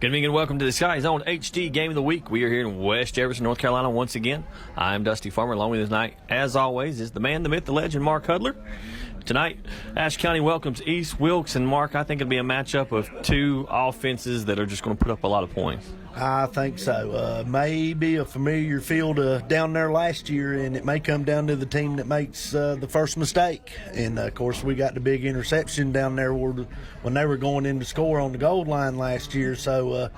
Good evening and welcome to the Sky Zone HD Game of the Week. We are here in West Jefferson, North Carolina once again. I'm Dusty Farmer. Along with us tonight, as always, is the man, the myth, the legend, Mark Hudler. Tonight, Ashe County welcomes East Wilkes, and Mark, I think it'll be a matchup of two offenses that are just going to put up a lot of points. I think so. Maybe a familiar field down there last year, and it may come down to the team that makes the first mistake. And, of course, we got the big interception down there when they were going in to score on the goal line last year. So,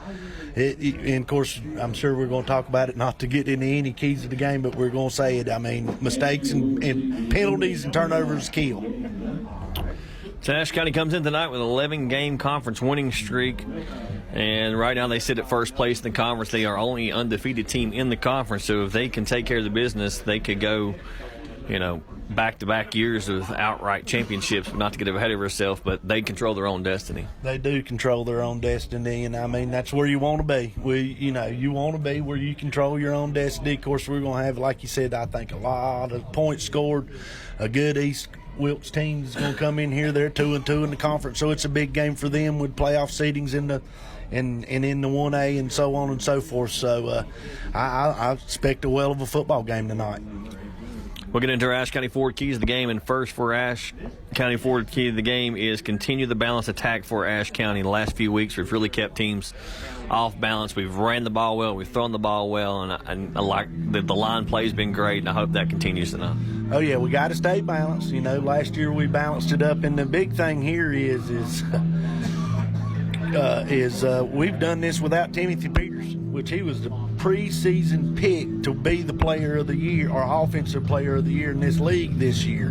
and, of course, I'm sure we're going to talk about it, not to get into any keys of the game, but we're going to say it. I mean, mistakes and penalties and turnovers kill. So Ashe County comes in tonight with an 11-game conference winning streak. And right now they sit at first place in the conference. They are only undefeated team in the conference. So if they can take care of the business, they could go, back-to-back years of outright championships. Not to get ahead of ourselves, but they control their own destiny. They do control their own destiny, and I mean that's where you want to be. You want to be where you control your own destiny. Of course, we're going to have, like you said, I think a lot of points scored. A good East Wilkes team is going to come in here. They're 2-2 in the conference, so it's a big game for them with playoff seedings in the 1A and so on and so forth. So I expect a well of a football game tonight. We'll get into our Ashe County forward keys of the game, and first for Ashe County forward key of the game is continue the balanced attack for Ashe County. In the last few weeks, we've really kept teams off balance. We've ran the ball well, we've thrown the ball well, and I like the line play has been great, and I hope that continues tonight. Oh, yeah, we got to stay balanced. Last year we balanced it up, and the big thing here is we've done this without Timothy Peters, which he was the preseason pick to be the player of the year or offensive player of the year in this league this year.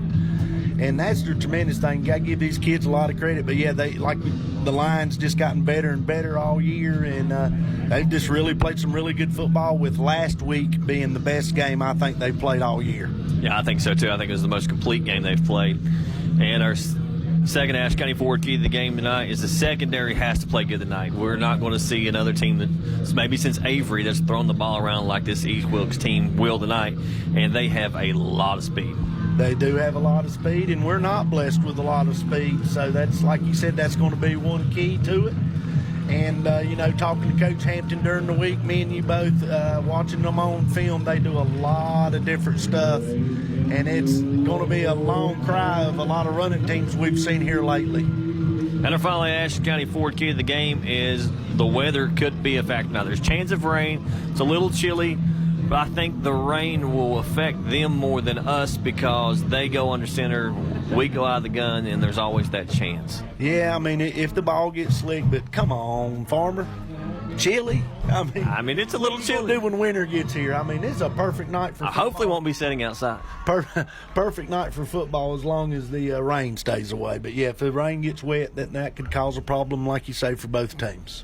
And that's the tremendous thing. Got to give these kids a lot of credit. But, yeah, the line's just gotten better and better all year, and they've just really played some really good football, with last week being the best game I think they've played all year. Yeah, I think so, too. I think it was the most complete game they've played. And our second Ashe County forward key to the game tonight is the secondary has to play good tonight. We're not going to see another team that's maybe since Avery that's thrown the ball around like this East Wilkes team will tonight, and they have a lot of speed. They do have a lot of speed, and we're not blessed with a lot of speed. So that's, like you said, that's going to be one key to it. And, talking to Coach Hampton during the week, me and you both, watching them on film, they do a lot of different stuff. And it's going to be a long cry of a lot of running teams we've seen here lately. And our final Ashe County forward key of the game is the weather could be a factor. Now, there's chance of rain. It's a little chilly, but I think the rain will affect them more than us because they go under center, we go out of the gun, and there's always that chance. Yeah, I mean, if the ball gets slick, but come on, Farmer. Chilly? I mean, it's a little chilly. When winter gets here. I mean, it's a perfect night for football. I hopefully won't be sitting outside. Perfect night for football as long as the rain stays away. But, yeah, if the rain gets wet, that could cause a problem, like you say, for both teams.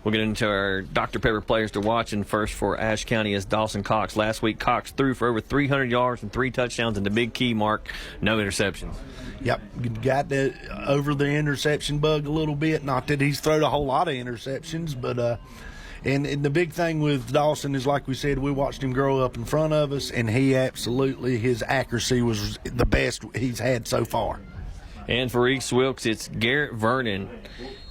We'll get into our Dr. Pepper players to watch, and first for Ashe County is Dawson Cox. Last week, Cox threw for over 300 yards and 3 touchdowns, and the big key, Mark, no interceptions. Yep, got over the interception bug a little bit. Not that he's thrown a whole lot of interceptions, but and the big thing with Dawson is, like we said, we watched him grow up in front of us, and his accuracy was the best he's had so far. And for East Wilkes, it's Garrett Vernon.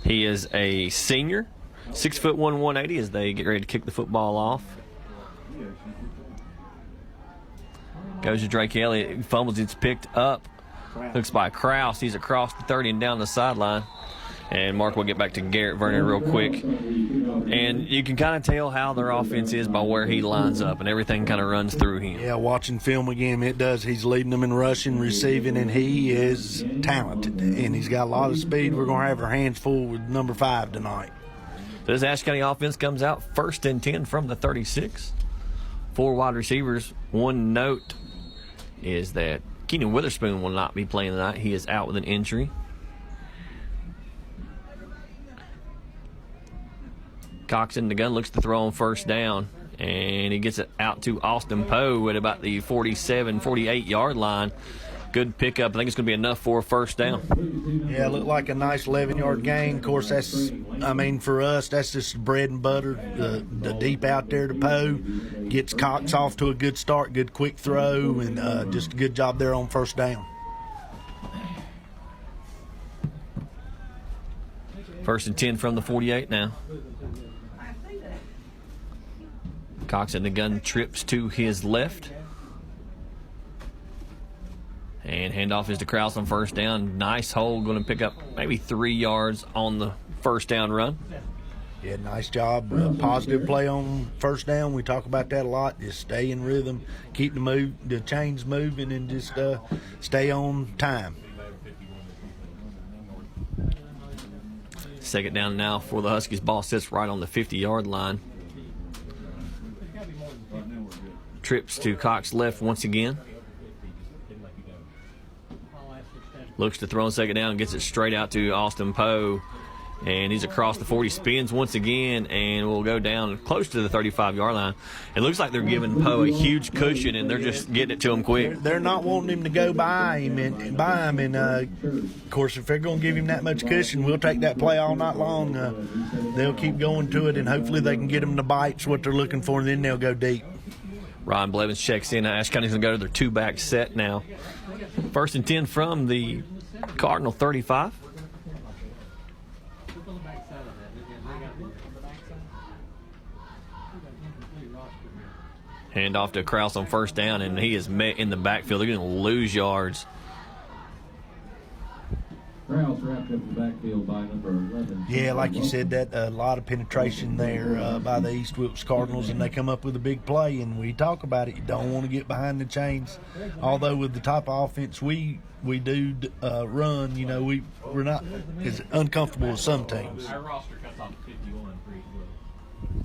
He is a senior. 6'1", 180 as they get ready to kick the football off. Goes to Drake Elliott. Fumbles. It's picked up. Looks by Krause. He's across the 30 and down the sideline. And Mark will get back to Garrett Vernon real quick. And you can kind of tell how their offense is by where he lines up, and everything kind of runs through him. Yeah, watching film again, it does. He's leading them in rushing, receiving, and he is talented. And he's got a lot of speed. We're going to have our hands full with number 5 tonight. This Ashe County offense comes out 1st and 10 from the 36. 4 wide receivers. One note is that Keenan Witherspoon will not be playing tonight. He is out with an injury. Cox in the gun, looks to throw on first down, and he gets it out to Austin Poe at about the 47, 48-yard line. Good pickup. I think it's going to be enough for a first down. Yeah, it looked like a nice 11-yard gain. Of course, for us, that's just bread and butter. The deep out there to Poe gets Cox off to a good start, good quick throw, and just a good job there on first down. First and 10 from the 48 now. Cox in the gun, trips to his left. And handoff is to Kraus on first down. Nice hole, going to pick up maybe 3 yards on the first down run. Yeah, nice job. Positive play on first down. We talk about that a lot. Just stay in rhythm, keep the chains moving, and just stay on time. Second down now for the Huskies. Ball sits right on the 50-yard line. Trips to Cox left once again. Looks to throw on second down and gets it straight out to Austin Poe. And he's across the 40, spins once again, and will go down close to the 35-yard line. It looks like they're giving Poe a huge cushion, and they're just getting it to him quick. They're not wanting him to go by him. And of course, if they're going to give him that much cushion, we'll take that play all night long. They'll keep going to it, and hopefully they can get them the bites, what they're looking for, and then they'll go deep. Ron Blevins checks in. Ashe County's going to go to their two-back set now. First and 10 from the Cardinal 35. Hand off to Kraus on first down, and he is met in the backfield. They're going to lose yards. Kraus wrapped up the backfield by number 11. Yeah, like you said, that a lot of penetration there by the East Wilkes Cardinals, and they come up with a big play. And we talk about it. You don't want to get behind the chains. Although with the type of offense we do run, you know, we're not as uncomfortable as some teams. Our roster cuts off 51 pretty well.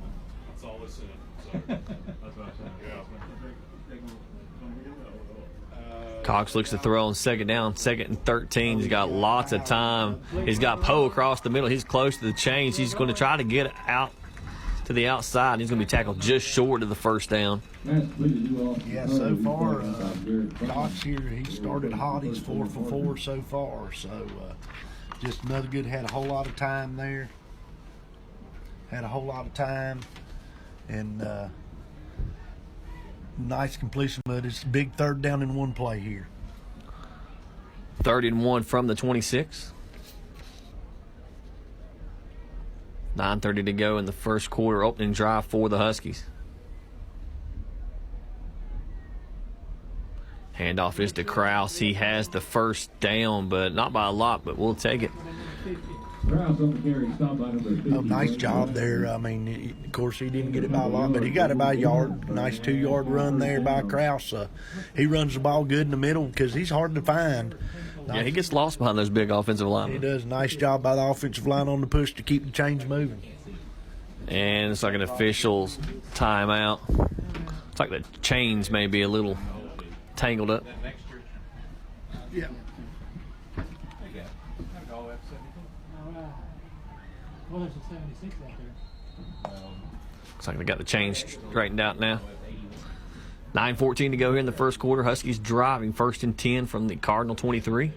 That's all this is. So that's what I'm saying. Cox looks to throw on second down, second and 13. He's got lots of time. He's got Poe across the middle. He's close to the chains. He's going to try to get out to the outside. He's going to be tackled just short of the first down. Yeah, so far, Cox here, he started hot. He's 4 for 4 so far. So just another good, had a whole lot of time there. And nice completion, but it's a big third down in one play here. 3rd and 1 from the 26. 9:30 to go in the first quarter, opening drive for the Huskies. Handoff is to Kraus. He has the first down, but not by a lot, but we'll take it. Oh, nice job there. I mean, of course, he didn't get it by a lot, but he got it by a yard. Nice 2-yard run there by Kraus. He runs the ball good in the middle because he's hard to find. Yeah, he gets lost behind those big offensive linemen. He does a nice job by the offensive line on the push to keep the chains moving. And it's like an official's timeout. It's like the chains may be a little tangled up. Yeah. Well, there's a 76 out there. Looks like they got the chains straightened out now. 9:14 to go here in the first quarter. Huskies driving, 1st and 10 from the Cardinal 23.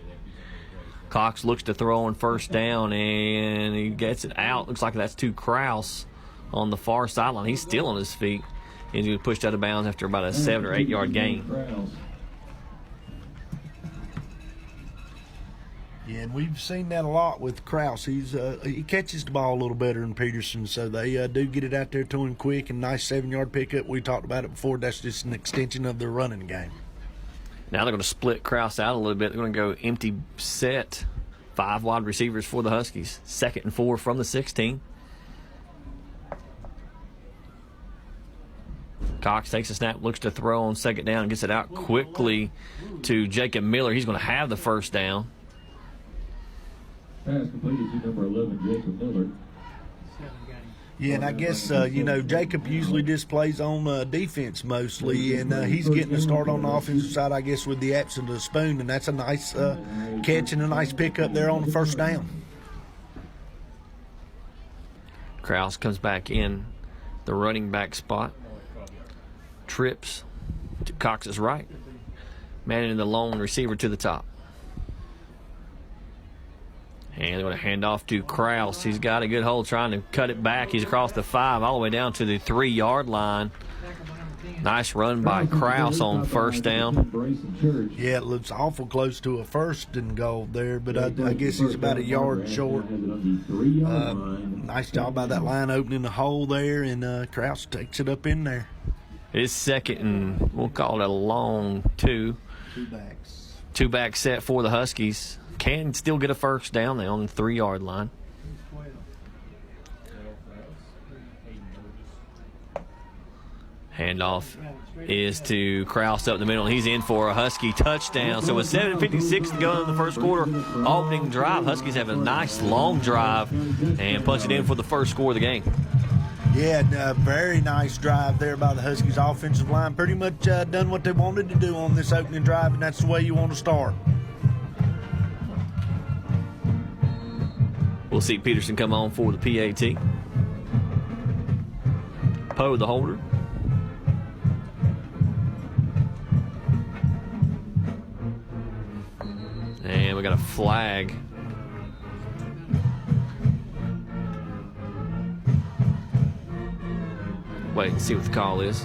Cox looks to throw on first down, and he gets it out. Looks like that's to Kraus on the far sideline. He's still on his feet. He's going to push out of bounds after about a 7 or 8 yard gain. Yeah, and we've seen that a lot with Kraus. He catches the ball a little better than Peterson, so they do get it out there to him quick, and nice 7-yard pickup. We talked about it before. That's just an extension of their running game. Now they're going to split Kraus out a little bit. They're going to go empty set. 5 wide receivers for the Huskies. 2nd and 4 from the 16. Cox takes a snap, looks to throw on second down, gets it out quickly to Jacob Miller. He's going to have the first down. Pass completed to number 11, Jacob Miller. Yeah, and I guess, Jacob usually just plays on defense mostly, and he's getting a start on the offensive side, I guess, with the absence of Spoon, and that's a nice catch and a nice pickup there on the first down. Kraus comes back in the running back spot. Trips to Cox's right. Manning the lone receiver to the top. And they're going to hand off to Kraus. He's got a good hold trying to cut it back. He's across the 5 all the way down to the 3-yard line. Nice run by Kraus on first down. Yeah, it looks awful close to a first and goal there, but I guess he's about a yard short. Nice job by that line opening the hole there, and Kraus takes it up in there. It's second and we'll call it a long two. Two back set for the Huskies. Can still get a first down there on the 3-yard line. Handoff is to Kraus up the middle. He's in for a Husky touchdown. So with 7:56 to go in the first quarter, opening drive, Huskies have a nice long drive and punch it in for the first score of the game. Yeah, very nice drive there by the Huskies offensive line. Pretty much done what they wanted to do on this opening drive, and that's the way you want to start. We'll see Peterson come on for the PAT. Poe, the holder. And we got a flag. Wait and see what the call is.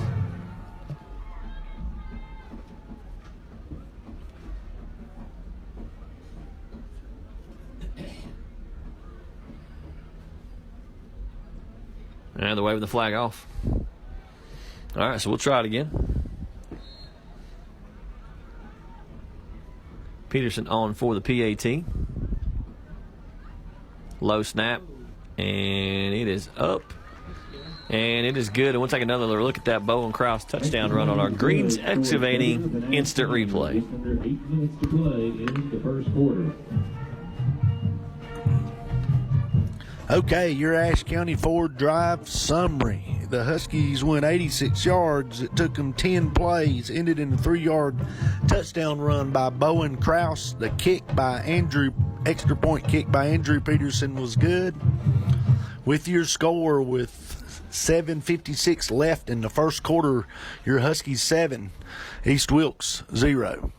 And they're waving the flag off. All right, so we'll try it again. Peterson on for the PAT. Low snap. And it is up. And it is good. And we'll take another look at that Bowen Kraus touchdown run on our Greens Excavating instant replay. Under 8 minutes to play in the first quarter. Okay, your Ashe County Ford Drive summary. The Huskies went 86 yards. It took them 10 plays. Ended in a 3-yard touchdown run by Bowen Kraus. The extra point kick by Andrew Peterson was good. With your score with 7:56 left in the first quarter, your Huskies 7, East Wilkes 0.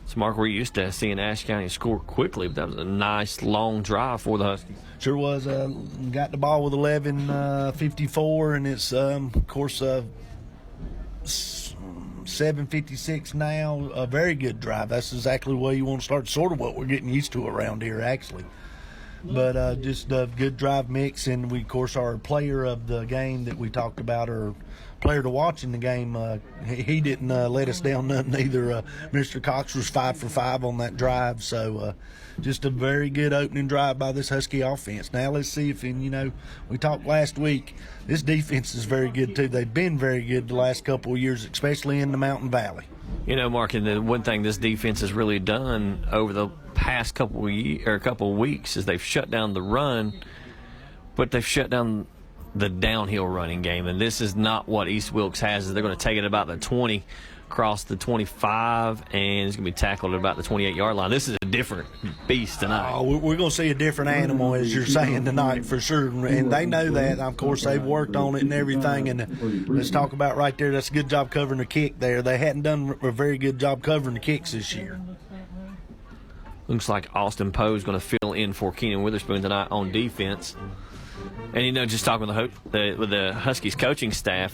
So, Mark, we're used to seeing Ashe County score quickly, but that was a nice long drive for the Huskies. Sure was. Got the ball with 11:54, and it's, of course, 7:56 now. A very good drive. That's exactly the way you want to start, sort of what we're getting used to around here, actually. But just a good drive mix, and we, of course, our player of the game that we talked about, or player to watch in the game, he didn't let us down nothing either. Mr. Cox was 5 for 5 on that drive, so just a very good opening drive by this Husky offense. Now let's see if, and we talked last week, this defense is very good too. They've been very good the last couple of years, especially in the Mountain Valley. Mark, and the one thing this defense has really done over the past couple of weeks is they've shut down the run, but they've shut down the downhill running game, and this is not what East Wilkes has. They're going to take it about the 20, across the 25, and it's going to be tackled at about the 28-yard line. This is a different beast tonight. Oh, we're going to see a different animal, as you're saying, tonight for sure, and they know that. Of course, they've worked on it and everything, and let's talk about right there, that's a good job covering the kick there. They hadn't done a very good job covering the kicks this year. Looks like Austin Poe is going to fill in for Keenan Witherspoon tonight on defense. And, just talking with the Huskies coaching staff,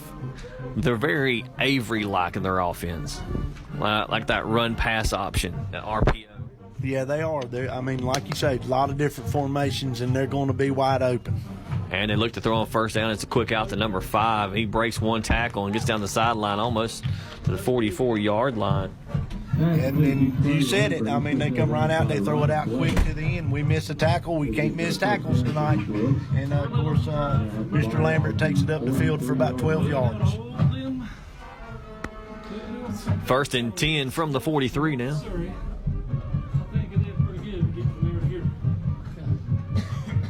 they're very Avery-like in their offense. Like that run-pass option, that RPO. Yeah, they are. Like you say, a lot of different formations, and they're going to be wide open. And they look to throw on first down. It's a quick out to number 5. He breaks one tackle and gets down the sideline almost to the 44-yard line. And you said it. They come right out, they throw it out quick to the end. We miss a tackle. We can't miss tackles tonight. And, of course, Mr. Lambert takes it up the field for about 12 yards. First and 10 from the 43 now.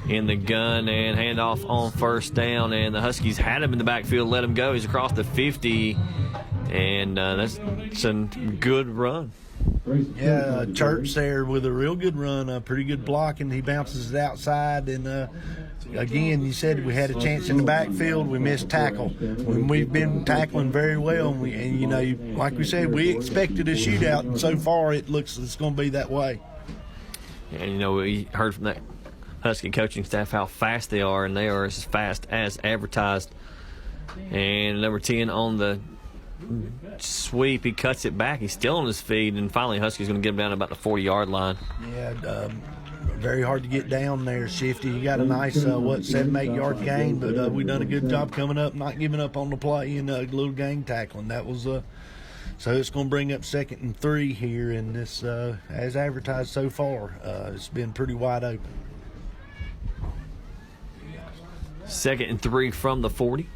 In the gun and handoff on first down, and the Huskies had him in the backfield, let him go. He's across the 50, and that's a good run. Yeah, Church there with a real good run, a pretty good block, and he bounces it outside. And again, you said we had a chance in the backfield. We missed tackle. We've been tackling very well, and like we said, we expected a shootout, and so far it looks it's going to be that way. And we heard from that Husky coaching staff how fast they are, and they are as fast as advertised. And number 10 on the sweep. He cuts it back. He's still on his feet, and finally Husky's going to get him down to about the 40-yard line. Yeah, very hard to get down there, Shifty. You got a nice, 7-8 yard gain, but we done a good job coming up, not giving up on the play, and a little gang tackling. That was so it's going to bring up 2nd and 3 here, and this, as advertised so far, it's been pretty wide open. 2nd and 3 from the 40.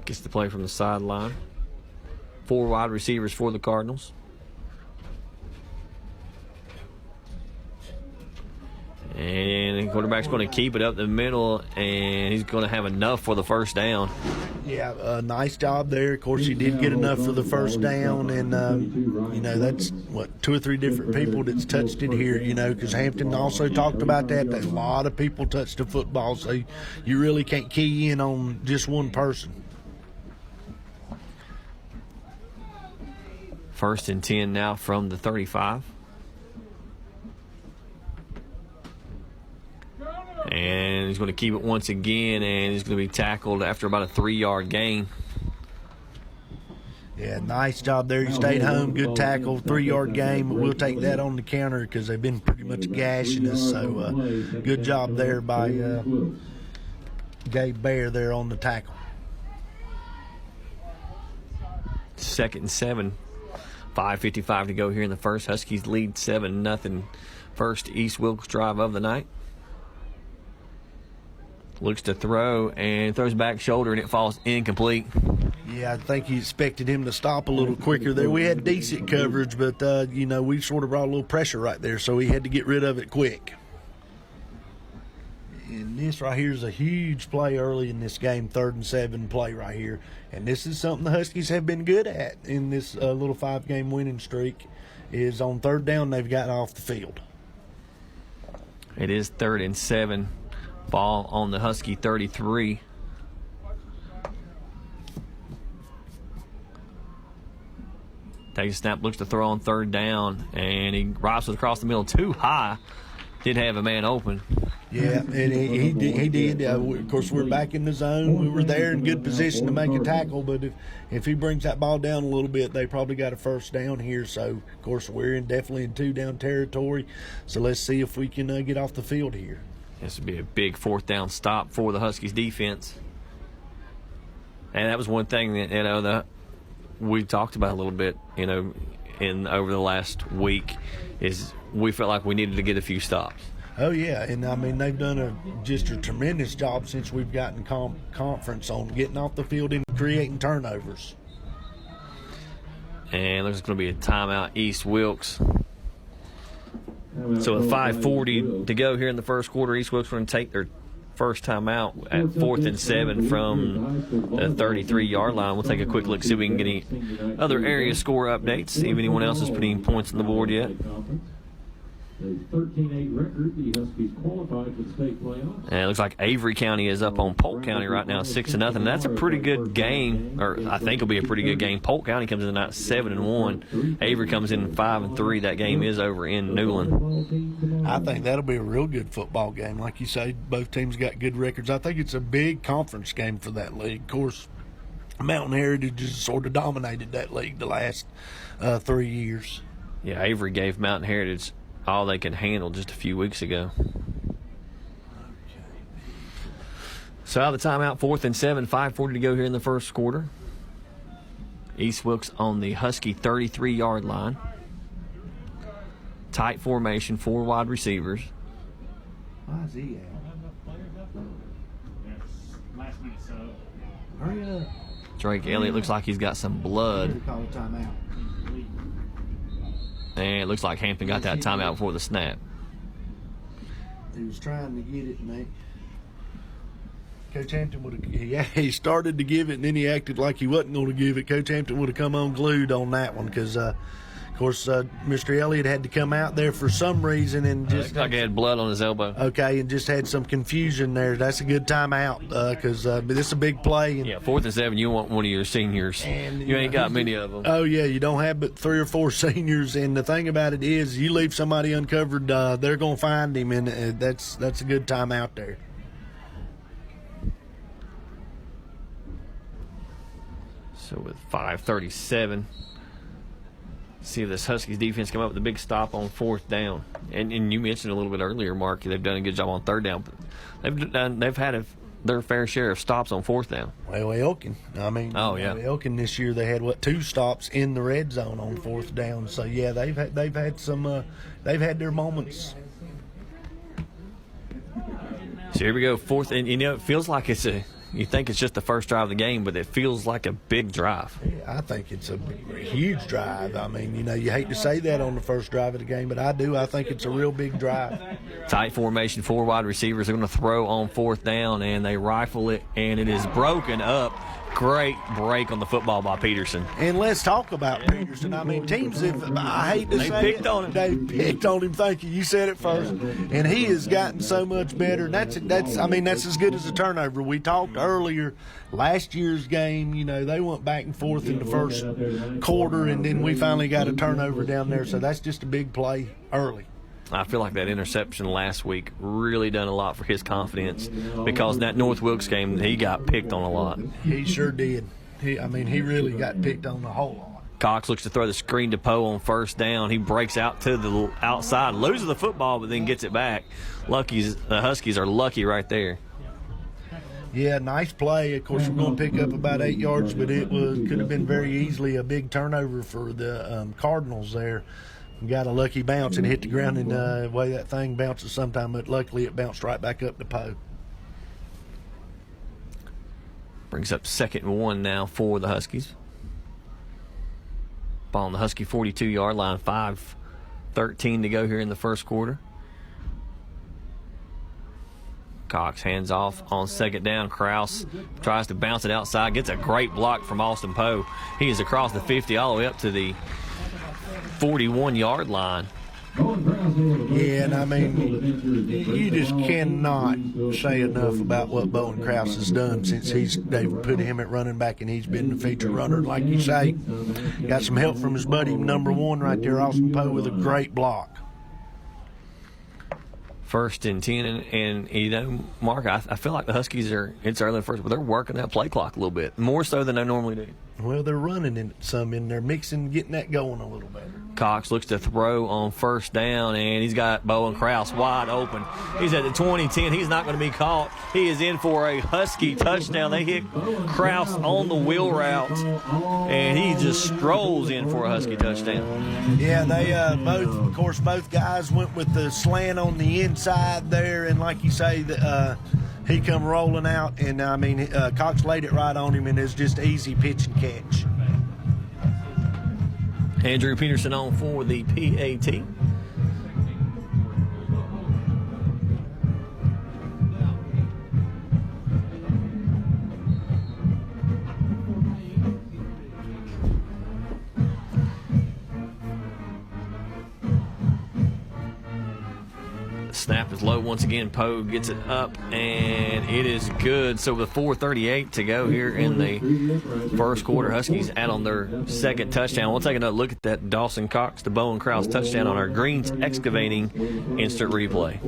Gets the play from the sideline. 4 wide receivers for the Cardinals. And the quarterback's going to keep it up the middle, and he's going to have enough for the first down. Yeah, nice job there. Of course, he did get enough for the first down, and, that's, 2 or 3 different people that's touched it here, because Hampton also talked about that a lot of people touched the football, so you really can't key in on just one person. 1st and 10 now from the 35. And he's going to keep it once again, and he's going to be tackled after about a 3-yard gain. Yeah, nice job there. He stayed home. Good tackle, 3-yard gain, but we'll take that on the counter because they've been pretty much gashing us. So good job there by Gabe Bear there on the tackle. 2nd and 7. 5:55 to go here in the first. Huskies lead 7-0. First East Wilkes drive of the night. Looks to throw and throws back shoulder, and it falls incomplete. Yeah, I think he expected him to stop a little quicker there. We had decent coverage, but, we sort of brought a little pressure right there, so he had to get rid of it quick. And this right here is a huge play early in this game, 3rd and 7 play right here. And this is something the Huskies have been good at in this little 5-game winning streak, is on 3rd down they've gotten off the field. It is 3rd and 7. Ball on the Husky 33. Takes a snap, looks to throw on 3rd down, and he rifles across the middle too high. Did have a man open. Yeah, and he did. Of course, we're back in the zone. We were there in good position to make a tackle, but if he brings that ball down a little bit, they probably got a first down here. So, of course, we're definitely in 2-down territory. So let's see if we can get off the field here. This would be a big 4th down stop for the Huskies defense. And that was one thing that, we talked about a little bit, over the last week, is we felt like we needed to get a few stops. Oh, yeah, and, they've done just a tremendous job since we've gotten conference on getting off the field and creating turnovers. And looks like it's going to be a timeout, East Wilkes. So with 5:40 to go here in the first quarter, East Wilkes going to take their first time out at 4th and 7 from the 33-yard line. We'll take a quick look, see if we can get any other area score updates, see if anyone else is putting points on the board yet. A 13-8 record, the Huskies qualified for the state playoffs. And it looks like Avery County is up on Polk County right now, 6-0. That's a pretty good game, or I think it'll be a pretty good game. Polk County comes in tonight 7-1. Avery comes in 5-3. That game is over in Newland. I think that'll be a real good football game. Like you say, both teams got good records. I think it's a big conference game for that league. Of course, Mountain Heritage has sort of dominated that league the last 3 years. Yeah, Avery gave Mountain Heritage all they could handle just a few weeks ago. So out of the timeout, 4th and 7, 5:40 to go here in the first quarter. East Wilkes on the Husky 33-yard line. Tight formation, 4 wide receivers. Why is he out? Last minute sub. Hurry up. Drake Elliott looks like he's got some blood. Call a timeout. And it looks like Hampton got that timeout before the snap. He was trying to get it, and Coach Hampton would have. He started to give it, and then he acted like he wasn't going to give it. Coach Hampton would have come unglued on that one because, of course, Mr. Elliott had to come out there for some reason and just Looks like he had blood on his elbow. okay, and just had some confusion there. That's a good timeout because this is a big play. And, Yeah, 4th and 7. You want one of your seniors. And, You ain't got many of them. oh yeah, you don't have but 3 or 4 seniors. And the thing about it is, you leave somebody uncovered, they're gonna find him, and that's a good timeout there. So with 5:37, see if this Huskies defense come up with a big stop on 4th down. And you mentioned a little bit earlier, Mark, they've done a good job on 3rd down. But they've had their fair share of stops on 4th down. Well, Elkin. I mean, Oh, yeah. Elkin this year they had 2 stops in the red zone on 4th down. So yeah, they've had some they've had their moments. So here we go, 4th, and it feels like you think it's just the first drive of the game, but it feels like a big drive. I think it's a huge drive. I mean, you hate to say that on the first drive of the game, but I do. I think it's a real big drive. Tight formation, 4 wide receivers are going to throw on 4th down, and they rifle it, and it is broken up. Great break on the football by Peterson. And let's talk about Peterson. I mean, teams have, I hate to They say picked it, on him. They picked on him. Thank you. You said it first. And he has gotten so much better. That's as good as a turnover. We talked earlier, last year's game, they went back and forth in the first quarter, and then we finally got a turnover down there. So that's just a big play early. I feel like that interception last week really done a lot for his confidence, because in that North Wilkes game, he got picked on a lot. He sure did. He really got picked on a whole lot. Cox looks to throw the screen to Poe on 1st down. He breaks out to the outside, loses the football, but then gets it back. The Huskies are lucky right there. Yeah, nice play. Of course, we're going to pick up about 8 yards, but could have been very easily a big turnover for the Cardinals there. Got a lucky bounce and hit the ground, and the way that thing bounces sometime, but luckily it bounced right back up to Poe. Brings up 2nd and 1 now for the Huskies. Ball on the Husky 42-yard line, 5:13 to go here in the first quarter. Cox hands off on 2nd down. Krause tries to bounce it outside, gets a great block from Austin Poe. He is across the 50 all the way up to the 41-yard line. Yeah, and I mean, you just cannot say enough about what Bowen Krause has done since they've put him at running back, and he's been the feature runner. Like you say, got some help from his buddy number 1 right there, Austin Poe, with a great block. 1st and 10, and Mark, I feel like the Huskies it's early in the first, but they're working that play clock a little bit, more so than they normally do. Well, they're running some in there, mixing, getting that going a little better. Cox looks to throw on 1st down, and he's got Bowen Krause wide open. He's at the 20-10. He's not going to be caught. He is in for a Husky touchdown. They hit Krause on the wheel route, and he just strolls in for a Husky touchdown. Yeah, they both guys went with the slant on the inside there, and like you say, he come rolling out, and I mean, Cox laid it right on him, and it's just easy pitch and catch. Andrew Peterson on for the PAT. Snap is low once again. Poe gets it up, and it is good. So with 4:38 to go here in the first quarter, Huskies add on their 2nd touchdown. We'll take another look at that Dawson Cox to Bowen Krause touchdown on our Greens Excavating instant replay.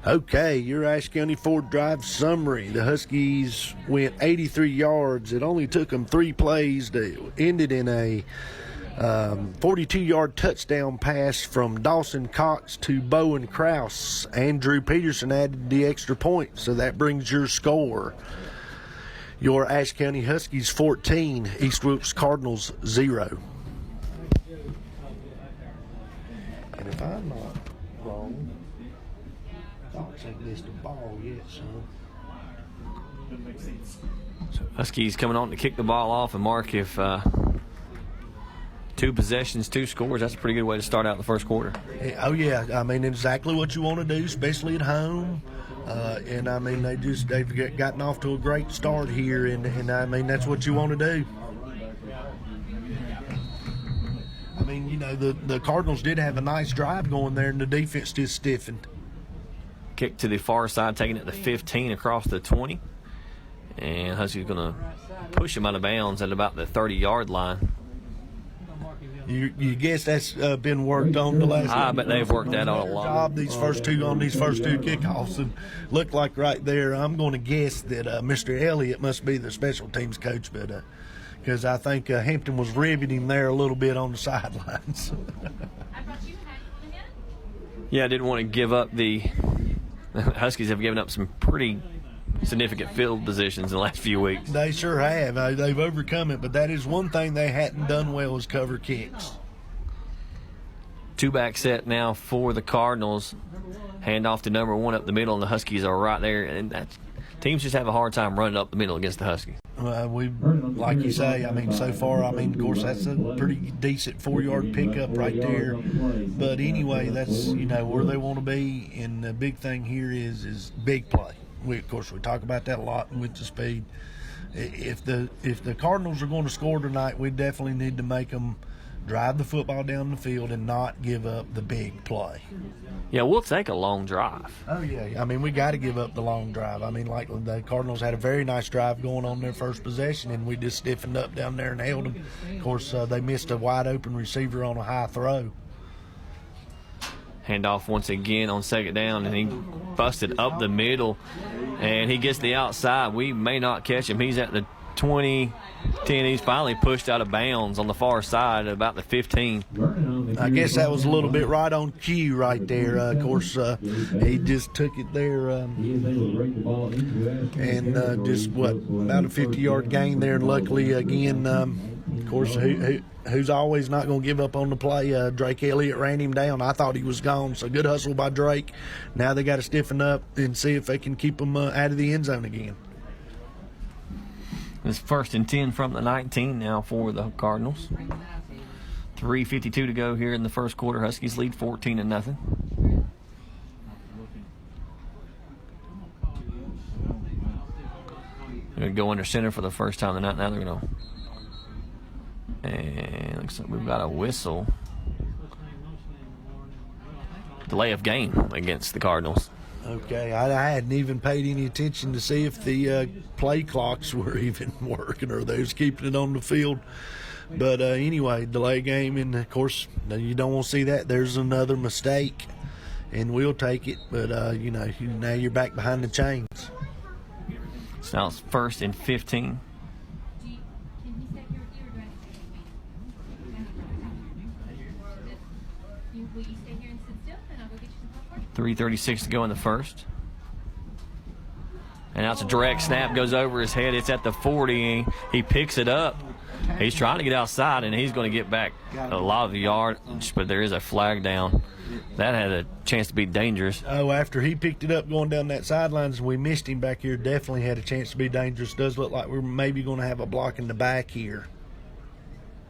Okay, your Ashe County Ford Drive summary. The Huskies went 83 yards. It only took them 3 plays. They ended in a 42-yard touchdown pass from Dawson Cox to Bowen Krause. Andrew Peterson added the extra point, so that brings your score. Your Ashe County Huskies 14, East Wilkes Cardinals 0. And if I'm not wrong, Cox ain't missed a ball yet, son. So Huskies coming on to kick the ball off, and Mark, if 2 possessions, 2 scores, that's a pretty good way to start out the first quarter. Oh yeah, I mean, exactly what you want to do, especially at home. And I mean, they've gotten off to a great start here, and I mean, that's what you want to do. mean, you know, the Cardinals did have a nice drive going there, and the defense just stiffened. Kick to the far side, taking it to 15 across the 20. And Huskies going to push him out of bounds at about the 30-yard line. You guess that's been worked on the last. I bet they've worked that on a lot. Job these first two kickoffs, and look like right there. I'm going to guess that Mr. Elliott must be the special teams coach, but because I think Hampton was riveting there a little bit on the sidelines. Yeah, I didn't want to give up the Huskies have given up some pretty significant field positions in the last few weeks. They sure have. They've overcome it, but that is one thing they hadn't done well is cover kicks. Two-back set now for the Cardinals. Hand off to number 1 up the middle, and the Huskies are right there. And teams just have a hard time running up the middle against the Huskies. Like you say, I mean, so far, I mean, of course, that's a pretty decent 4-yard pickup right there. But anyway, that's, you know, where they want to be. And the big thing here is big play. Of course, we talk about that a lot with the speed. If the Cardinals are going to score tonight, we definitely need to make them drive the football down the field and not give up the big play. Yeah, we'll take a long drive. Oh, yeah. I mean, we got to give up the long drive. I mean, like the Cardinals had a very nice drive going on their first possession, and we just stiffened up down there and held them. Of course, they missed a wide-open receiver on a high throw. Handoff once again on second down, and he busted up the middle, and he gets the outside. We may not catch him. He's at the 20, 10. He's finally pushed out of bounds on the far side at about the 15. I guess that was a little bit right on cue right there. Of course, he just took it there and just, about a 50-yard gain there. And luckily, again, of course, who's always not going to give up on the play, Drake Elliott ran him down. I thought he was gone, so good hustle by Drake. Now they got to stiffen up and see if they can keep him out of the end zone again. It's 1st and 10 from the 19 now for the Cardinals. 3:52 to go here in the first quarter. Huskies lead 14-0. They're going to go under center for the first time tonight. Now they're going to. And looks like we've got a whistle. Delay of game against the Cardinals. Okay, I hadn't even paid any attention to see if the play clocks were even working or they was keeping it on the field. But anyway, delay game, and of course, you don't want to see that. There's another mistake, and we'll take it. But, you know, now you're back behind the chains. So now it's 1st and 15. Will you stay here and sit still, and I'll go get you some popcorn? 3:36 to go in the first. And now it's a direct snap, goes over his head. It's at the 40. He picks it up. He's trying to get outside, and he's going to get back a lot of the yardage, but there is a flag down. That had a chance to be dangerous. Oh, after he picked it up going down that sidelines, we missed him back here. Definitely had a chance to be dangerous. Does look like we're maybe going to have a block in the back here.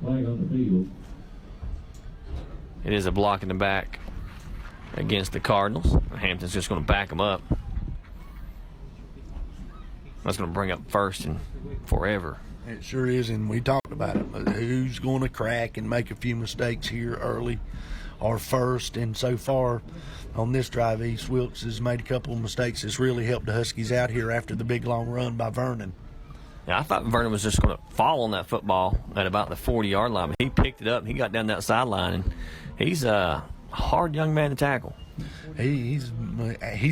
Flag on the field. It is a block in the back against the Cardinals. Hampton's just going to back them up. That's going to bring up 1st and forever. It sure is, and we talked about it. But who's going to crack and make a few mistakes here early or first? And so far on this drive, East Wilkes has made a couple of mistakes that's really helped the Huskies out here after the big long run by Vernon. Yeah, I thought Vernon was just going to fall on that football at about the 40-yard line, but he picked it up and he got down that sideline, and he's a hard young man to tackle. He's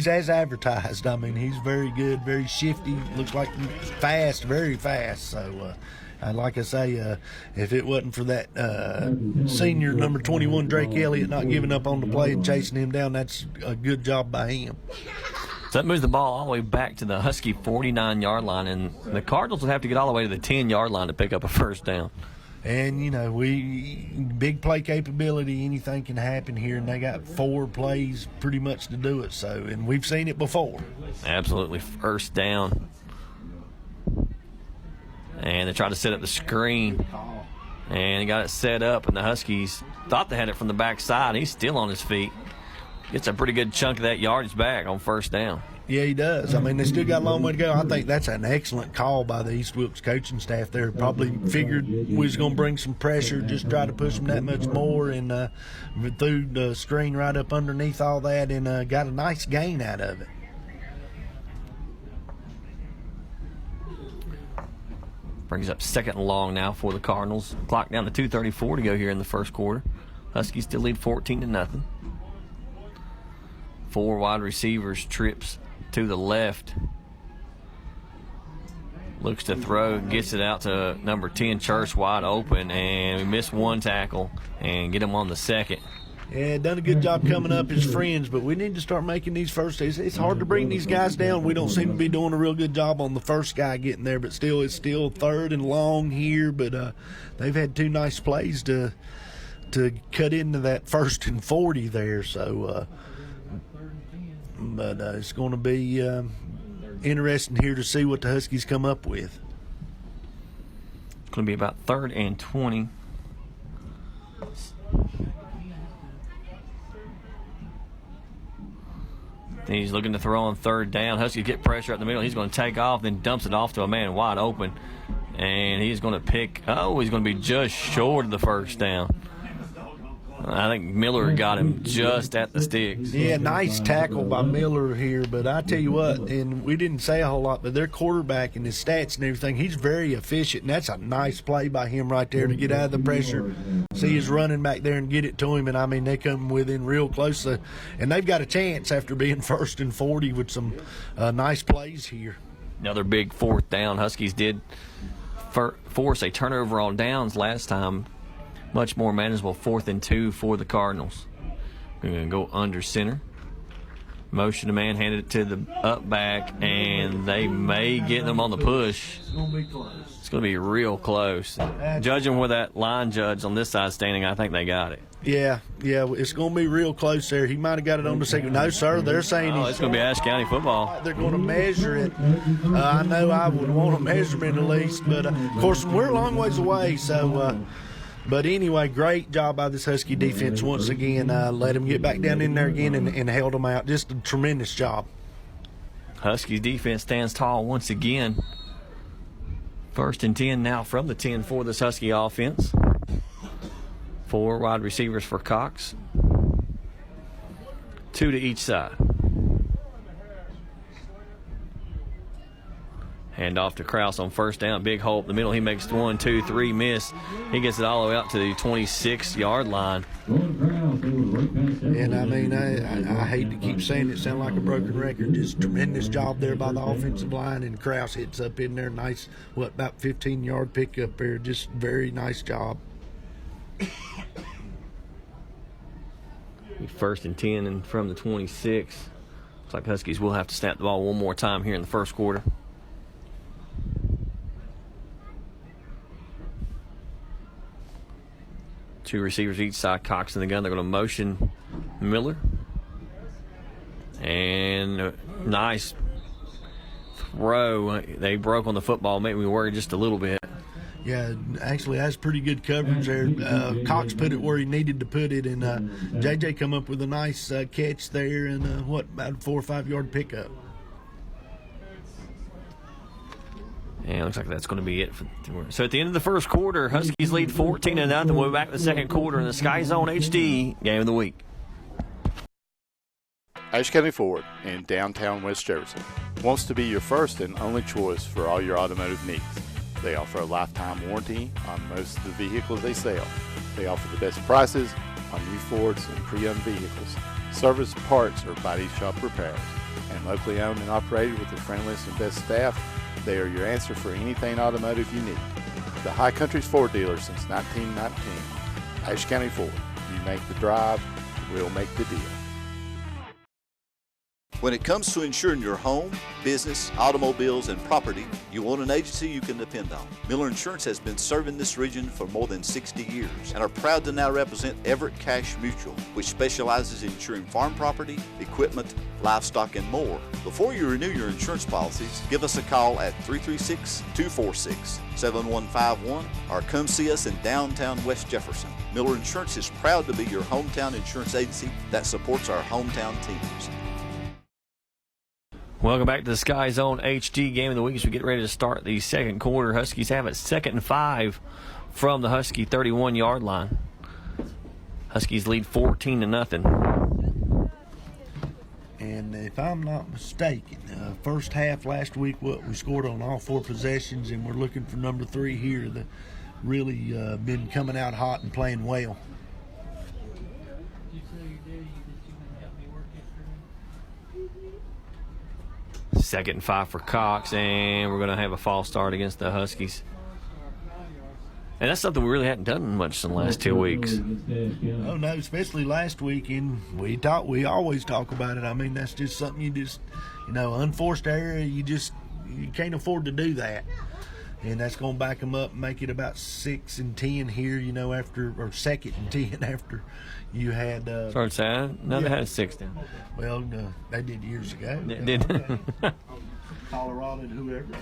as advertised. I mean, he's very good, very shifty, looks like fast, very fast. So, like I say, if it wasn't for that senior number 21, Drake Elliott, not giving up on the play and chasing him down, that's a good job by him. So that moves the ball all the way back to the Husky 49-yard line, and the Cardinals would have to get all the way to the 10-yard line to pick up a first down. And, you know, big play capability, anything can happen here, and they got 4 plays pretty much to do it. So, and we've seen it before. Absolutely, first down. And they tried to set up the screen, and he got it set up, and the Huskies thought they had it from the backside. He's still on his feet. Gets a pretty good chunk of that yardage back on first down. Yeah, he does. I mean, they still got a long way to go. I think that's an excellent call by the East Wilkes coaching staff there. Probably figured we was going to bring some pressure, just try to push them that much more, and threw the screen right up underneath all that, and got a nice gain out of it. Brings up second and long now for the Cardinals. Clock down to 2:34 to go here in the first quarter. Huskies still lead 14-0. 4 wide receivers, trips to the left. Looks to throw, gets it out to number 10, Church, wide open, and we missed one tackle and get him on the second. Yeah, done a good job coming up as friends, but we need to start making these first days. It's hard to bring these guys down. We don't seem to be doing a real good job on the first guy getting there, but still, it's still third and long here. But they've had 2 nice plays to cut into that 1st and 40 there. So, but it's going to be interesting here to see what the Huskies come up with. It's going to be about 3rd and 20. He's looking to throw on 3rd down. Huskies get pressure at the middle. He's going to take off, then dumps it off to a man wide open. And he's going to he's going to be just short of the 1st down. I think Miller got him just at the sticks. Yeah, nice tackle by Miller here. But I tell you what, and we didn't say a whole lot, but their quarterback and his stats and everything, he's very efficient. And that's a nice play by him right there to get out of the pressure. See his running back there and get it to him. And, I mean, they come within real close. And they've got a chance after being 1st and 40 with some nice plays here. Another big 4th down. Huskies did force a turnover on downs last time. Much more manageable 4th and 2 for the Cardinals. We're going to go under center. Motion to man, handed it to the up back, and they may get them on the push. It's going to be close. It's going to be real close. Judging where that line judge on this side standing, I think they got it. Yeah, it's going to be real close there. He might have got it on the second. No, sir, they're saying it's going to be Ashe County football. They're going to measure it. I know I would want a measurement at least, but, of course, we're a long ways away, so but anyway, great job by this Husky defense once again. Let them get back down in there again and held them out. Just a tremendous job. Huskies defense stands tall once again. 1st and 10 now from the 10 for this Husky offense. 4 wide receivers for Cox. 2 to each side. Hand off to Krause on 1st down. Big hole up the middle. He makes 1, 2, 3, miss. He gets it all the way out to the 26-yard line. And, I mean, I hate to keep saying it, sound like a broken record. Just tremendous job there by the offensive line, and Krause hits up in there. Nice, about 15-yard pickup there. Just very nice job. 1st and 10 and from the 26. Looks like Huskies will have to snap the ball one more time here in the first quarter. Two receivers each side, Cox in the gun. They're going to motion Miller. And nice throw. They broke on the football, made me worry just a little bit. Yeah, actually that's pretty good coverage there. Cox put it where he needed to put it, and JJ come up with a nice catch there, and about a 4 or 5 yard pickup. And it looks like that's going to be it. So at the end of the first quarter, Huskies lead 14-0. We'll be back in the second quarter in the Sky Zone HD Game of the Week. Ashe County Ford in downtown West Jefferson wants to be your first and only choice for all your automotive needs. They offer a lifetime warranty on most of the vehicles they sell. They offer the best prices on new Fords and pre-owned vehicles, service, parts, or body shop repairs. And locally owned and operated with the friendliest and best staff, they are your answer for anything automotive you need. The High Country's Ford dealer since 1919. Ashe County Ford. You make the drive, we'll make the deal. When it comes to insuring your home, business, automobiles, and property, you want an agency you can depend on. Miller Insurance has been serving this region for more than 60 years and are proud to now represent Everett Cash Mutual, which specializes in insuring farm property, equipment, livestock, and more. Before you renew your insurance policies, give us a call at 336-246-7151 or come see us in downtown West Jefferson. Miller Insurance is proud to be your hometown insurance agency that supports our hometown teams. Welcome back to the Sky Zone HD Game of the Week as we get ready to start the second quarter. Huskies have it 2nd and 5 from the Husky 31-yard line. Huskies lead 14-0. And if I'm not mistaken, first half last week, we scored on all 4 possessions, and we're looking for number 3 here that really been coming out hot and playing well. Did you tell your daddy that you wouldn't help me work yesterday? 2nd and 5 for Cox, and we're going to have a false start against the Huskies. And that's something we really hadn't done much in the last 2 weeks. Oh no, especially last weekend. We always talk about it. I mean, that's just something you just, unforced error. You can't afford to do that. And that's going to back them up and make it about 6 and 10 here. After, or 2nd and 10 after you had. Sorry to say, no, they had a 6 down. Well, they did years ago. They did. Colorado and whoever it was.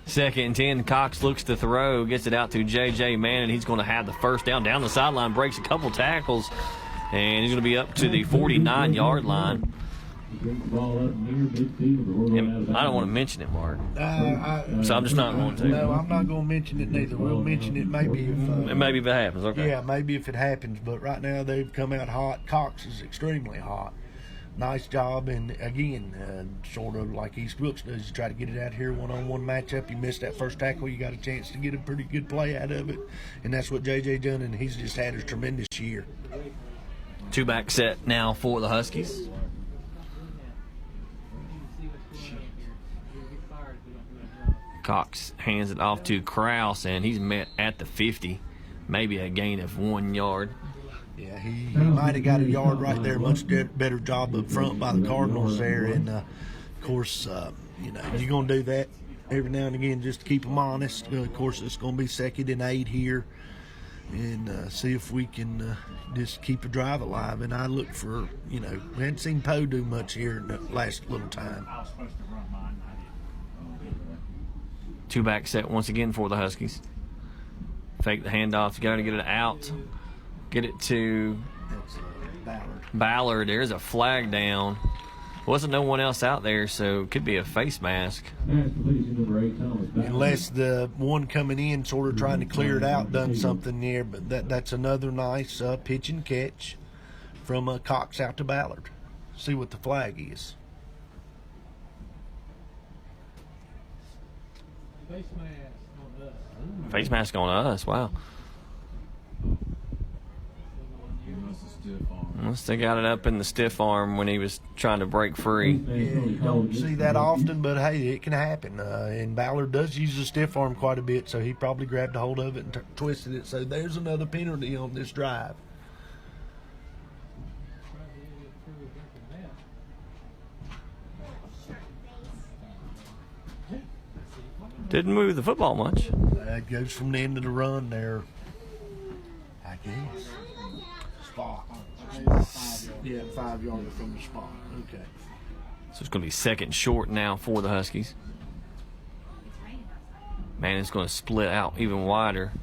2nd and 10. Cox looks to throw, gets it out to J.J. Manning. He's going to have the first down the sideline, breaks a couple tackles, and he's going to be up to the 49-yard line. And I don't want to mention it, Mark. So I'm just not going to. No, I'm not going to mention it neither. We'll mention it maybe if. Maybe if it happens, okay. Yeah, maybe if it happens. But right now they've come out hot. Cox is extremely hot. Nice job, and again, sort of like East Wilkes does, you try to get it out here one-on-one matchup. You missed that first tackle, you got a chance to get a pretty good play out of it, and that's what J.J. done, and he's just had a tremendous year. 2-back set now for the Huskies. Cox hands it off to Krause, and he's met at the 50, maybe a gain of 1 yard. Yeah, he might have got a yard right there. Much better job up front by the Cardinals there. And, of course, you're going to do that every now and again just to keep them honest. Of course, it's going to be 2nd and 8 here. And see if we can just keep the drive alive. And I look for, we hadn't seen Poe do much here in the last little time. 2-back set once again for the Huskies. Fake the handoff. You got to get it out. Get it to Ballard. There's a flag down. Wasn't no one else out there, so it could be a face mask. Unless the one coming in sort of trying to clear it out done something there. But that's another nice pitch and catch from Cox out to Ballard. See what the flag is. Face mask on us. Face mask on us. Wow. Unless they got it up in the stiff arm when he was trying to break free. Yeah, you don't see that often, but hey, it can happen. And Ballard does use the stiff arm quite a bit, so he probably grabbed a hold of it and twisted it. So there's another penalty on this drive. Didn't move the football much. It goes from the end of the run there, I guess. Spot. Yeah, 5 yards from the spot. Okay. So it's going to be 2nd short now for the Huskies. Man, it's going to split out even wider.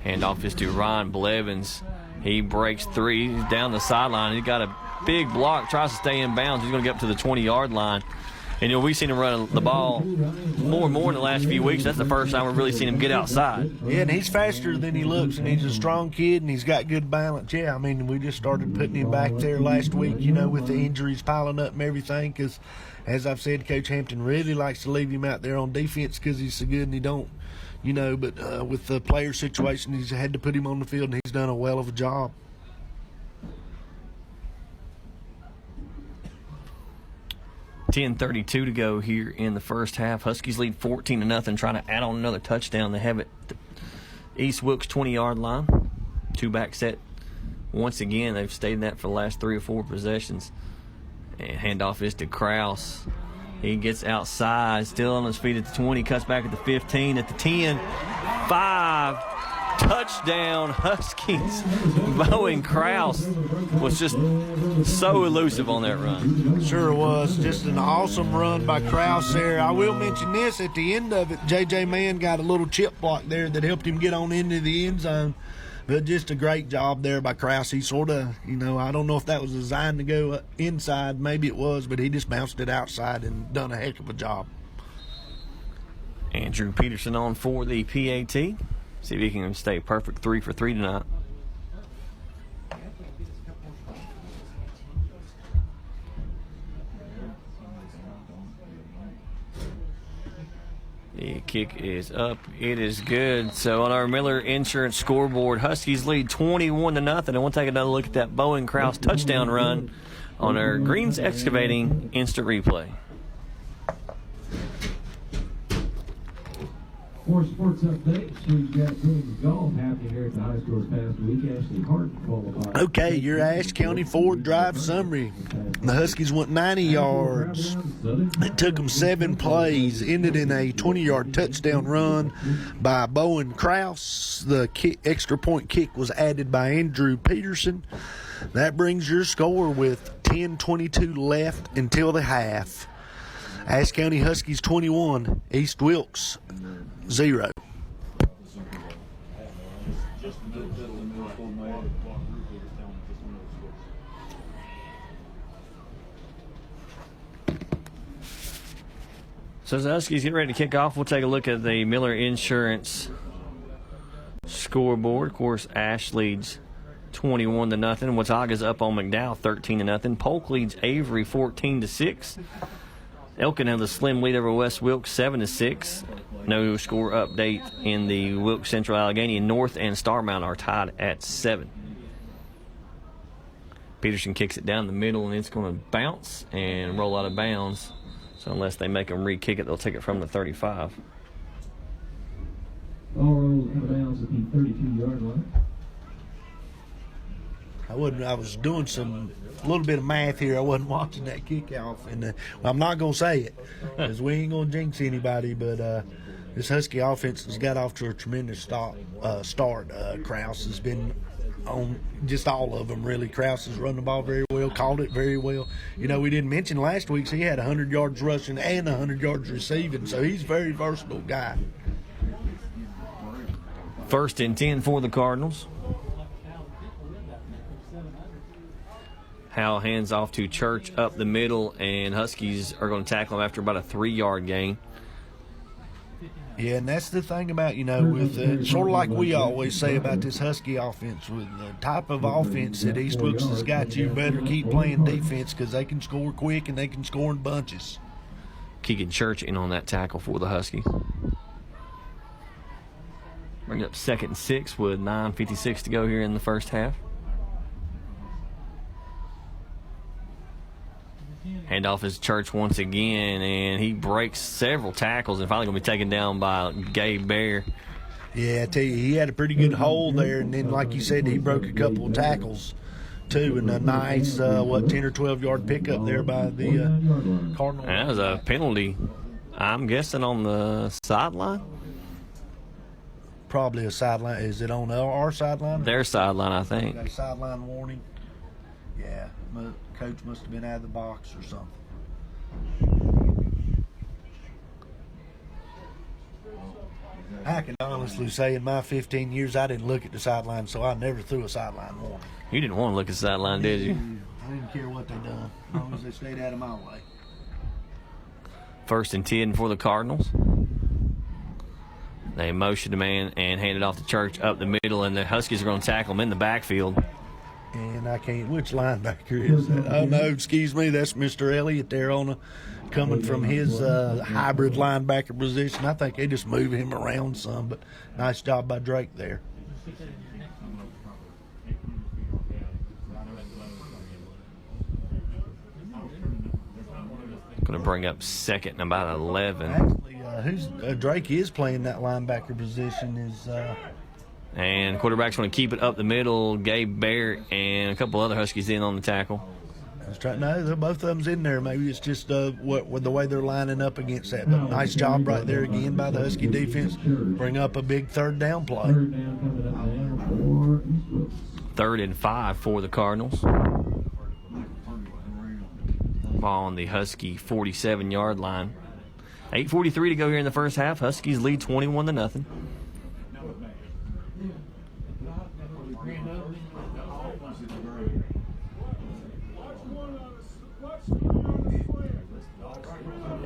Handoff is to Ryan Blevins. He breaks 3. He's down the sideline. He got a big block, tries to stay in bounds. He's going to get up to the 20-yard line. And, we've seen him run the ball more and more in the last few weeks. That's the first time we've really seen him get outside. Yeah, and he's faster than he looks, and he's a strong kid, and he's got good balance. Yeah, I mean, we just started putting him back there last week, with the injuries piling up and everything, because, as I've said, Coach Hampton really likes to leave him out there on defense because he's so good and he don't, but with the player situation, he's had to put him on the field, and he's done a well of a job. 10:32 to go here in the first half. Huskies lead 14-0, trying to add on another touchdown. They have it at the East Wilkes 20-yard line. 2-back set. Once again, they've stayed in that for the last 3 or 4 possessions. And handoff is to Krause. He gets outside, still on his feet at the 20, cuts back at the 15, at the 10, 5. Touchdown, Huskies. Bowen Krause was just so elusive on that run. Sure was. Just an awesome run by Krause there. I will mention this, at the end of it, J.J. Mann got a little chip block there that helped him get on into the end zone. But just a great job there by Krause. He sort of, I don't know if that was designed to go inside. Maybe it was, but he just bounced it outside and done a heck of a job. Andrew Peterson on for the PAT. See if he can stay perfect 3 for 3 tonight. The kick is up. It is good. So on our Miller Insurance scoreboard, Huskies lead 21-0. And we'll take another look at that Bowen Krause touchdown run on our Greens Excavating instant replay. For sports updates, we've got Wilkes golf happening here at the high school this past week. Ashley Hart qualified. Okay, your Ashe County Ford Drive summary. The Huskies went 90 yards. It took them 7 plays. Ended in a 20-yard touchdown run by Bowen Krause. The extra point kick was added by Andrew Peterson. That brings your score with 10:22 left until the half. Ashe County Huskies 21, East Wilkes 0. So as the Huskies get ready to kick off, we'll take a look at the Miller Insurance scoreboard. Of course, Ashe leads 21-0. Watauga's up on McDowell 13-0. Polk leads Avery 14-6. Elkin has a slim lead over West Wilkes 7-6. No score update in the Wilkes Central Allegheny. North and Starmount are tied at 7. Peterson kicks it down the middle, and it's going to bounce and roll out of bounds. So unless they make them re-kick it, they'll take it from the 35. Ball rolls out of bounds at the 32-yard line. I was doing a little bit of math here. I wasn't watching that kickoff, and well, I'm not gonna say it because we ain't gonna jinx anybody. But this Husky offense has got off to a tremendous start. Krause has been on just all of them really. Krause has run the ball very well, called it very well. We didn't mention last week's he had 100 yards rushing and 100 yards receiving, so he's a very versatile guy. 1st and 10 for the Cardinals. Howell hands off to Church up the middle, and Huskies are going to tackle him after about a 3-yard gain. Yeah, and that's the thing about, with sort of like we always say about this Husky offense, with the type of offense that East Wilkes has got, you better keep playing defense because they can score quick and they can score in bunches. Keegan Church in on that tackle for the Huskies. Bring up 2nd and 6 with 9:56 to go here in the first half. Handoff is Church once again, and he breaks several tackles and finally going to be taken down by Gabe Bear. Yeah, I tell you, he had a pretty good hold there, and then, like you said, he broke a couple of tackles, too, and a nice, 10 or 12-yard pickup there by the Cardinals. That was a penalty, I'm guessing, on the sideline? Probably a sideline. Is it on our sideline? Their sideline, I think. Got a sideline warning. Yeah, coach must have been out of the box or something. I can honestly say in my 15 years I didn't look at the sideline, so I never threw a sideline warning. You didn't want to look at the sideline, did you? I didn't care what they done, as long as they stayed out of my way. 1st and 10 for the Cardinals. They motion the man and hand it off to Church up the middle, and the Huskies are going to tackle him in the backfield. And I can't. Which linebacker is that? Oh no, excuse me. That's Mr. Elliott there coming from his hybrid linebacker position. I think they just move him around some, but nice job by Drake there. Going to bring up 2nd and about 11. Actually, Drake is playing that linebacker position is. And quarterback's going to keep it up the middle. Gabe Bear and a couple other Huskies in on the tackle. No, both of them's in there. Maybe it's just with the way they're lining up against that. But nice job right there again by the Husky defense. Bring up a big 3rd down play. 3rd and 5 for the Cardinals. Ball on the Husky 47-yard line. 8:43 to go here in the first half. Huskies lead 21-0. ran over him.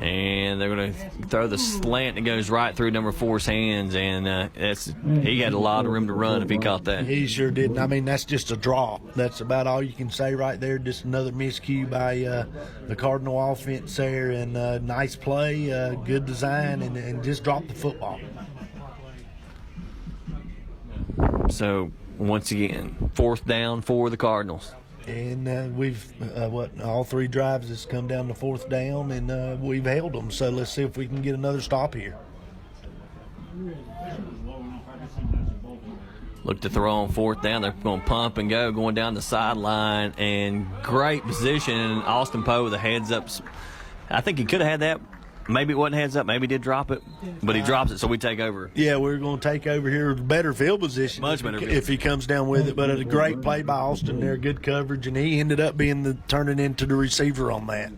And they're going to throw the slant that goes right through number 4's hands, and he had a lot of room to run if he caught that. He sure didn't. I mean, that's just a draw. That's about all you can say right there. Just another miscue by the Cardinal offense there, and nice play, good design, and just dropped the football. So, once again, 4th down for the Cardinals. And we've, all 3 drives has come down to 4th down, and we've held them. So let's see if we can get another stop here. Look to throw on 4th down. They're going to pump and go, going down the sideline, and great position. And Austin Poe with a heads up. I think he could have had that. Maybe it wasn't heads up. Maybe he did drop it, but he drops it, so we take over. Yeah, we're going to take over here with better field position. Much better field. If he comes down with it. But a great play by Austin there, good coverage, and he ended up turning into the receiver on that.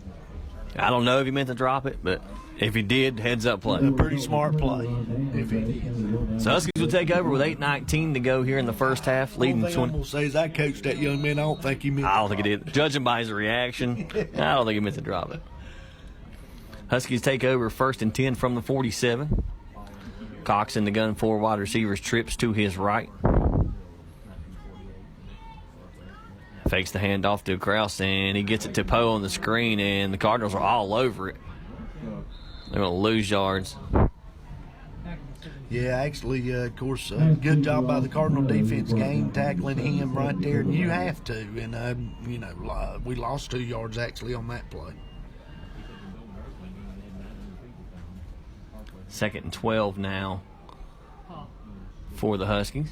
I don't know if he meant to drop it, but if he did, heads up play. A pretty smart play. If he did. So Huskies will take over with 8:19 to go here in the first half, leading One thing I'm 20. going to say is I coached that young man. I don't think he meant. I don't think he did. Judging by his reaction, I don't think he meant to drop it. Huskies take over 1st and 10 from the 47. Cox in the gun, 4 wide receivers, trips to his right. Fakes the handoff to Krause, and he gets it to Poe on the screen, and the Cardinals are all over it. They're going to lose yards. Yeah, actually, of course, good job by the Cardinal defense game tackling him right there, and you have to. And, we lost 2 yards actually on that play. 2nd and 12 now for the Huskies.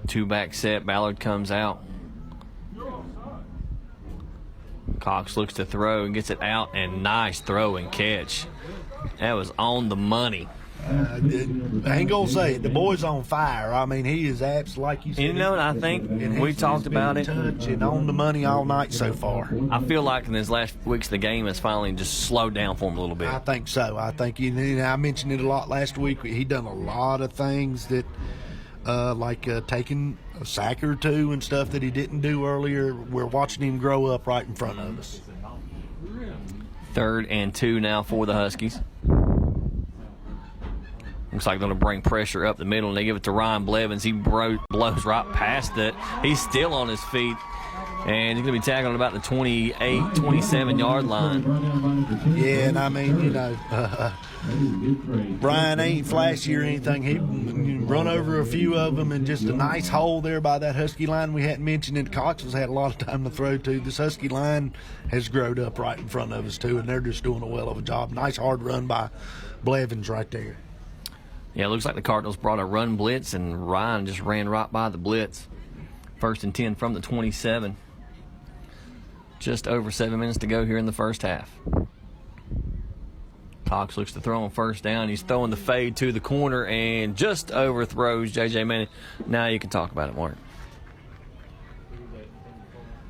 Two-back set. Ballard comes out. Cox looks to throw and gets it out, and nice throw and catch. That was on the money. I ain't gonna say it. The boy's on fire. I mean, he is like you said. You know, I think we talked about it. Touch and on the money all night so far. I feel like in his last weeks, the game has finally just slowed down for him a little bit. I think so. I think I mentioned it a lot last week. He done a lot of things that, like taking a sack or 2 and stuff that he didn't do earlier. We're watching him grow up right in front of us. 3rd and 2 now for the Huskies. Looks like they're going to bring pressure up the middle, and they give it to Ryan Blevins. He blows right past it. He's still on his feet, and he's going to be tackled about the 28, 27-yard line. Yeah, and I mean, Ryan ain't flashy or anything. He run over a few of them, and just a nice hole there by that Husky line we hadn't mentioned. And Cox has had a lot of time to throw to. This Husky line has growed up right in front of us, too, and they're just doing a well of a job. Nice hard run by Blevins right there. Yeah, it looks like the Cardinals brought a run blitz, and Ryan just ran right by the blitz. 1st and 10 from the 27. Just over 7 minutes to go here in the first half. Cox looks to throw on 1st down. He's throwing the fade to the corner and just overthrows J.J. Manning. Now you can talk about it, Mark.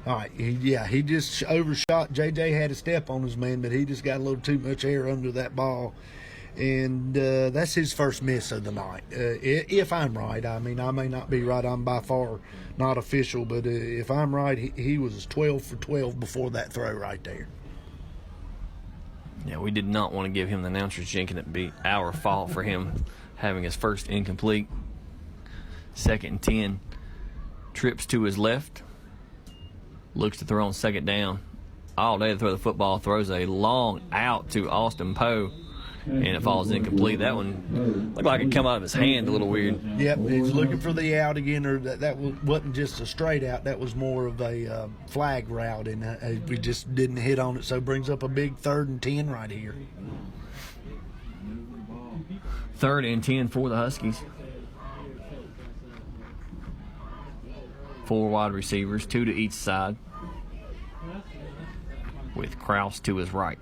All right, he just overshot. J.J. had a step on his man, but he just got a little too much air under that ball. And that's his first miss of the night. If I'm right, I mean, I may not be right. I'm by far not official, but if I'm right, he was 12 for 12 before that throw right there. Yeah, we did not want to give him the announcer's jinx, and it be our fault for him having his first incomplete. 2nd and 10. Trips to his left. Looks to throw on 2nd down. All day to throw the football. Throws a long out to Austin Poe, and it falls incomplete. That one looked like it come out of his hand a little weird. Yep, he's looking for the out again, or that wasn't just a straight out. That was more of a flag route, and we just didn't hit on it, so it brings up a big 3rd and 10 right here. 3rd and 10 for the Huskies. 4 wide receivers, 2 to each side, with Krause to his right.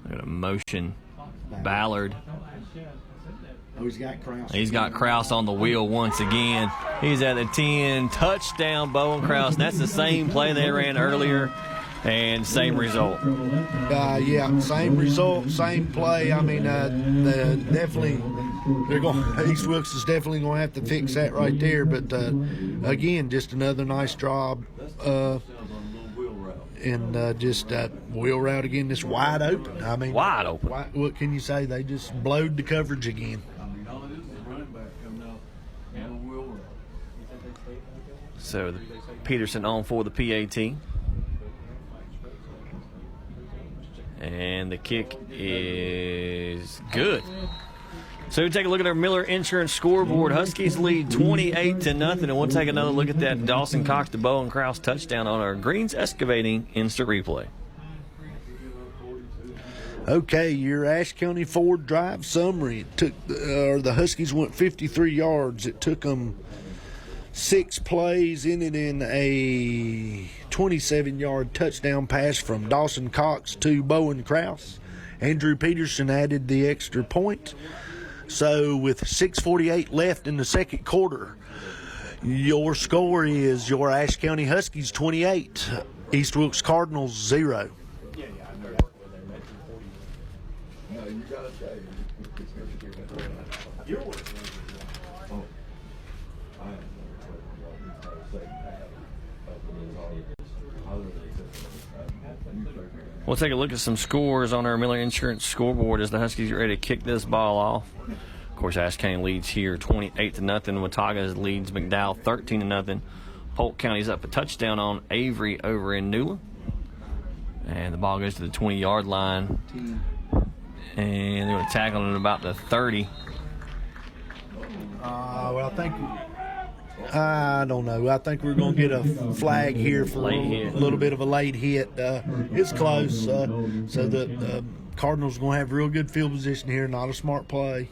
Got a motion Ballard Oh, he's got Krause. He's got Krause on the wheel once again. He's at the 10. Touchdown, Bowen Krause. And that's the same play they ran earlier and same result. Yeah, same result, same play. I mean, definitely, East Wilkes is definitely going to have to fix that right there. But again, just another nice job. And just wheel route again, just wide open. I mean, wide open. What can you say? They just blowed the coverage again. So Peterson on for the PAT. And the kick is good. So we take a look at our Miller Insurance scoreboard. Huskies lead 28-0, and we'll take another look at that Dawson Cox to Bowen Krause touchdown on our Greens Excavating instant replay. Okay, your Ashe County Ford Drive summary. It took the Huskies went 53 yards. It took them 6 plays, ended in a 27-yard touchdown pass from Dawson Cox to Bowen Krause. Andrew Peterson added the extra point. So with 6:48 left in the second quarter, your score is your Ashe County Huskies 28, East Wilkes Cardinals 0. We'll take a look at some scores on our Miller Insurance scoreboard as the Huskies get ready to kick this ball off. Of course, Ashe County leads here 28-0. Watauga leads McDowell 13-0. Polk County's up a touchdown on Avery over in Newland. And the ball goes to the 20-yard line. And they're going to tackle it at about the 30. Well, I don't know. I think we're going to get a flag here for a little bit of a late hit. It's close, so the Cardinals are going to have real good field position here. Not a smart play.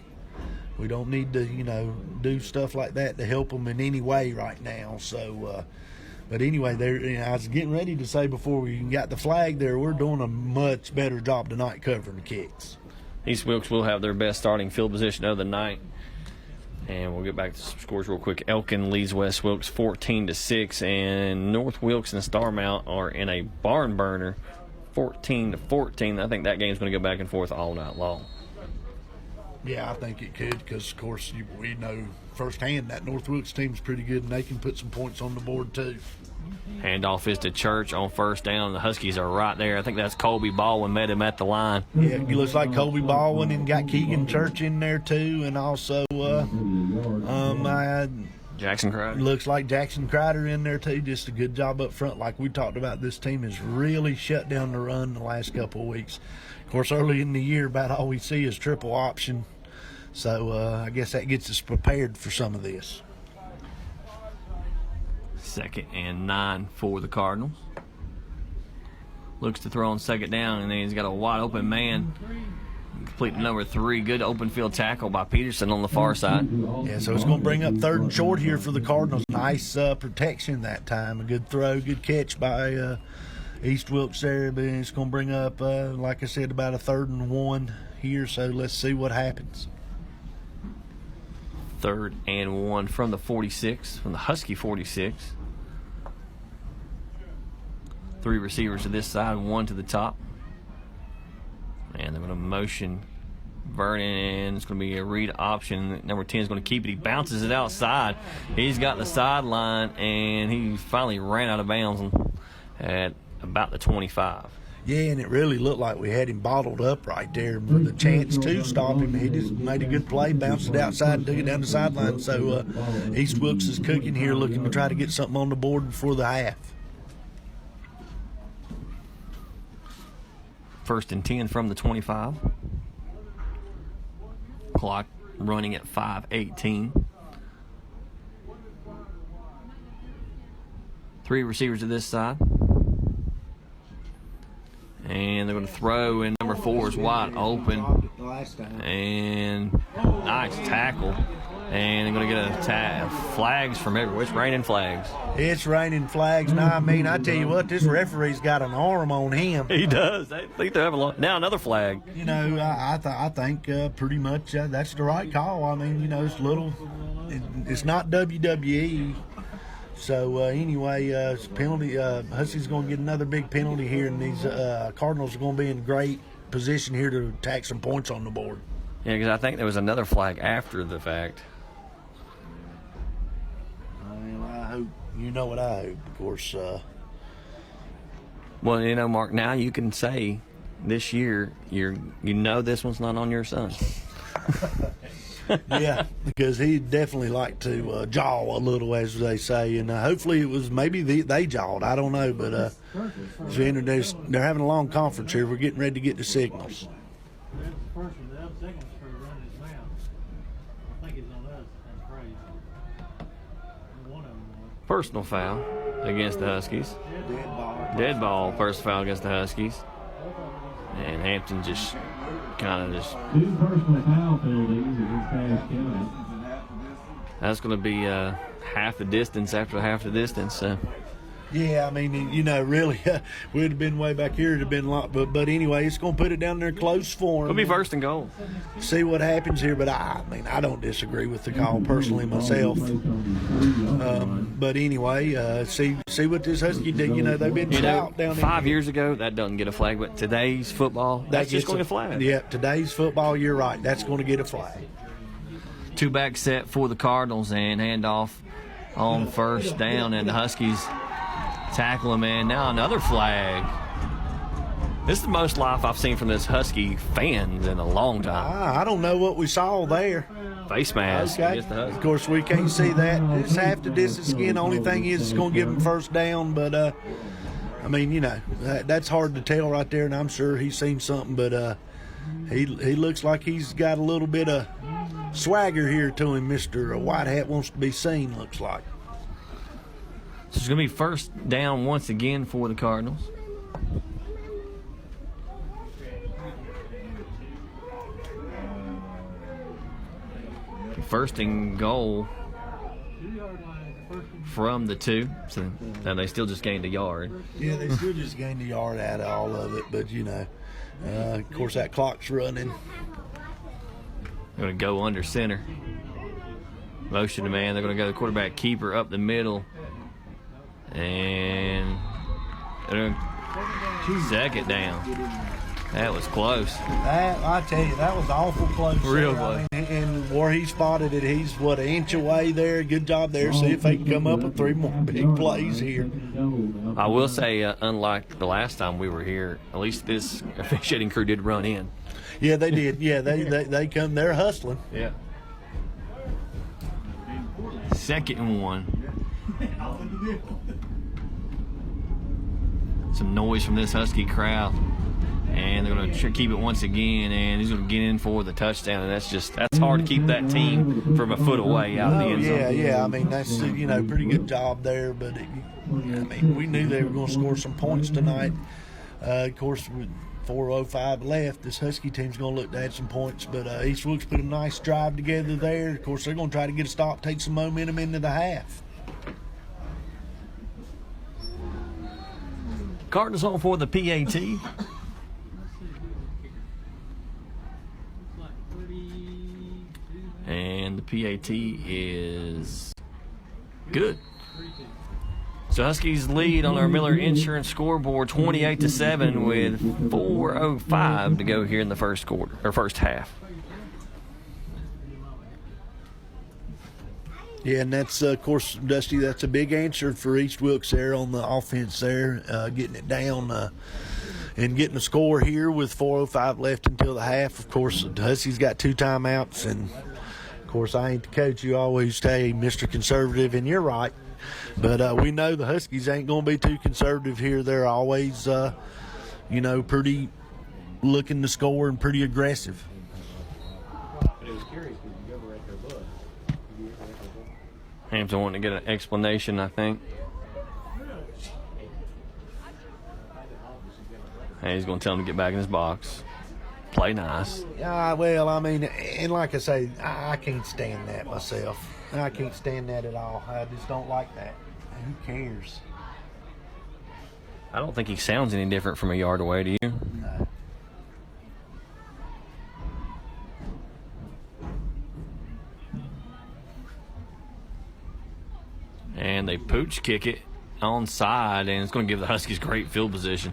We don't need to, do stuff like that to help them in any way right now. So, but anyway, I was getting ready to say before we got the flag there, we're doing a much better job tonight covering the kicks. East Wilkes will have their best starting field position of the night. And we'll get back to some scores real quick. Elkin leads West Wilkes 14-6, and North Wilkes and Starmount are in a barn burner, 14-14. I think that game's going to go back and forth all night long. Yeah, I think it could because, of course, we know firsthand that North Wilkes team's pretty good, and they can put some points on the board too. Handoff is to Church on first down. The Huskies are right there. I think that's Colby Baldwin met him at the line. Yeah, it looks like Colby Baldwin and got Keegan Church in there too, and also Jackson Crider. Looks like Jackson Crider in there too. Just a good job up front. Like we talked about, this team has really shut down the run the last couple of weeks. Of course, early in the year, about all we see is triple option. So I guess that gets us prepared for some of this. 2nd and 9 for the Cardinals. Looks to throw on 2nd down, and then he's got a wide open man. Complete number 3. Good open field tackle by Peterson on the far side. Yeah, so it's going to bring up 3rd and short here for the Cardinals. Nice protection that time. A good throw, good catch by East Wilkes there. But it's going to bring up, like I said, about a 3rd and 1 here. So let's see what happens. 3rd and 1 from the 46, from the Husky 46. 3 receivers to this side, 1 to the top. And they're going to motion Vernon, and it's going to be a read option. Number 10 is going to keep it. He bounces it outside. He's got the sideline, and he finally ran out of bounds at about the 25. Yeah, and it really looked like we had him bottled up right there with a chance to stop him. He just made a good play, bounced it outside, and took it down the sideline. So East Wilkes is cooking here, looking to try to get something on the board before the half. 1st and 10 from the 25. Clock running at 5:18. 3 receivers to this side. And they're going to throw, and number 4 is wide open. And nice tackle And they're going to get flags from everywhere. It's raining flags. It's raining flags. Now, I mean, I tell you what, this referee's got an arm on him. He does. I think they're having now another flag. You know, I think pretty much that's the right call. I mean, you know, it's not WWE. So anyway, penalty. Huskies going to get another big penalty here, and these Cardinals are going to be in great position here to tack some points on the board. Yeah, because I think there was another flag after the fact. I hope you know what I hope, of course. Well, you know, Mark, now you can say this year you know this one's not on your son. Yeah, because he definitely liked to jaw a little, as they say, and hopefully it was maybe they jawed. I don't know, but they're having a long conference here. We're getting ready to get the signals. That's the first one. The other second was for running his mouth. I think it's on us. That's crazy. One of them was. Personal foul against the Huskies. Dead ball, personal foul against the Huskies. And Hampton just kind of just. 2 personal foul penalties against Ashe County. That's going to be half the distance after half the distance. So. Yeah, I mean, you know, really, we'd have been way back here. It'd have been a lot, but anyway, it's going to put it down there close for It'll them. be first and goal. See what happens here, but I mean, I don't disagree with the call personally myself. But anyway, see what this Husky did. You know, they've been stout down there. 5 years ago, that doesn't get a flag, but today's football, that's just going to get a flag. Yeah, today's football, you're right. That's going to get a flag. 2-back set for the Cardinals and handoff on first down, and the Huskies tackle him, and now another flag. This is the most life I've seen from this Husky fans in a long time. I don't know what we saw there. Face mask. Okay. Of course, we can't see that. It's half the distance again. The only thing is it's going to give him first down, but I mean, you know, that's hard to tell right there, and I'm sure he's seen something, but he looks like he's got a little bit of swagger here to him. Mr. White Hat wants to be seen, looks like. So it's going to be first down once again for the Cardinals. First and goal from the 2. So now they still just gained a yard. Yeah, they still just gained a yard out of all of it, but, you know, of course that clock's running. They're going to go under center. Motion to man. They're going to go the quarterback keeper up the middle. And second down. That was close. I tell you, that was awful close. Real close. I mean, and where he spotted it, he's, an inch away there. Good job there. See if they can come up with 3 more big plays here. I will say, unlike the last time we were here, at least this officiating crew did run in. Yeah, they did. Yeah, they come. They're hustling. Yeah. Second and 1. Some noise from this Husky crowd, and they're going to keep it once again, and he's going to get in for the touchdown, and that's hard to keep that team from a foot away out of the end zone. Yeah. I mean, that's pretty good job there, but I mean, we knew they were going to score some points tonight. Of course, with 4:05 left, this Husky team's going to look to add some points, but East Wilkes put a nice drive together there. Of course, they're going to try to get a stop, take some momentum into the half. Cardinals on for the PAT. And the PAT is good. So Huskies lead on our Miller Insurance scoreboard 28-7 with 4:05 to go here in the first quarter or first half. Yeah, and that's, of course, Dusty, that's a big answer for East Wilkes there on the offense there, getting it down and getting a score here with 4:05 left until the half. Of course, the Huskies got 2 timeouts, and, of course, I ain't the coach. You always say Mr. Conservative, and you're right. But we know the Huskies ain't going to be too conservative here. They're always, pretty looking to score and pretty aggressive. Hampton wanting to get an explanation, I think. And he's going to tell him to get back in his box. play nice. Well, I mean, and like I say, I can't stand that myself. I can't stand that at all. I just don't like that. Who cares? I don't think he sounds any different from a yard away, do you? No. And they pooch kick it onside, and it's going to give the Huskies great field position.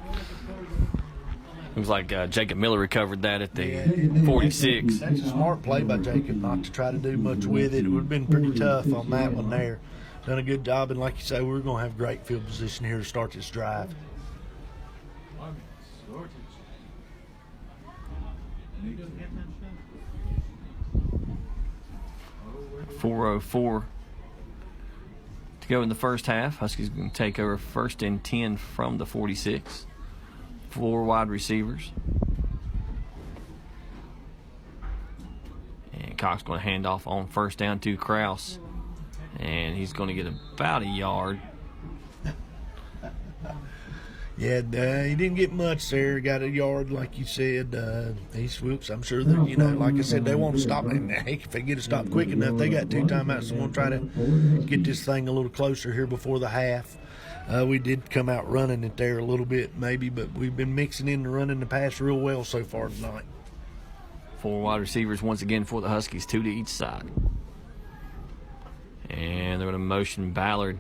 Looks like Jacob Miller recovered that at the 46. That's a smart play by Jacob not to try to do much with it. It would have been pretty tough on that one there. Done a good job, and like you say, we're going to have great field position here to start this drive. 4:04 to go in the first half. Huskies going to take over 1st and 10 from the 46. 4 wide receivers. And Cox going to hand off on 1st down to Kraus. And he's going to get about a yard. Yeah, he didn't get much there. Got a yard, like you said. East Wilkes, I'm sure that, you know, like I said, they won't stop. And heck, if they get it stopped quick enough, they got 2 timeouts. So we'll try to get this thing a little closer here before the half. We did come out running it there a little bit, maybe, but we've been mixing in the run and the pass real well so far tonight. 4 wide receivers once again for the Huskies, 2 to each side. And they're going to motion Ballard.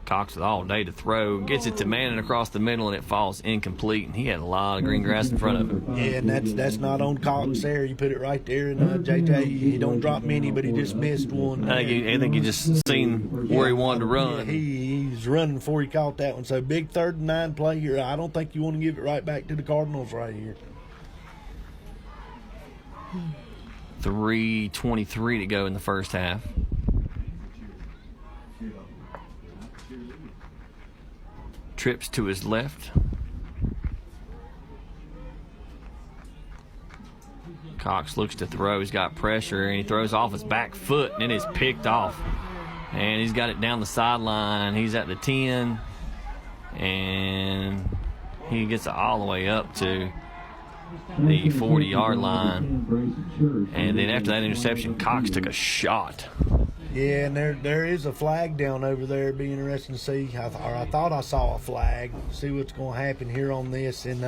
Cox with all day to throw. Gets it to Manning across the middle, and it falls incomplete. And he had a lot of green grass in front of him. Yeah, and that's not on Cox there. You put it right there, and JJ, he don't drop many, but he just missed one. I think he just seen where he wanted to run. Yeah, he's running before he caught that one. So big 3rd and 9 play here. I don't think you want to give it right back to the Cardinals right here. 3:23 to go in the first half. Trips to his left. Cox looks to throw. He's got pressure, and he throws off his back foot, and it is picked off. And he's got it down the sideline. He's at the 10, and he gets it all the way up to the 40-yard line. And then after that interception, Cox took a shot. Yeah, and there is a flag down over there. It'd be interesting to see. I thought I saw a flag. See what's going to happen here on this. And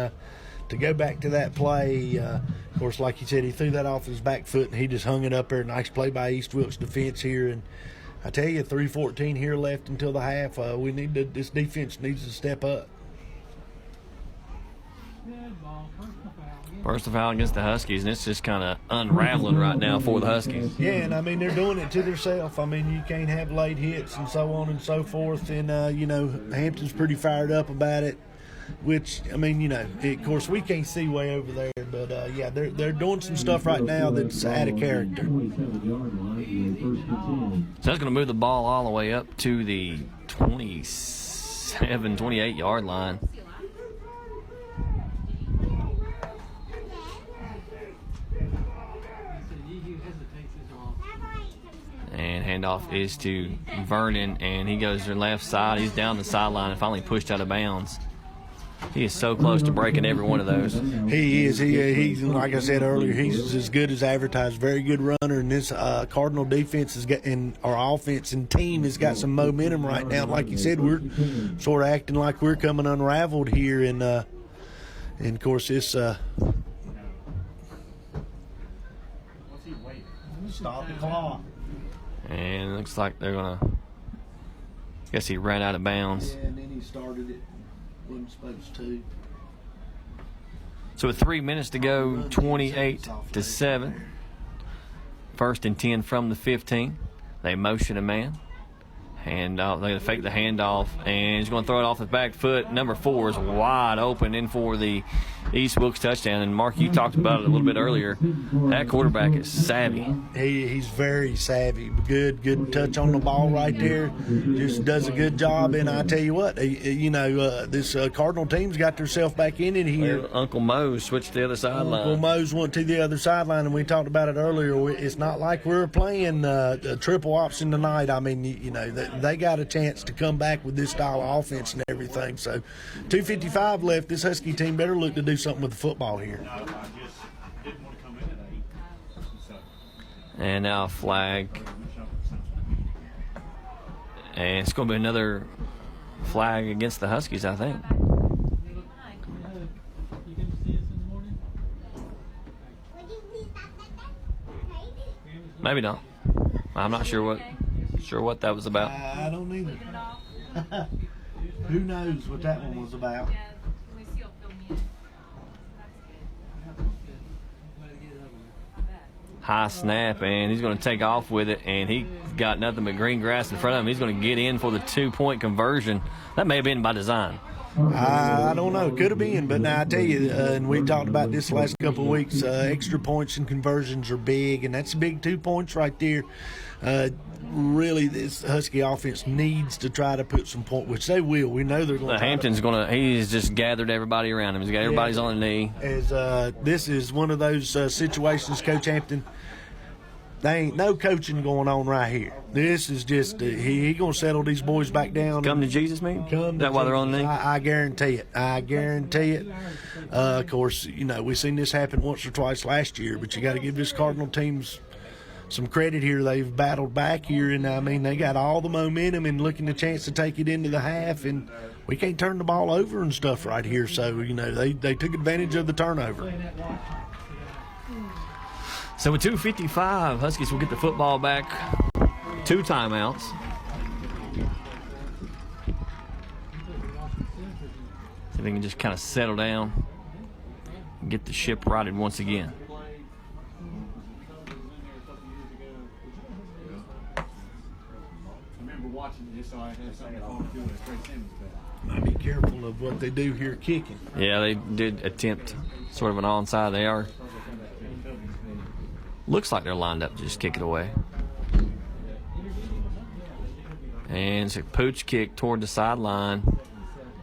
to go back to that play, of course, like you said, he threw that off his back foot, and he just hung it up there. Nice play by East Wilkes defense here. And I tell you, 3:14 here left until the half. This defense needs to step up. First foul against the Huskies, and it's just kind of unraveling right now for the Huskies. Yeah, and I mean, they're doing it to themselves. I mean, you can't have late hits and so on and so forth. And, Hampton's pretty fired up about it, which, I mean, of course, we can't see way over there. But, they're doing some stuff right now that's out of character. So that's going to move the ball all the way up to the 27, 28-yard line. And handoff is to Vernon, and he goes to the left side. He's down the sideline and finally pushed out of bounds. He is so close to breaking every one of those. He is. He's like I said earlier, he's as good as advertised. Very good runner, and this Cardinal defense has got, and our offense and team has got some momentum right now. Like you said, we're sort of acting like we're coming unraveled here, and of course this. Stop the clock. And it looks like they're going to, I guess he ran out of bounds. Yeah, and then he started it. Wasn't supposed to. So with 3 minutes to go, 28-7. 1st and 10 from the 15. They motion a man. And they're going to fake the handoff, and he's going to throw it off his back foot. Number 4 is wide open in for the East Wilkes touchdown. And, Mark, you talked about it a little bit earlier. That quarterback is savvy. He's very savvy. Good touch on the ball right there. Just does a good job. And I tell you what, this Cardinal team's got themselves back in it here. Well, Uncle Mose switched to the other sideline. Uncle Mose went to the other sideline, and we talked about it earlier. It's not like we're playing a triple option tonight. I mean, they got a chance to come back with this style of offense and everything. So 2:55 left. This Husky team better look to do do something with the football here. No, I just didn't want to come in at 8. So, And now a flag. And it's going to be another flag against the Huskies, I think. You didn't see us in the morning? Maybe not. I'm not sure what that was about. I don't either. Who knows what that one was about? Yeah, we see you'll fill me in. That's good. Glad to get it over with. I bet. High snap, and he's going to take off with it, and he got nothing but green grass in front of him. He's going to get in for the 2-point conversion. That may have been by design. I don't know. Could have been, but now I tell you, and we talked about this the last couple of weeks, extra points and conversions are big, and that's big 2 points right there. Really, this Husky offense needs to try to put some point, which they will. We know they're going to. Hampton's going to. He's just gathered everybody around him. He's got everybody's on the knee. As this is one of those situations, Coach Hampton. There ain't no coaching going on right here. This is just he going to settle these boys back down. Come to Jesus, maybe? Is that why they're on the knee? I guarantee it. I guarantee it. Of course, we've seen this happen once or twice last year, but you got to give this Cardinal teams some credit here. They've battled back here, and I mean they got all the momentum and looking a chance to take it into the half, and we can't turn the ball over and stuff right here. So they took advantage of the turnover. So with 2:55, Huskies will get the football back. 2 timeouts. So they can just kind of settle down and get the ship righted once again. I remember watching this, so I had something to talk to with Trey Simmons about. Be careful of what they do here kicking. Yeah, they did attempt sort of an onside. They are. Looks like they're lined up to just kick it away. And it's a pooch kick toward the sideline,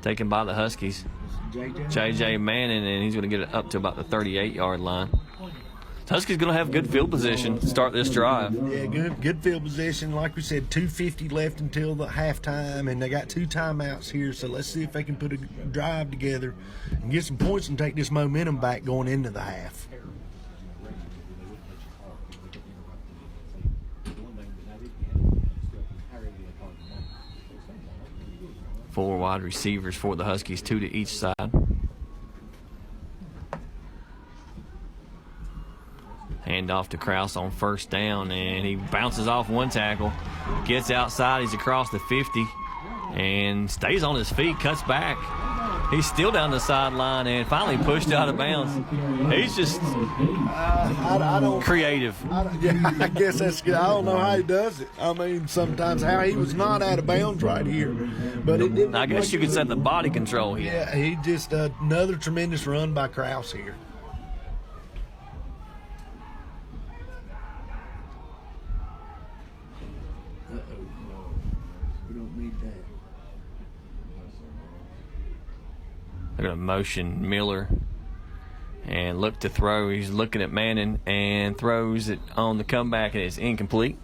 taken by the Huskies. J.J. Manning, and he's going to get it up to about the 38-yard line. Huskies going to have good field position to start this drive. Yeah, good field position. Like we said, 2:50 left until the halftime, and they got 2 timeouts here. So let's see if they can put a drive together and get some points and take this momentum back going into the half. 4 wide receivers for the Huskies, 2 to each side. Hand off to Krause on first down, and he bounces off one tackle, gets outside, he's across the 50, and stays on his feet, cuts back. He's still down the sideline and finally pushed out of bounds. He's just I don't creative. I guess that's good. I don't know how he does it. I mean, sometimes how he was not out of bounds right here, but it didn't. I guess you could say the body control here. Yeah, he just another tremendous run by Krause here. We don't need that. They're going to motion Miller and look to throw. He's looking at Manning and throws it on the comeback, and it's incomplete.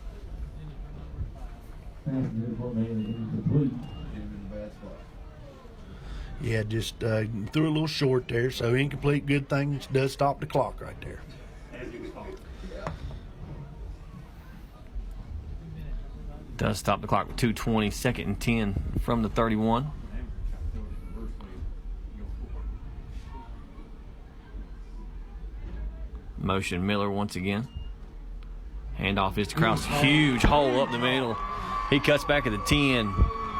Yeah, just threw a little short there, so incomplete. Good thing it does stop the clock right there. Does stop the clock with 2:20, 2nd and 10 from the 31. Motion Miller once again. Handoff is to Krause. Huge hole up the middle. He cuts back at the 10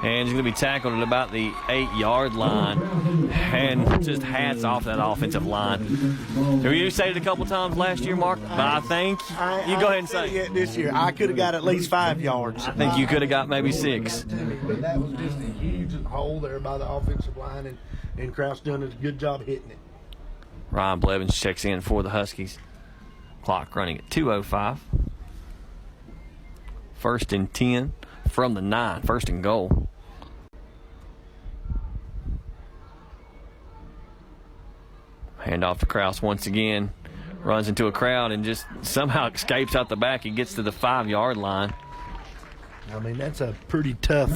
and he's going to be tackled at about the 8-yard line. And just hats off that offensive line. You said it a couple times last year, Mark, but I think you go ahead and say it. This year, I could have got at least 5 yards. I think you could have got maybe 6. But that was just a huge hole there by the offensive line, and Krause done a good job hitting it. Ryan Blevins checks in for the Huskies. Clock running at 2:05. 1st and 10 from the 9. 1st and goal. Hand off to Krause once again. Runs into a crowd and just somehow escapes out the back. He gets to the 5-yard line. I mean, that's a pretty tough,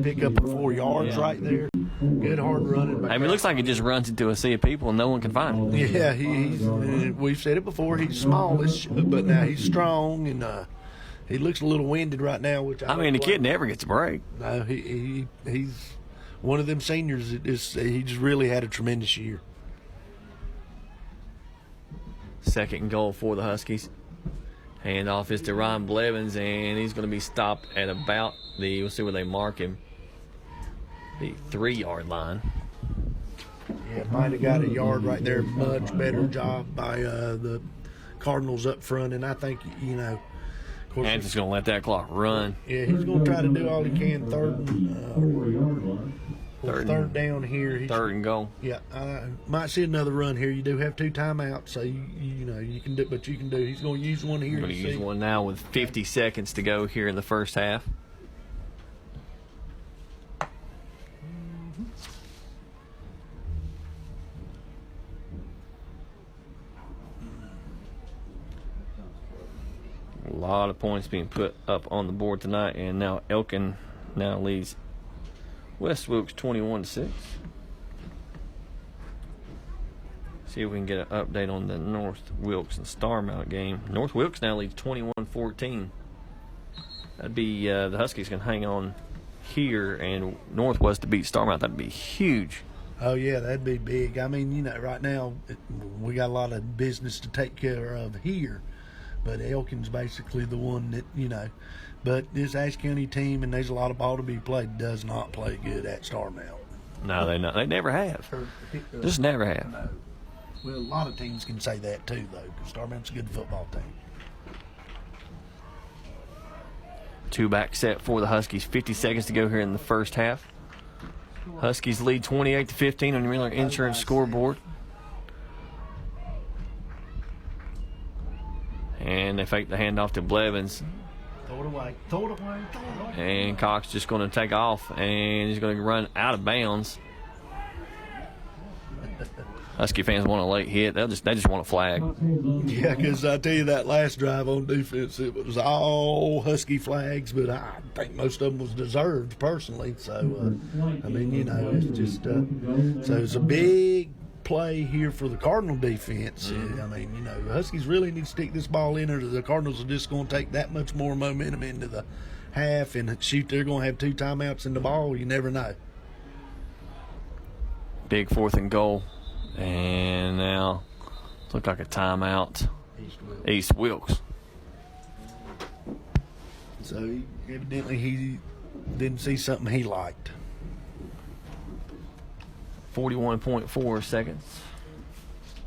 pick up of 4 yards right there. Good hard running back. I mean, it looks like he just runs into a sea of people and no one can find him. Yeah, we've said it before. He's smallish, but now he's strong, and he looks a little winded right now. Which I mean, the kid never gets a break. No, he's one of them seniors. He just really had a tremendous year. Second and goal for the Huskies. Handoff is to Ryan Blevins, and he's going to be stopped at about we'll see where they mark him, the 3-yard line. Yeah, might have got a yard right there. Much better job by the Cardinals up front, and I think, of course, And just going to let that clock run. yeah, he's going to try to do all he can. Third down here. Third and goal. Yeah, might see another run here. You do have 2 timeouts, so you can do what you can do. He's going to use one here. He's going to use one now with 50 seconds to go here in the first half. A lot of points being put up on the board tonight, and now Elkin now leads West Wilkes 21-6. See if we can get an update on the North Wilkes and Starmount game. North Wilkes now leads 21-14. That'd be the Huskies can hang on here, and North was to beat Starmount. That'd be huge. Oh yeah, that'd be big. I mean, right now we got a lot of business to take care of here, but Elkin's basically the one that But this Ashe County team, and there's a lot of ball to be played, does not play good at Starmount. No, they not. They never have. Just never have. No. Well, a lot of teams can say that too, though, because Starmount's a good football team. 2-back set for the Huskies. 50 seconds to go here in the first half. Huskies lead 28-15 on your Miller Insurance scoreboard. And they fake the handoff to Blevins. Throw it away. Throw it away. Throw it away. And Cox just going to take off, and he's going to run out of bounds. Husky fans want a late hit. They just want a flag. Yeah, because I tell you, that last drive on defense, it was all Husky flags, but I think most of them was deserved personally. So, I mean, it's just so it's a big play here for the Cardinal defense. I mean, the Huskies really need to stick this ball in, or the Cardinals are just going to take that much more momentum into the half and shoot. They're going to have 2 timeouts in the ball. You never know. Big 4th and goal. And now, look like a timeout. East Wilkes. So, evidently, he didn't see something he liked. 41.4 seconds.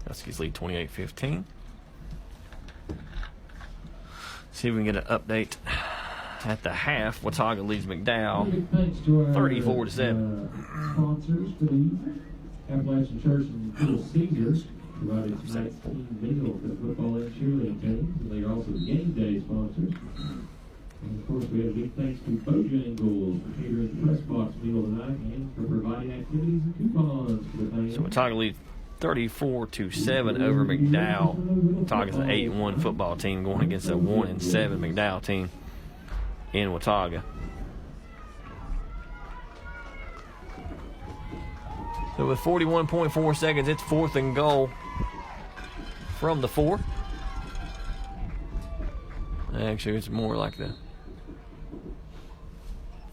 Huskies lead 28-15. See if we can get an update at the half. Watauga leads McDowell 34-7. Sponsors for the Appalachian Church and Little Caesars provided tonight's team meal for the football and cheerleading teams. They are also the game day sponsors. And of course, we have big thanks to Bojangles for catering the press box meal tonight and for providing activities and coupons for the fans. So Watauga leads 34-7 over McDowell. Watauga's an 8-1 football team going against a 1-7 McDowell team in Watauga. So with 41.4 seconds, it's 4th and goal from the 4. Actually, it's more like the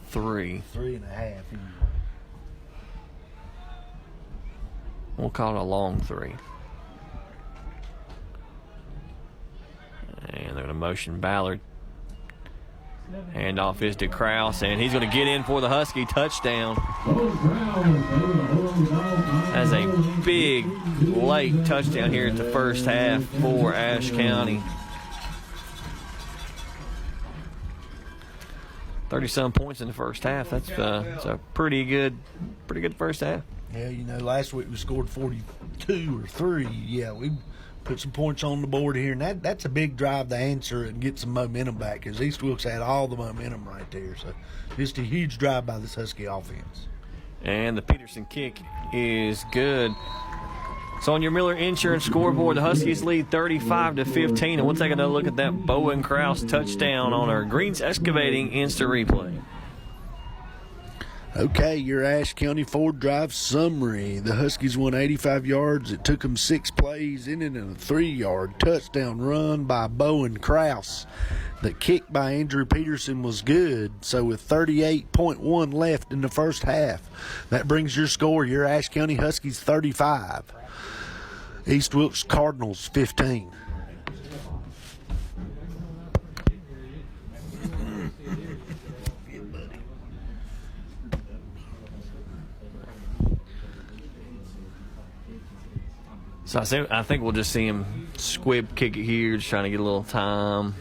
3. 3.5. We'll call it a long 3. And they're going to motion Ballard. Handoff is to Krause, and he's going to get in for the Husky touchdown. That's a big, late touchdown here at the first half for Ashe County. 30-some points in the first half. That's a pretty good first half. Yeah, last week we scored 42 or 3. Yeah, we put some points on the board here, and that's a big drive to answer and get some momentum back, because East Wilkes had all the momentum right there. So just a huge drive by this Husky offense. And the Peterson kick is good. So on your Miller Insurance scoreboard, the Huskies lead 35-15, and we'll take another look at that Bowen Krause touchdown on our Greens Excavating instant replay. Okay, your Ashe County Ford Drive summary. The Huskies won 85 yards. It took them 6 plays, ending in a 3-yard touchdown run by Bowen Krause. The kick by Andrew Peterson was good, so with 38.1 left in the first half, that brings your score, your Ashe County Huskies 35. East Wilkes Cardinals 15. So I think we'll just see him squib kick it here, just trying to get a little time.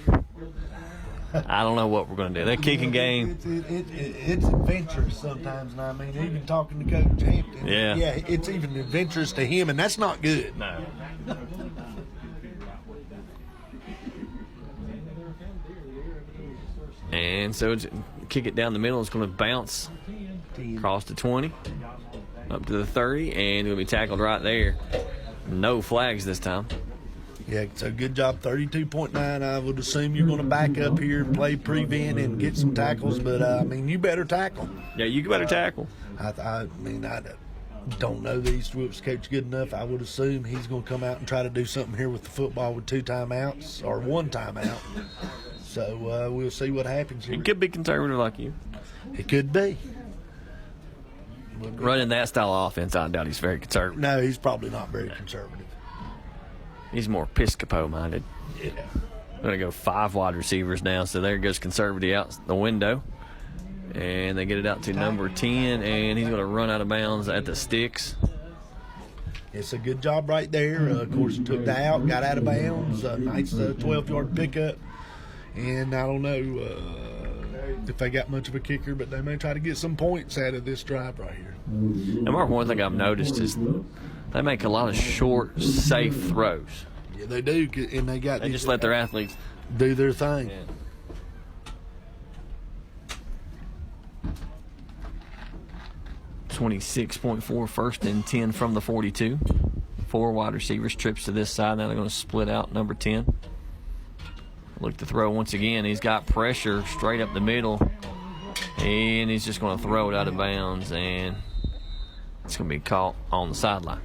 I don't know what we're going to do. That kicking game. It's adventurous sometimes, and I mean, even talking to Coach Hampton, Yeah, it's even adventurous to him, and that's not good. No. And so kick it down the middle. It's going to bounce across the 20, up to the 30, and it'll be tackled right there. No flags this time. Yeah, so good job, 32.9. I would assume you're going to back up here, play prevent, and get some tackles, but, I mean, you better tackle. Yeah, you better tackle. I mean, I don't know the East Wilkes coach good enough. I would assume he's going to come out and try to do something here with the football with 2 timeouts or 1 timeout. So we'll see what happens here. He could be conservative like you. It could be. Running that style of offense, I doubt he's very conservative. No, he's probably not very conservative. He's more Episcopo-minded. Yeah. We're going to go 5 wide receivers now, so there goes conservative out the window. And they get it out to number 10, and he's going to run out of bounds at the sticks. It's a good job right there. Of course, took the out, got out of bounds. Nice 12-yard pickup. And I don't know if they got much of a kicker, but they may try to get some points out of this drive right here. And Mark, one thing I've noticed is they make a lot of short, safe throws. Yeah, they do, and they just let their athletes do their thing. Yeah. 26.4, first and 10 from the 42. 4 wide receivers, trips to this side. Now they're going to split out number 10. Look to throw once again. He's got pressure straight up the middle, and he's just going to throw it out of bounds, and it's going to be caught on the sideline.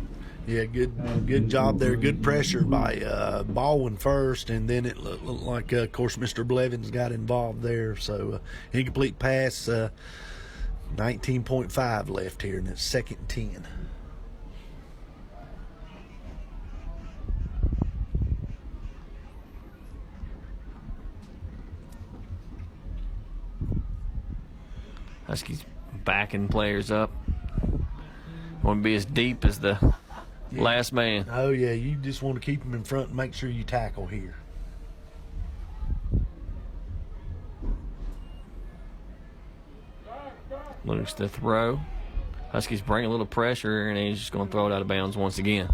Yeah, good job there. Good pressure by Baldwin first, and then it looked like, of course, Mr. Blevins got involved there. So incomplete pass, 19.5 left here, and it's 2nd and 10. Huskies backing players up. Want to be as deep as the last man. Oh, yeah, you just want to keep them in front and make sure you tackle here. Looks to throw. Huskies bring a little pressure, and he's just going to throw it out of bounds once again.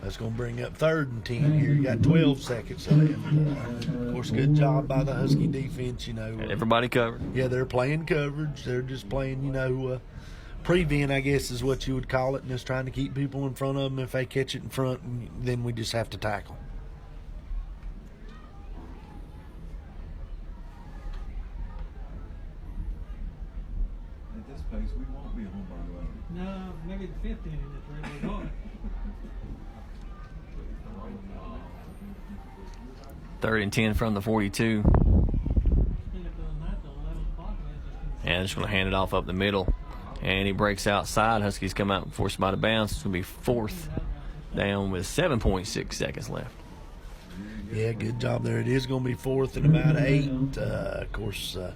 That's going to bring up 3rd and 10 here. You got 12 seconds left. Of course, good job by the Husky defense, And everybody covered. Yeah, they're playing coverage. They're just playing, prevent, I guess is what you would call it, and just trying to keep people in front of them. If they catch it in front, then we just have to tackle. At this pace, we won't be home by 11. No, maybe the 5th inning that's really hard. 3rd and 10 from the 42. And just going to hand it off up the middle. And he breaks outside. Huskies come out and force him out of bounds. It's going to be 4th down with 7.6 seconds left. Yeah, good job there. It is going to be 4th and about 8. Of course, if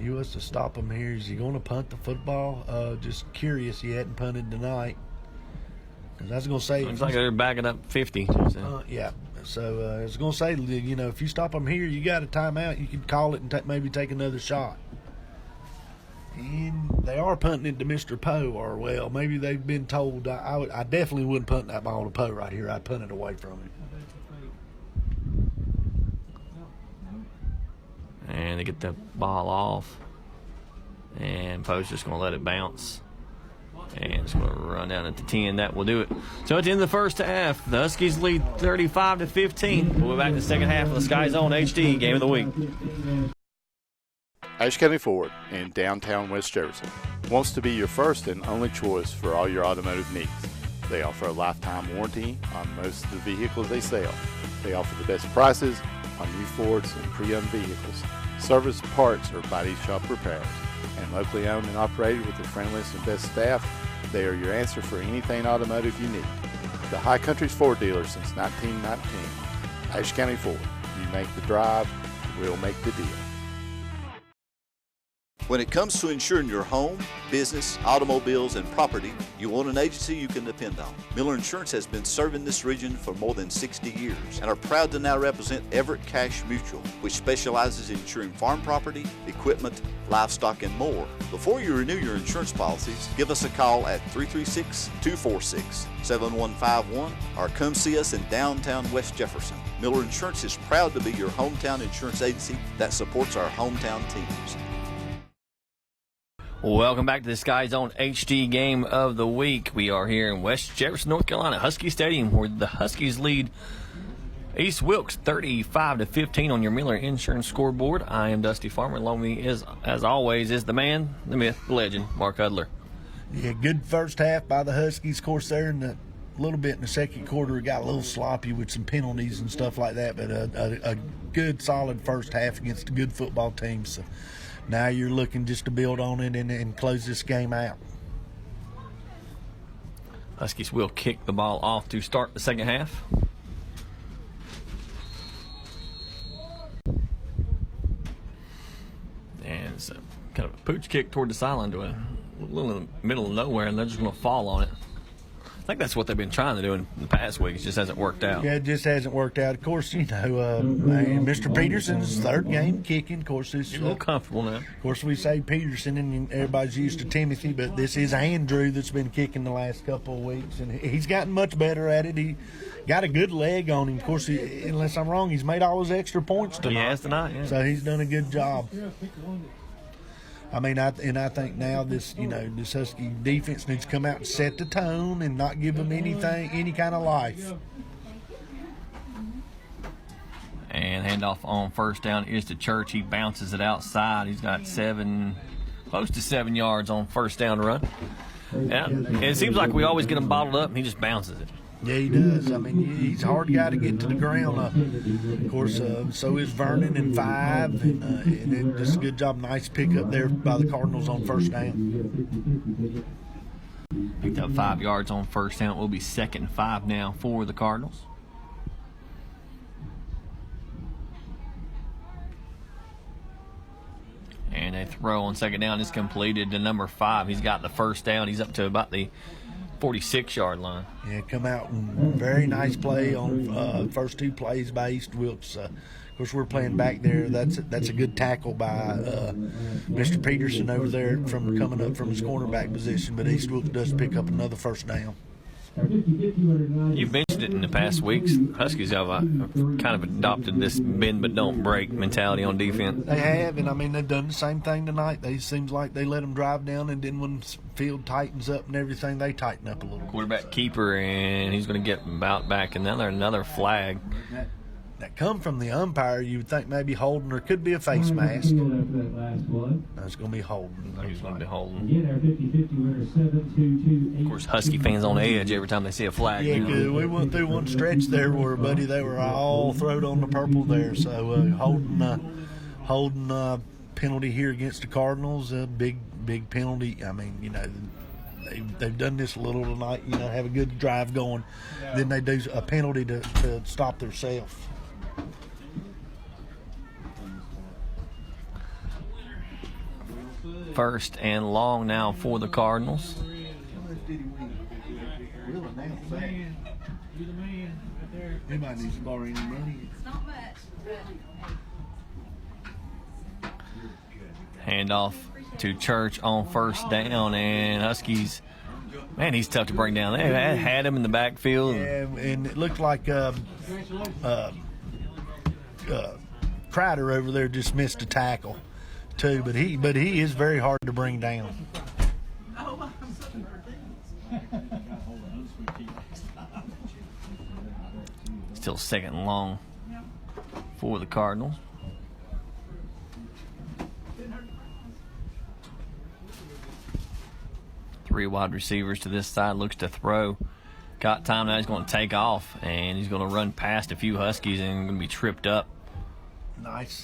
you was to stop him here, is he going to punt the football? Just curious, he hadn't punted tonight. I was going to say, looks like they're backing up 50. yeah. So I was going to say, if you stop them here, you got a timeout. You can call it and maybe take another shot. And they are punting it to Mr. Poe, or well, maybe they've been told. I definitely wouldn't punt that ball to Poe right here. I'd punt it away from him. And they get the ball off, and Poe's just going to let it bounce. And it's going to run down at the 10. That will do it. So at the end of the first half, the Huskies lead 35-15. We'll be back to the second half of the Sky Zone HD Game of the Week. Ashe County Ford in downtown West Jefferson wants to be your first and only choice for all your automotive needs. They offer a lifetime warranty on most of the vehicles they sell. They offer the best prices on new Fords and pre-owned vehicles, service, parts, or body shop repairs. And locally owned and operated with the friendliest and best staff, they are your answer for anything automotive you need. The High Country's Ford dealer since 1919. Ashe County Ford. You make the drive, we'll make the deal. When it comes to insuring your home, business, automobiles, and property, you want an agency you can depend on. Miller Insurance has been serving this region for more than 60 years and are proud to now represent Everett Cash Mutual, which specializes in insuring farm property, equipment, livestock, and more. Before you renew your insurance policies, give us a call at 336-246-7151 or come see us in downtown West Jefferson. Miller Insurance is proud to be your hometown insurance agency that supports our hometown teams. Welcome back to the Sky Zone HD Game of the Week. We are here in West Jefferson, North Carolina, Husky Stadium, where the Huskies lead East Wilkes 35-15 on your Miller Insurance scoreboard. I am Dusty Farmer. Along with me, as always, is the man, the myth, the legend, Mark Hudler. Yeah, good first half by the Huskies. Of course, there in the little bit in the second quarter, it got a little sloppy with some penalties and stuff like that, but a good, solid first half against a good football team. So now you're looking just to build on it and close this game out. Huskies will kick the ball off to start the second half. And it's kind of a pooch kick toward the sideline to a little in the middle of nowhere, and they're just going to fall on it. I think that's what they've been trying to do in the past weeks. It just hasn't worked out. Yeah, it just hasn't worked out. Of course, Mr. Peterson's third game kicking. Of course, You're a little comfortable now. Of course, we say Peterson, and everybody's used to Timothy, but this is Andrew that's been kicking the last couple of weeks, and he's gotten much better at it. He got a good leg on him. Of course, unless I'm wrong, he's made all his extra points tonight. He has tonight, yeah. So he's done a good job. I mean, I think now this Husky defense needs to come out and set the tone and not give them any kind of life. And handoff on first down is to Church. He bounces it outside. He's got close to 7 yards on first down run. And it seems like we always get him bottled up, and he just bounces it. Yeah, he does. I mean, he's a hard guy to get to the ground. Of course, so is Vernon and 5. And just a good job. Nice pick up there by the Cardinals on first down. Picked up 5 yards on first down. It will be 2nd and 5 now for the Cardinals. And a throw on second down is completed to number 5. He's got the first down. He's up to about the 46-yard line. Yeah, come out and very nice play on first 2 plays by East Wilkes. Of course, we're playing back there. That's a good tackle by Mr. Peterson over there from coming up from his cornerback position. But East Wilkes does pick up another first down. You've mentioned it in the past weeks. Huskies have kind of adopted this bend but don't break mentality on defense. They have, and I mean they've done the same thing tonight. It seems like they let them drive down, and then when the field tightens up and everything, they tighten up a little. Quarterback keeper, and he's going to get about back, and then there's another flag. That come from the umpire, you would think maybe holding, or could be a face mask. No, it's going to be holding. He's going to be holding. Again, our 50-50 winner, 7-2-2-8. Of course, Husky fans on edge every time they see a flag. Yeah, good. We went through one stretch there where, buddy, they were all thrown on the purple there. So holding penalty here against the Cardinals, a big penalty. I mean, they've done this a little tonight. Have a good drive going. Then they do a penalty to stop themselves. First and long now for the Cardinals. He might need to borrow any money. It's not much, but Handoff to Church on first down, and Huskies, man, he's tough to bring down. They had him in the backfield. Yeah, and it looked like Crider over there just missed a tackle too, but he is very hard to bring down. Still 2nd and long for the Cardinals. Three wide receivers to this side, looks to throw. Got time now, he's going to take off, and he's going to run past a few Huskies and going to be tripped up.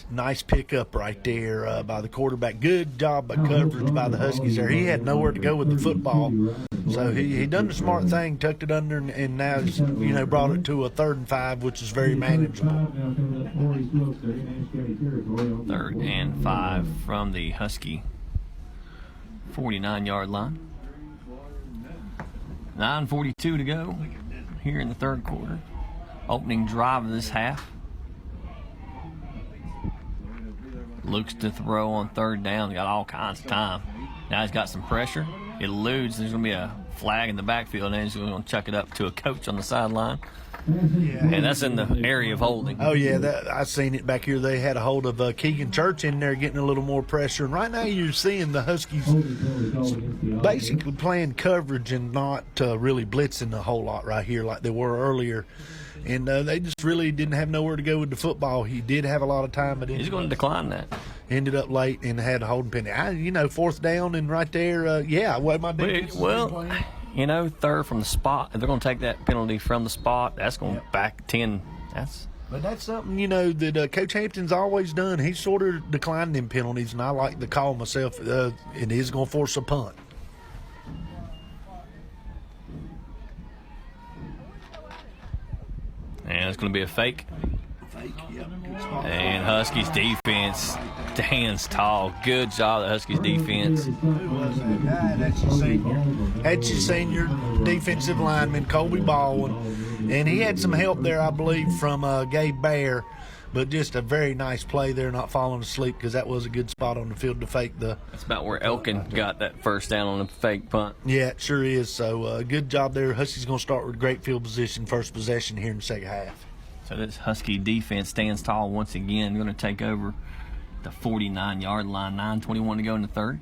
Nice pickup right there by the quarterback. Good job by coverage by the Huskies there. He had nowhere to go with the football, so he done the smart thing, tucked it under, and now he's brought it to a 3rd and 5, which is very manageable. 3rd and 5 from the Husky 49-yard line. 9:42 to go here in the 3rd quarter. Opening drive of this half. Looks to throw on 3rd down. Got all kinds of time. Now he's got some pressure. It eludes. There's going to be a flag in the backfield, and he's going to chuck it up to a coach on the sideline. And that's in the area of holding. Oh, yeah, I seen it back here. They had a hold of Keegan Church in there getting a little more pressure. And right now you're seeing the Huskies basically playing coverage and not really blitzing a whole lot right here like they were earlier. And they just really didn't have nowhere to go with the football. He did have a lot of time, but he's going to decline that. Ended up late and had a holding penalty. 4th down and right there, what my defense well, 3rd from the spot. If they're going to take that penalty from the spot, that's going back 10. But that's something, that Coach Hampton's always done. He's sort of declined them penalties, and I like the call myself. It is going to force a punt. And it's going to be a fake. Yep. And Huskies defense stands tall. Good job, the Huskies defense. Who was that guy? That's your senior. That's your senior defensive lineman, Colby Baldwin. And he had some help there, I believe, from Gabe Bear. But just a very nice play there, not falling asleep, because that was a good spot on the field to fake the. That's about where Elkin got that first down on the fake punt. Yeah, it sure is. So good job there. Huskies going to start with great field position, first possession here in the second half. So this Husky defense stands tall once again. Going to take over the 49-yard line. 9:21 to go in the 3rd.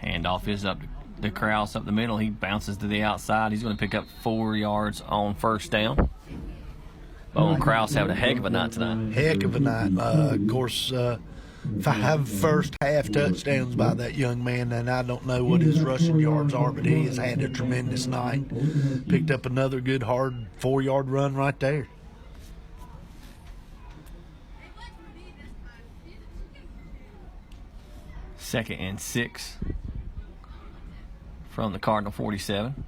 Handoff is up to Krause up the middle. He bounces to the outside. He's going to pick up 4 yards on 1st down. Bowen Krause having a heck of a night tonight. Heck of a night. Of course, 5 first-half touchdowns by that young man, and I don't know what his rushing yards are, but he has had a tremendous night. Picked up another good, hard 4-yard run right there. Second and 6 from the Cardinal 47.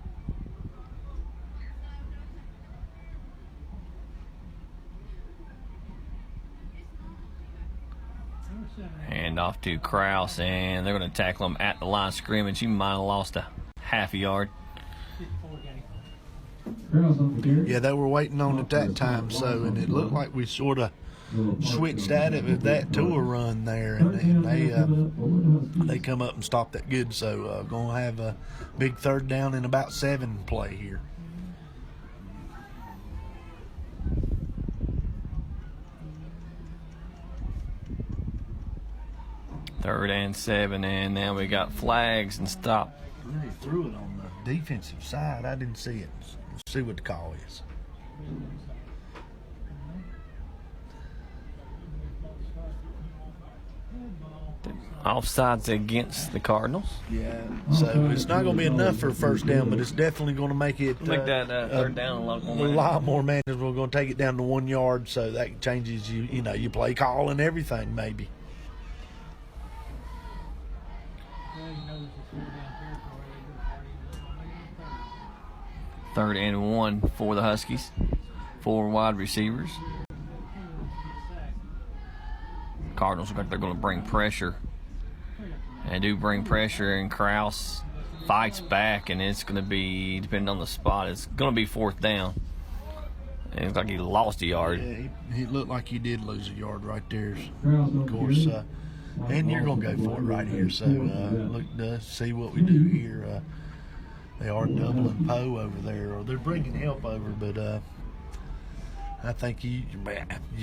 Hand off to Krause, and they're going to tackle him at the line of scrimmage. He might have lost a half a yard. Yeah, they were waiting on it that time, and it looked like we sort of switched at it with that to a run there, and they come up and stop that good. So going to have a big 3rd down and about 7 play here. Third and 7, and now we got flags and stop. They threw it on the defensive side. I didn't see it. Let's see what the call is. Offsides against the Cardinals. Yeah, so it's not going to be enough for a 1st down, but it's definitely going to make it Make that 3rd down a lot more manageable. A lot more manageable. We're going to take it down to 1 yard, so that changes you play call and everything maybe. Third and 1 for the Huskies. 4 wide receivers. Cardinals look like they're going to bring pressure. And they do bring pressure, and Krause fights back, and it's going to be, depending on the spot, it's going to be 4th down. And it looks like he lost a yard. Yeah, he looked like he did lose a yard right there. Of course, and you're going to go for it right here. So look to see what we do here. They are doubling Poe over there, or they're bringing help over, but I think you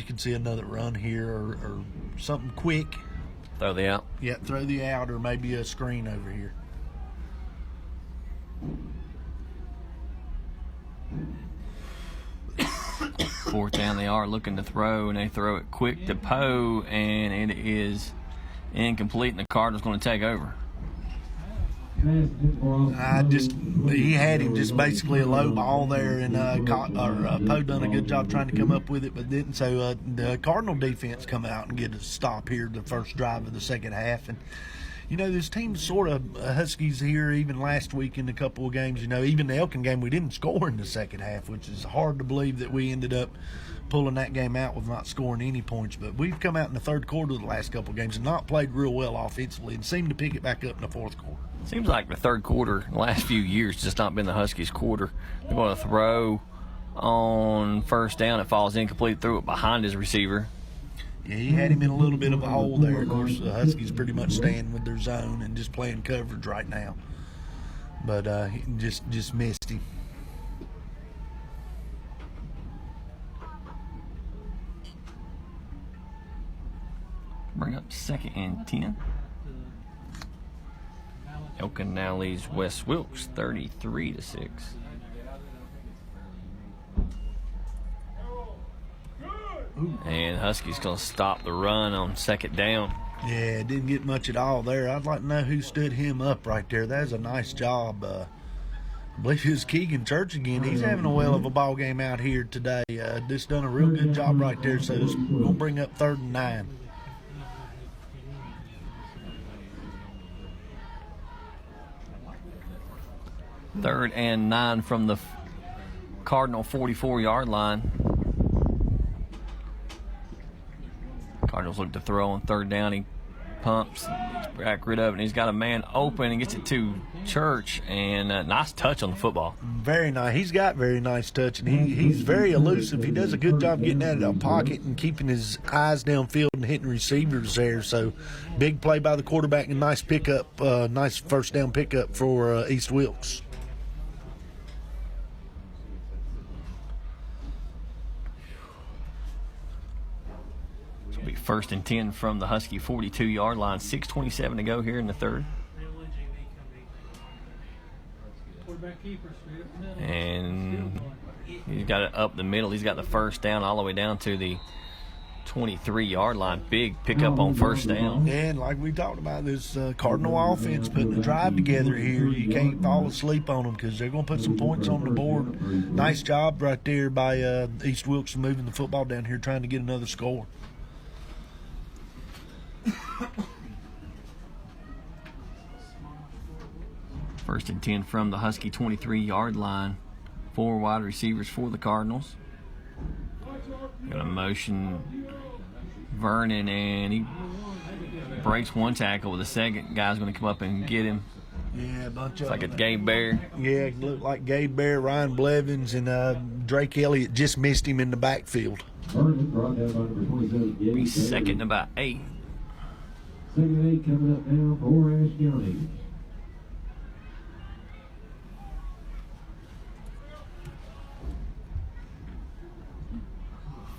can see another run here or something quick. Throw the out. Yeah, throw the out, or maybe a screen over here. Fourth down, they are looking to throw, and they throw it quick to Poe, and it is incomplete, and the Cardinals going to take over. He had him just basically a low ball there, and Poe done a good job trying to come up with it, but didn't. So the Cardinal defense come out and get a stop here the first drive of the second half. And you know, this team's sort of Huskies here. Even last week in a couple of games, you know, even the Elkin game, we didn't score in the second half, which is hard to believe that we ended up pulling that game out with not scoring any points. But we've come out in the third quarter of the last couple of games and not played real well offensively, and seemed to pick it back up in the fourth quarter. Seems like the third quarter, the last few years, just not been the Huskies' quarter. They're going to throw on first down. It falls incomplete, threw it behind his receiver. Yeah, he had him in a little bit of a hole there. Of course, the Huskies pretty much staying with their zone and just playing coverage right now. But he just missed him. Bring up 2nd and 10. Elkin now leads West Wilkes 33-6. And Huskies going to stop the run on 2nd down. Yeah, didn't get much at all there. I'd like to know who stood him up right there. That was a nice job. I believe it was Keegan Church again. He's having a whale of a ball game out here today. Just done a real good job right there. So it's going to bring up 3rd and 9. Third and 9 from the Cardinal 44-yard line. Cardinals look to throw on 3rd down. He pumps, gets back rid of it, and he's got a man open and gets it to Church. And nice touch on the football. Very nice. He's got very nice touch, and he's very elusive. He does a good job getting out of the pocket and keeping his eyes downfield and hitting receivers there. So big play by the quarterback and nice pickup, nice first down pickup for East Wilkes. Be 1st and 10 from the Husky 42-yard line. 6:27 to go here in the third. And he's got it up the middle. He's got the first down all the way down to the 23-yard line. Big pickup on first down. And like we talked about, this Cardinal offense putting a drive together here. You can't fall asleep on them because they're going to put some points on the board. Nice job right there by East Wilkes moving the football down here, trying to get another score. First and 10 from the Husky 23-yard line. 4 wide receivers for the Cardinals. Got a motion Vernon, and he breaks one tackle with the second guy's going to come up and get him. Yeah, a bunch it's of like a Gabe Bear. Yeah, it looked like Gabe Bear, Ryan Blevins, and Drake Elliott just missed him in the backfield. Be 2nd and about 8. 2nd and 8 coming up now for Ashe County.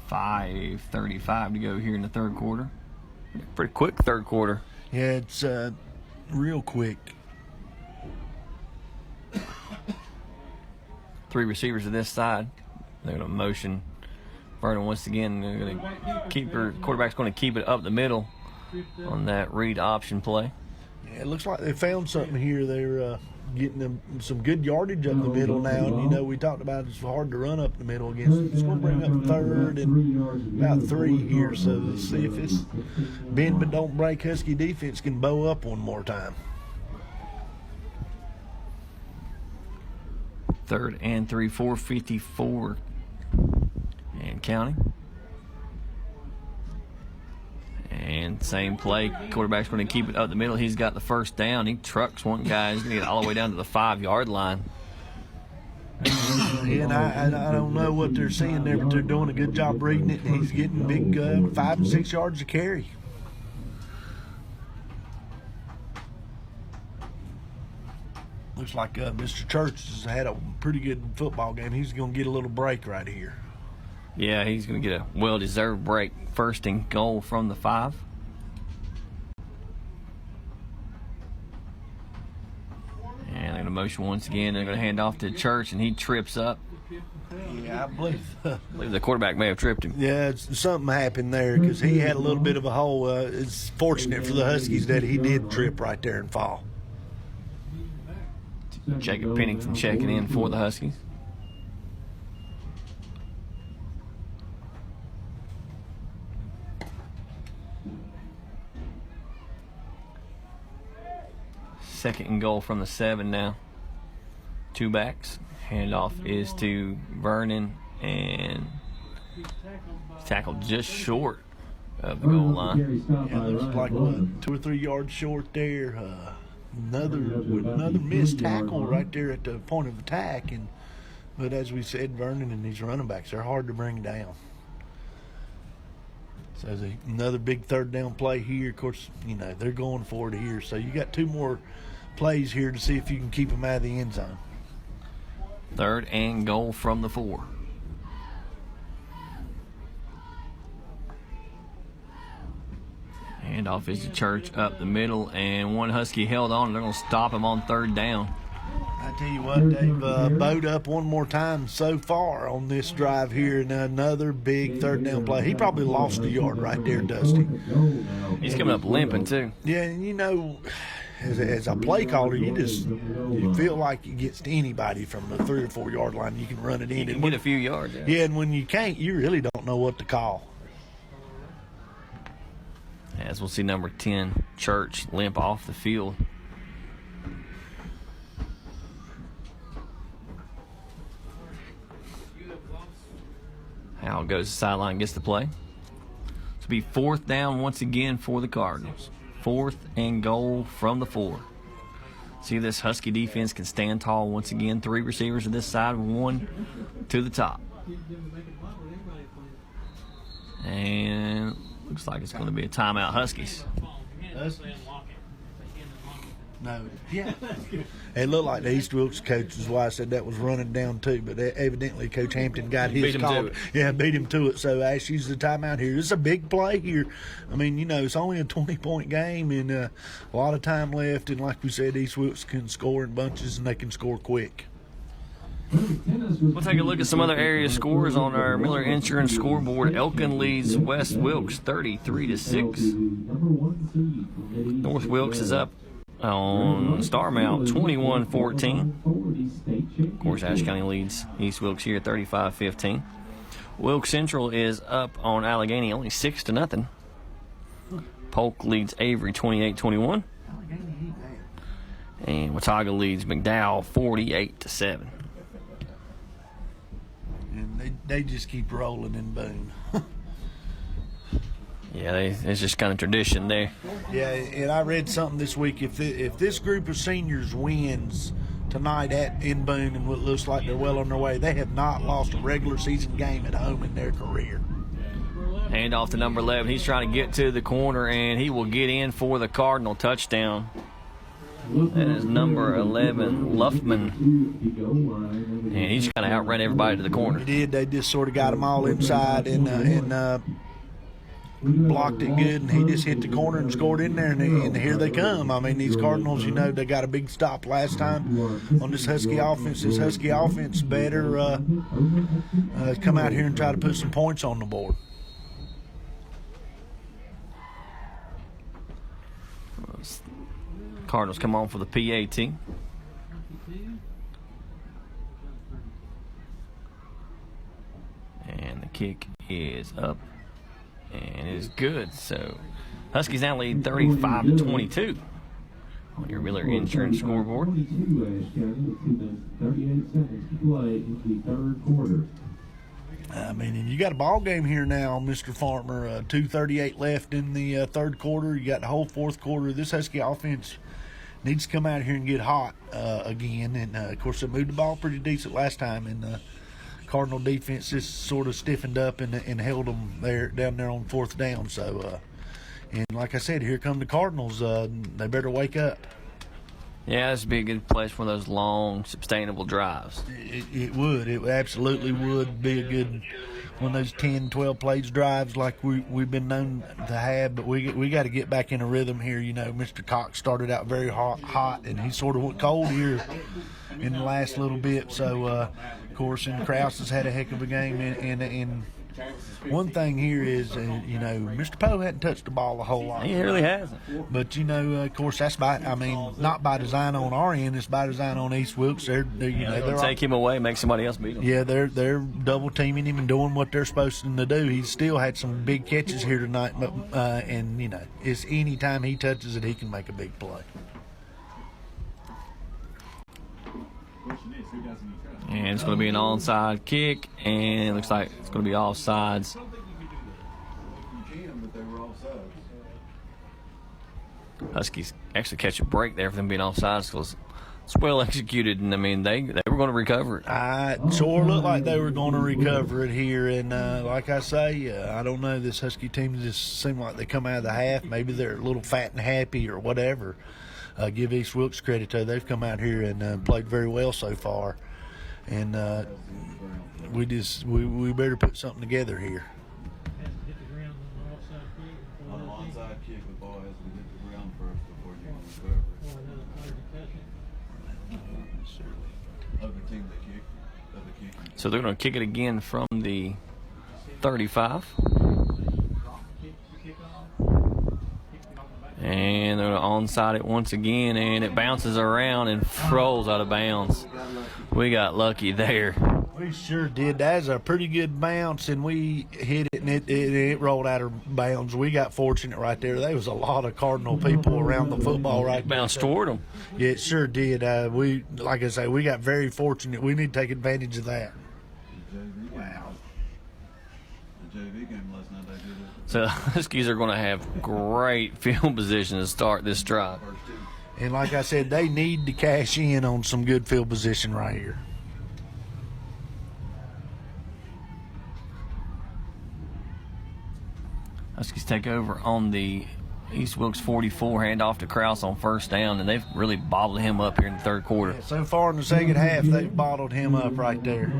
.5:35 to go here in the third quarter. Pretty quick third quarter. Yeah, it's real quick. 3 receivers to this side. They're going to motion Vernon once again. They're going to keep her. Quarterback's going to keep it up the middle on that read option play. Yeah, it looks like they found something here. They're getting them some good yardage up the middle now. And, you know, we talked about it's hard to run up the middle against them. It's going to bring up 3rd and about 3 here. So let's see if this bend but don't break Husky defense can bow up one more time. 3rd and 3, 4:54 and counting. And same play. Quarterback's going to keep it up the middle. He's got the first down. He trucks one guy. He's going to get all the way down to the 5-yard line. And I don't know what they're seeing there, but they're doing a good job reading it. He's getting big 5 and 6 yards to carry. Looks like Mr. Church has had a pretty good football game. He's going to get a little break right here. Yeah, he's going to get a well-deserved break. 1st and goal from the 5. And they're going to motion once again. They're going to hand off to Church, and he trips up. Yeah, Yeah, I believe. I believe the quarterback may have tripped him. Yeah, something happened there because he had a little bit of a hole. It's fortunate for the Huskies that he did trip right there and fall. Jacob Pennington checking in for the Huskies. Second and goal from the 7 now. 2 backs. Handoff is to Vernon, and tackled just short of the goal line. Yeah, looks like 2 or 3 yards short there. Another missed tackle right there at the point of attack, but as we said, Vernon and these running backs, they're hard to bring down. So another big third down play here. Of course, they're going for it here. So you got 2 more plays here to see if you can keep them out of the end zone. Third and goal from the 4. Handoff is to Church up the middle, and one Husky held on. They're going to stop him on 3rd down. I tell you what, they've bowed up one more time so far on this drive here, and another big 3rd down play. He probably lost a yard right there, Dusty. He's coming up limping, too. Yeah, and as a play caller, you feel like it gets to anybody from the 3 or 4 yard line. You can run it in. You can get a few yards. Yeah, and when you can't, you really don't know what to call. As we'll see number 10, Church, limp off the field. Howell goes to the sideline, gets the play. It's be 4th down once again for the Cardinals. 4th and goal from the 4. See, this Husky defense can stand tall once again. 3 receivers to this side, 1 to the top. And looks like it's going to be a timeout, Huskies. No, yeah. It looked like the East Wilkes coach is why I said that was running down too, but evidently Coach Hampton got his call. Yeah, beat him to it. So Ashe uses the timeout here. This is a big play here. I mean, it's only a 20-point game and a lot of time left. And like we said, East Wilkes can score in bunches and they can score quick. We'll take a look at some other area scores on our Miller Insurance scoreboard. Elkin leads West Wilkes 33-6. North Wilkes is up on Starmount 21-14. Of course, Ashe County leads East Wilkes here 35-15. Wilkes Central is up on Allegheny only 6-0. Polk leads Avery 28-21. And Watauga leads McDowell 48-7. And they just keep rolling in Boone. Yeah, it's just kind of tradition there. Yeah, and I read something this week. If this group of seniors wins tonight in Boone, and it looks like they're well on their way, they have not lost a regular season game at home in their career. Hand off to number 11. He's trying to get to the corner, and he will get in for the Cardinal touchdown. That is number 11, Luffman. And he's kind of outrun everybody to the corner. He did. They just sort of got him all inside and blocked it good, and he just hit the corner and scored in there, and here they come. I mean, these Cardinals, they got a big stop last time on this Husky offense. This Husky offense better come out here and try to put some points on the board. Cardinals come on for the PAT. And the kick is up and is good. So Huskies now lead 35-22 on your Miller Insurance scoreboard. 38 seconds to play in the 3rd quarter. I mean, and you got a ball game here now, Mr. Farmer. 2:38 left in the 3rd quarter. You got the whole 4th quarter. This Husky offense needs to come out here and get hot again. And, of course, they moved the ball pretty decent last time. And Cardinal defense just sort of stiffened up and held them down there on 4th down. So, and like I said, here come the Cardinals. They better wake up. Yeah, this would be a good place for those long, sustainable drives. It would. It absolutely would be a good one of those 10, 12 plays drives like we've been known to have, but we got to get back in a rhythm here. You know, Mr. Cox started out very hot, and he sort of went cold here in the last little bit. So, of course, and Krause has had a heck of a game, and one thing here is, you know, Mr. Poe hadn't touched the ball a whole lot. He really hasn't. But, you know, of course, that's not by design on our end. It's by design on East Wilkes. They're take him away, make somebody else beat him. Yeah, they're double teaming him and doing what they're supposed to do. He's still had some big catches here tonight, but and you know, it's any time he touches it, he can make a big play. And it's going to be an onside kick, and it looks like it's going to be offsides. Huskies actually catch a break there for them being offsides because it's well executed, and I mean they were going to recover it. It sure looked like they were going to recover it here, and like I say, I don't know. This Husky team just seemed like they come out of the half. Maybe they're a little fat and happy or whatever. Give East Wilkes credit though; they've come out here and played very well so far. And we better put something together here. On the onside kick, the ball has to hit the ground first before you can recover. Other team that kick, other kick. So they're going to kick it again from the 35. And they're going to onside it once again, and it bounces around and rolls out of bounds. We got lucky there. We sure did. That's a pretty good bounce, and we hit it, and it rolled out of bounds. We got fortunate right there. There was a lot of Cardinal people around the football right there. Bounced toward them. Yeah, it sure did. Like I say, we got very fortunate. We need to take advantage of that. Wow. The JV game last night, they did it. So the Huskies are going to have great field position to start this drive. And like I said, they need to cash in on some good field position right here. Huskies take over on the East Wilkes 44, hand off to Krause on first down, and they've really bottled him up here in the third quarter. Yeah, so far in the second half, they've bottled him up right there.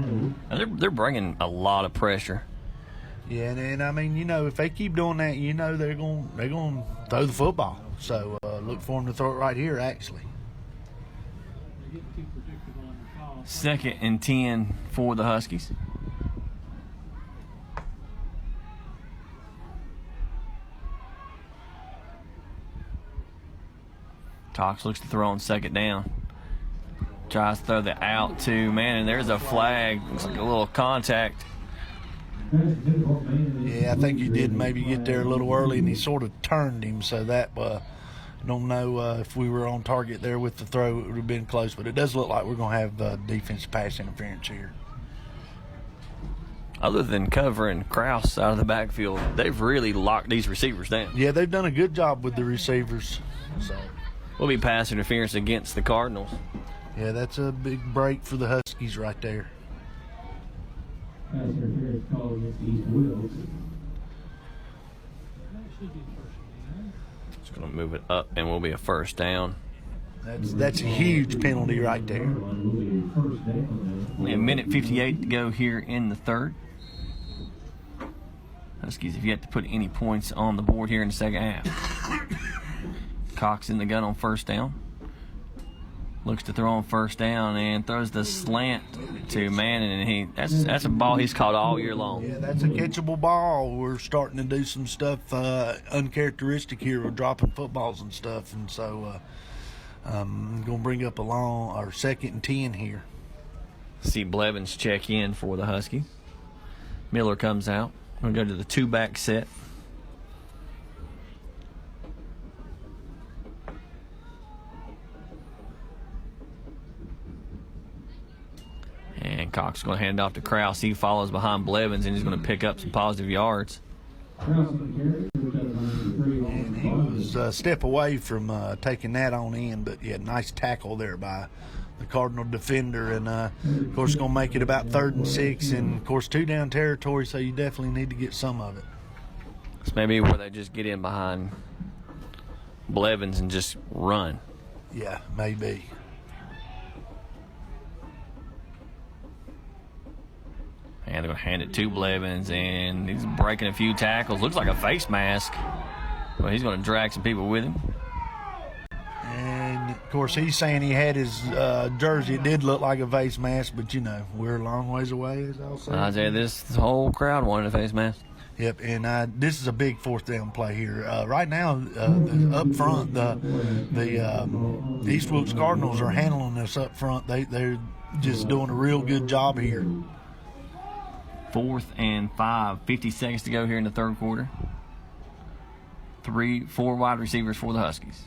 And they're bringing a lot of pressure. Yeah, and I mean, you know, if they keep doing that, you know, they're going to throw the football. So look for them to throw it right here, actually. 2nd and 10 for the Huskies. Cox looks to throw on second down. Tries to throw the out to, man, and there's a flag. Looks like a little contact. Yeah, I think he did maybe get there a little early, and he sort of turned him, so that I don't know if we were on target there with the throw. It would have been close, but it does look like we're going to have defensive pass interference here. Other than covering Krause out of the backfield, they've really locked these receivers down. Yeah, they've done a good job with the receivers. So Will be pass interference against the Cardinals. Yeah, that's a big break for the Huskies right there. Pass interference call against East Wilkes. It's going to move it up, and will be a first down. That's a huge penalty right there. Only a minute 58 to go here in the third. Huskies have yet to put any points on the board here in the second half. Cox in the gun on first down. Looks to throw on first down and throws the slant to Manning, and that's a ball he's caught all year long. Yeah, that's a catchable ball. We're starting to do some stuff uncharacteristic here. We're dropping footballs and stuff, and so I'm going to bring up a long or 2nd and 10 here. See Blevins check in for the Husky. Miller comes out. We'll go to the two-back set. And Cox is going to hand it off to Krause. He follows behind Blevins, and he's going to pick up some positive yards. And he was a step away from taking that on in, but yeah, nice tackle there by the Cardinal defender. And, of course, going to make it about 3rd and 6, and, of course, 2-down territory, so you definitely need to get some of it. It's maybe where they just get in behind Blevins and just run. Yeah, maybe. And they're going to hand it to Blevins, and he's breaking a few tackles. Looks like a face mask. Well, he's going to drag some people with him. And, of course, he's saying he had his jersey. It did look like a face mask, but, you know, we're a long ways away, as I'll say. Isaiah, this whole crowd wanted a face mask. Yep, and this is a big fourth down play here. Right now, up front, the East Wilkes Cardinals are handling this up front. They're just doing a real good job here. 4th and 5, 50 seconds to go here in the third quarter. 4 wide receivers for the Huskies.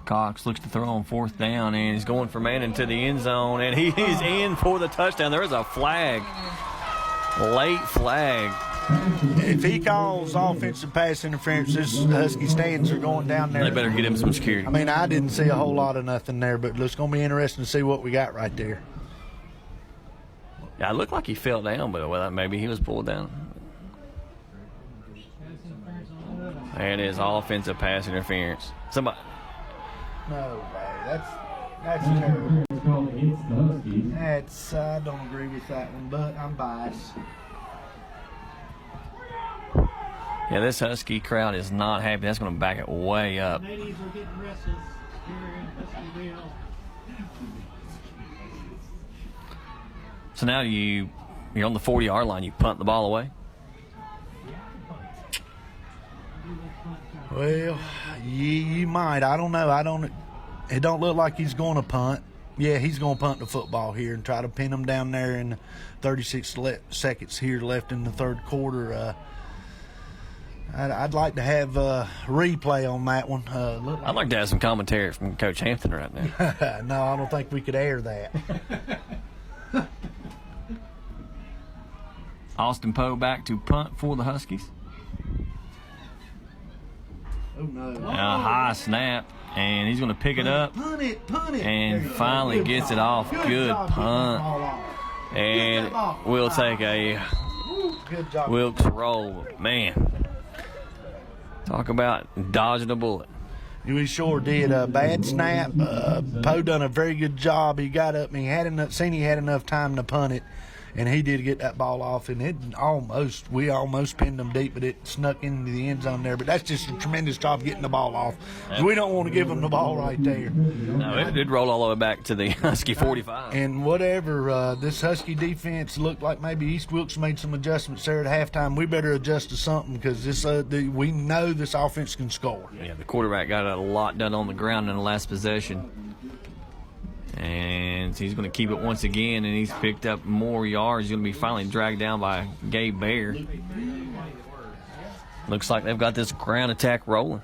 Cox looks to throw on 4th down, and he's going for man into the end zone, and he's in for the touchdown. There is a flag, late flag. If he calls offensive pass interference, this Husky stands are going down there. They better get him some security. I mean, I didn't see a whole lot of nothing there, but it's going to be interesting to see what we got right there. Yeah, it looked like he fell down, but well, maybe he was pulled down. There it is, offensive pass interference. Somebody. No way. That's terrible. I don't agree with that one, but I'm biased. Yeah, this Husky crowd is not happy. That's going to back it way up. Ladies are getting restless here in Huskyville. So now you're on the 40-yard line. You punt the ball away. Well, you might. I don't know. It don't look like he's going to punt. Yeah, he's going to punt the football here and try to pin them down there in 36 seconds here left in the third quarter. I'd like to have a replay on that one. I'd like to have some commentary from Coach Hampton right now. No, I don't think we could air that. Austin Poe back to punt for the Huskies. Oh, no. A high snap, and he's going to pick it up. Punt it. And finally gets it off. Good punt. And we'll take a Wilkes roll. Man, talk about dodging a bullet. We sure did. A bad snap. Poe done a very good job. He got up and he had enough time to punt it, and he did get that ball off. And we almost pinned him deep, but it snuck into the end zone there. But that's just a tremendous job getting the ball off. We don't want to give him the ball right there. No, it did roll all the way back to the Husky 45. And whatever, this Husky defense looked like maybe East Wilkes made some adjustments there at halftime. We better adjust to something because we know this offense can score. Yeah, the quarterback got a lot done on the ground in the last possession. And he's going to keep it once again, and he's picked up more yards. He's going to be finally dragged down by Gabe Bear. Looks like they've got this ground attack rolling.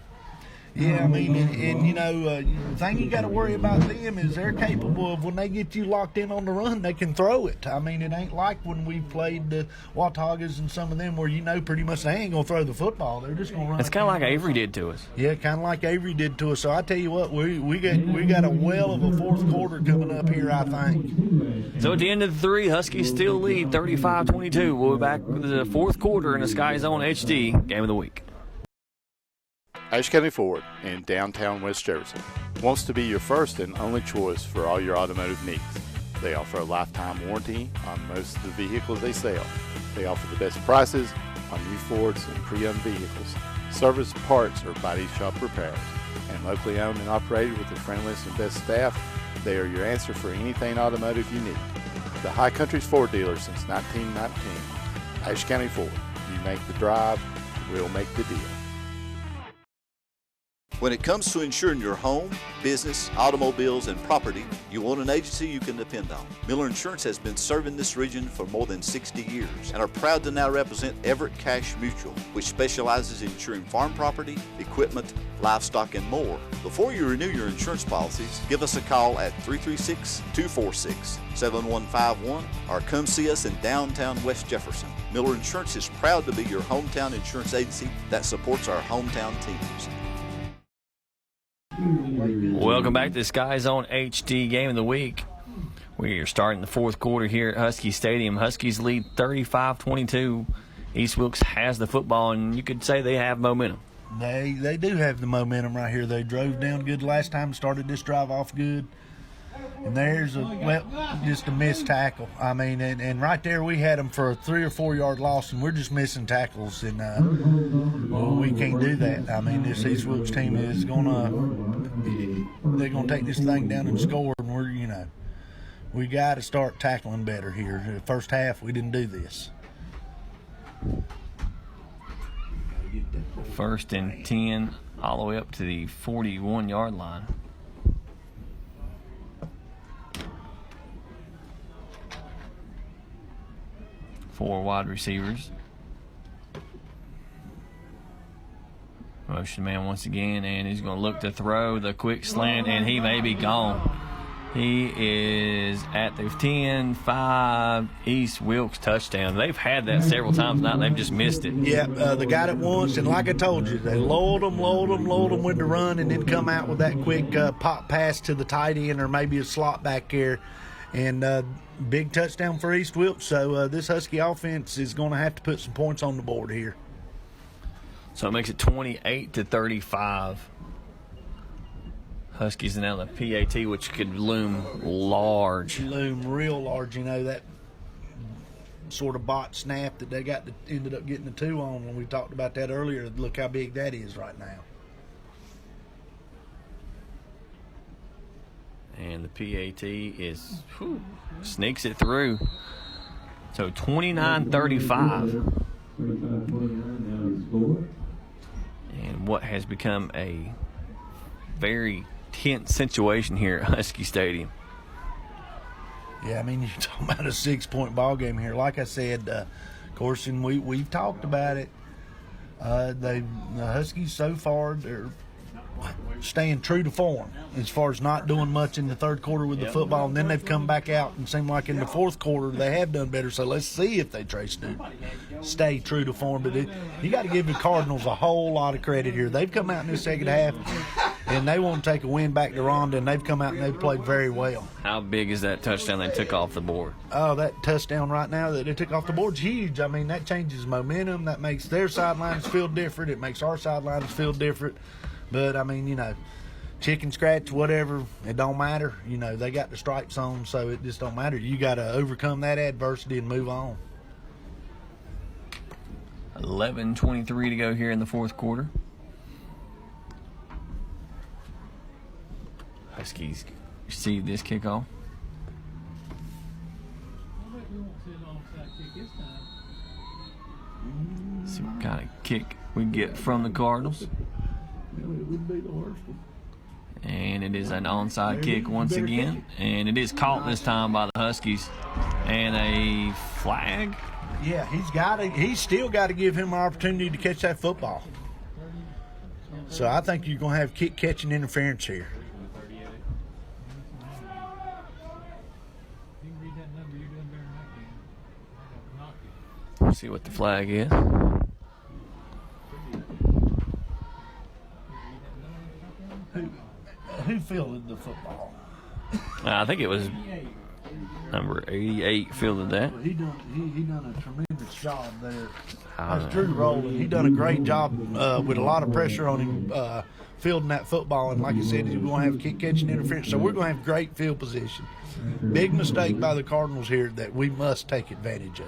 Yeah, I mean, and you know, the thing you got to worry about them is they're capable of, when they get you locked in on the run, they can throw it. I mean, it ain't like when we played the Wataugas and some of them where you know pretty much they ain't going to throw the football. They're just going to run. It's kind of like Avery did to us. Yeah, kind of like Avery did to us. So I tell you what, we got a well of a fourth quarter coming up here, I think. So at the end of the 3, Huskies still lead 35-22. We'll be back with the fourth quarter in the Sky Zone HD Game of the Week. Ashe County Ford in downtown West Jefferson wants to be your first and only choice for all your automotive needs. They offer a lifetime warranty on most of the vehicles they sell. They offer the best prices on new Fords and pre-owned vehicles, service, parts, or body shop repairs. And locally owned and operated with the friendliest and best staff, they are your answer for anything automotive you need. The High Country's Ford dealer since 1919. Ashe County Ford. You make the drive, we'll make the deal. When it comes to insuring your home, business, automobiles, and property, you want an agency you can depend on. Miller Insurance has been serving this region for more than 60 years and are proud to now represent Everett Cash Mutual, which specializes in insuring farm property, equipment, livestock, and more. Before you renew your insurance policies, give us a call at 336-246-7151 or come see us in downtown West Jefferson. Miller Insurance is proud to be your hometown insurance agency that supports our hometown teams. Welcome back to the Sky Zone HD Game of the Week. We are starting the fourth quarter here at Husky Stadium. Huskies lead 35-22. East Wilkes has the football, and you could say they have momentum. They do have the momentum right here. They drove down good last time, started this drive off good. And there's just a missed tackle. I mean, and right there we had them for a 3 or 4 yard loss, and we're just missing tackles, and well, we can't do that. I mean, this East Wilkes team is they're gonna take this thing down and score, and we got to start tackling better here. The first half we didn't do this. 1st and 10, all the way up to the 41-yard line. Four wide receivers. Motion man once again, and he's going to look to throw the quick slant, and he may be gone. He is at the 10-5 East Wilkes touchdown. They've had that several times now, and they've just missed it. Yeah, they got it once, and like I told you, they load them with the run, and then come out with that quick pop pass to the tight end or maybe a slot back there. And big touchdown for East Wilkes. So this Husky offense is going to have to put some points on the board here. So it makes it 28-35. Huskies now the PAT, which could loom large. Loom real large. That sort of bot snap that they ended up getting the 2 on when we talked about that earlier. Look how big that is right now. And the PAT sneaks it through. So 29-35. And what has become a very tense situation here at Husky Stadium. Yeah, I mean, you're talking about a 6-point ball game here. Like I said, of course, and we've talked about it. The Huskies so far, they're staying true to form as far as not doing much in the third quarter with the football, and then they've come back out and seem like in the fourth quarter they have done better. So let's see if they stay true to form. But you got to give the Cardinals a whole lot of credit here. They've come out in the second half and they want to take a win back to Rhonda, and they've come out and they've played very well. How big is that touchdown they took off the board? Oh, that touchdown right now that they took off the board is huge. I mean, that changes momentum. That makes their sidelines feel different. It makes our sidelines feel different. But, I mean, chicken scratch, whatever, it don't matter. They got the stripes on, so it just don't matter. You got to overcome that adversity and move on. 11:23 to go here in the fourth quarter. Huskies receive this kickoff. See what kind of kick we get from the Cardinals. And it is an onside kick once again. And it is caught this time by the Huskies. And a flag. Yeah, he's still got to give him an opportunity to catch that football. So I think you're going to have kick catching interference here. Let's see what the flag is. Who fielded the football? I think it was number 88 fielded that. He done a tremendous job there. That's Drew Rowland. He done a great job with a lot of pressure on him fielding that football. And like I said, he's going to have kick catching interference. So we're going to have great field position. Big mistake by the Cardinals here that we must take advantage of.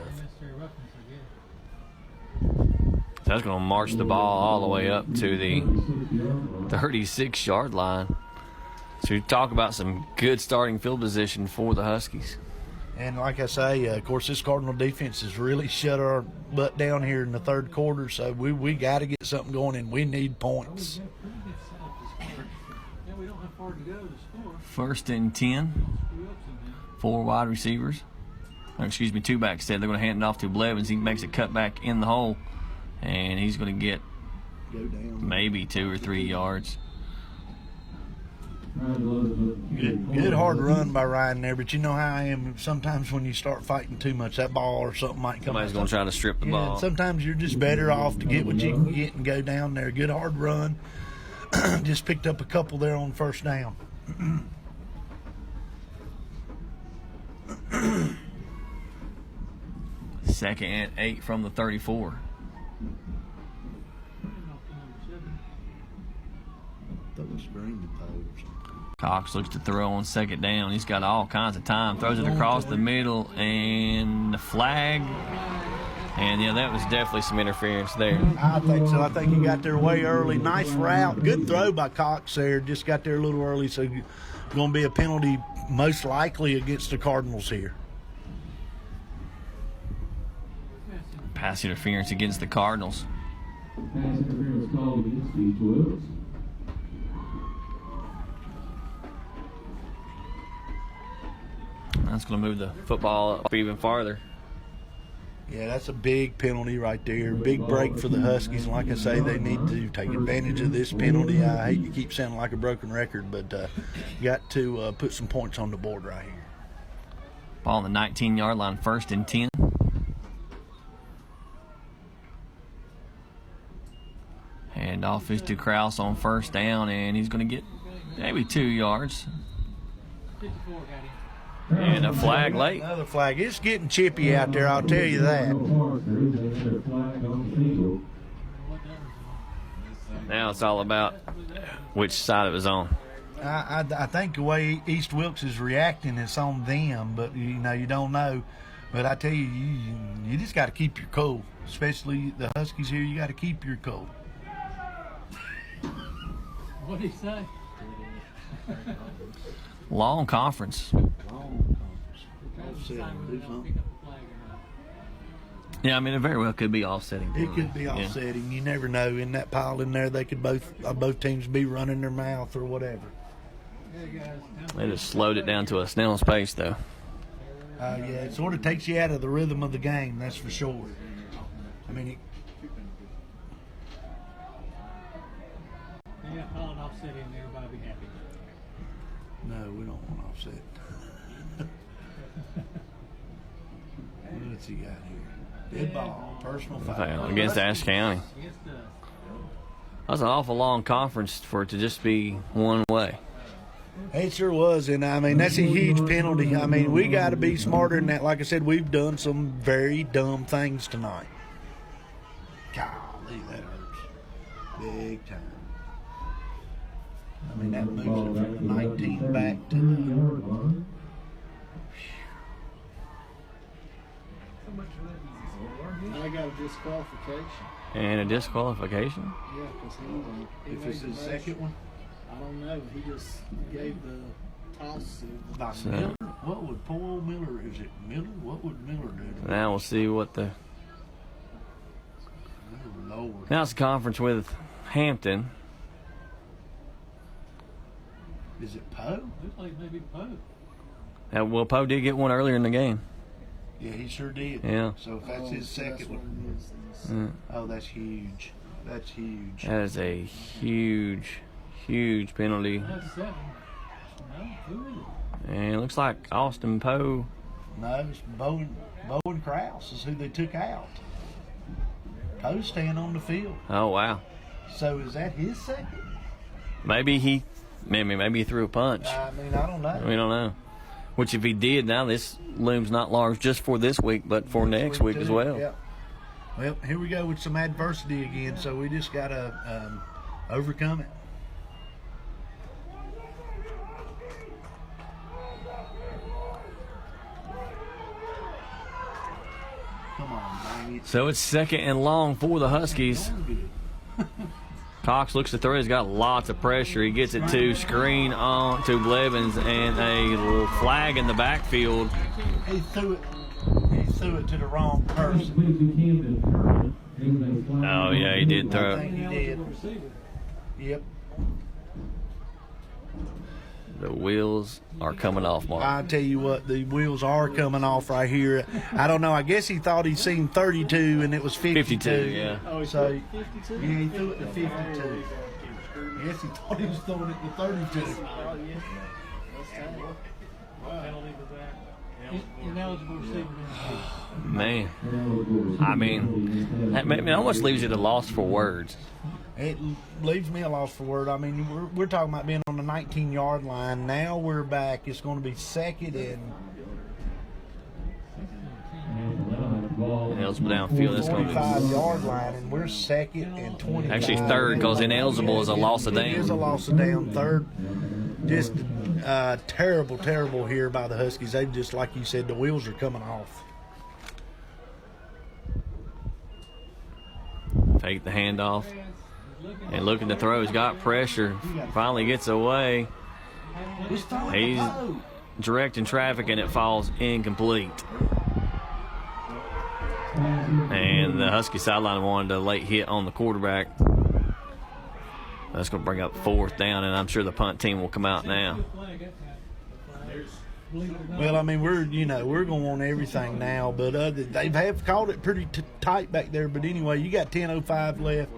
That's going to march the ball all the way up to the 36-yard line. So you talk about some good starting field position for the Huskies. And like I say, of course, this Cardinal defense has really shut our butt down here in the third quarter, so we got to get something going, and we need points. 1st and 10. 4 wide receivers. Two backs said they're going to hand it off to Blevins. He makes a cutback in the hole, and he's going to get maybe 2 or 3 yards. Good hard run by Ryan there, but you know how I am. Sometimes when you start fighting too much, that ball or something might come. Somebody's going to try to strip the ball. Sometimes you're just better off to get what you can get and go down there. Good hard run. Just picked up a couple there on first down. Second and 8 from the 34. Cox looks to throw on second down. He's got all kinds of time. Throws it across the middle, and the flag. And, yeah, that was definitely some interference there. I think so. I think he got there way early. Nice route. Good throw by Cox there. Just got there a little early, so going to be a penalty most likely against the Cardinals here. Pass interference against the Cardinals. Pass interference called against the Wilkes. That's going to move the football up even farther. Yeah, that's a big penalty right there. Big break for the Huskies. And like I say, they need to take advantage of this penalty. I hate to keep sounding like a broken record, but you got to put some points on the board right here. Ball on the 19-yard line, 1st and 10. And off is to Krause on 1st down, and he's going to get maybe 2 yards. 54 got him. And a flag late. Another flag. It's getting chippy out there, I'll tell you that. Now it's all about which side it was on. I think the way East Wilkes is reacting is on them, but you don't know. But I tell you, you just got to keep your cool, especially the Huskies here. You got to keep your cool. What did he say? Long conference. Yeah, I mean, it very well could be offsetting. It could be offsetting. You never know. In that pile in there, they could both teams be running their mouth or whatever. They just slowed it down to a snail's pace, though. Yeah, it sort of takes you out of the rhythm of the game, that's for sure. I mean, Yeah, call it offsetting and everybody be happy. no, we don't want offset. What's he got here? Dead ball, personal foul. Against Ashe County. Against us. That's an awful long conference for it to just be one way. It sure was, and I mean, that's a huge penalty. I mean, we got to be smarter than that. Like I said, we've done some very dumb things tonight. Golly, that hurts. Big time. I mean, that moves it from the 19 back to the... I got a disqualification. And a disqualification? Yeah, because he If it's his second one? I don't know. He just gave the toss to By Miller? What would poor old Miller, is it Miller? What would Miller do? Now we'll see what the... Lord. Now it's a conference with Hampton. Is it Poe? Looks like maybe Poe. Well, Poe did get one earlier in the game. Yeah, he sure did. Yeah. So if that's his second one. Oh, that's huge. That's huge. That is a huge, huge penalty. That's 7. No, who is it? And it looks like Austin Poe. No, it's Bowen Krause is who they took out. Poe's staying on the field. Oh, wow. So is that his second? Maybe he threw a punch. I mean, I don't know. We don't know. Which, if he did, now this looms not large just for this week, but for next week as well. Yep. Well, here we go with some adversity again, so we just got to overcome it. Come on, baby. So it's 2nd and long for the Huskies. Cox looks to throw. He's got lots of pressure. He gets it to screen on to Blevins, and a little flag in the backfield. He threw it to the wrong person. Oh, yeah, he did I throw think it. he did. Yep. The wheels are coming off, Mark. I tell you what, the wheels are coming off right here. I don't know. I guess he thought he'd seen 32 and it was 52. 52, yeah. Oh, So 52? yeah, he threw it to 52. I guess he thought he was throwing it to 32. Oh, yeah. That's terrible. Penalty for that. Ineligible receiver. Man. I mean, it almost leaves you at a loss for words. It leaves me a loss for word. I mean, we're talking about being on the 19-yard line. Now we're back. It's going to be 2nd and Eligible downfield. That's going to 45-yard line, and we're 2nd and 20. actually 3rd because ineligible is a loss of It is a down. loss of down. 3rd. just terrible, terrible here by the Huskies. They just, like you said, the wheels are coming off. Take the handoff. And looking to throw. He's got pressure. Finally gets away. He's directing traffic, and it falls incomplete. And the Husky sideline wanted a late hit on the quarterback. That's going to bring up 4th down, and I'm sure the punt team will come out now. Well, I mean, we're going to want everything now, but they have called it pretty tight back there. But anyway, you got 10:05 left.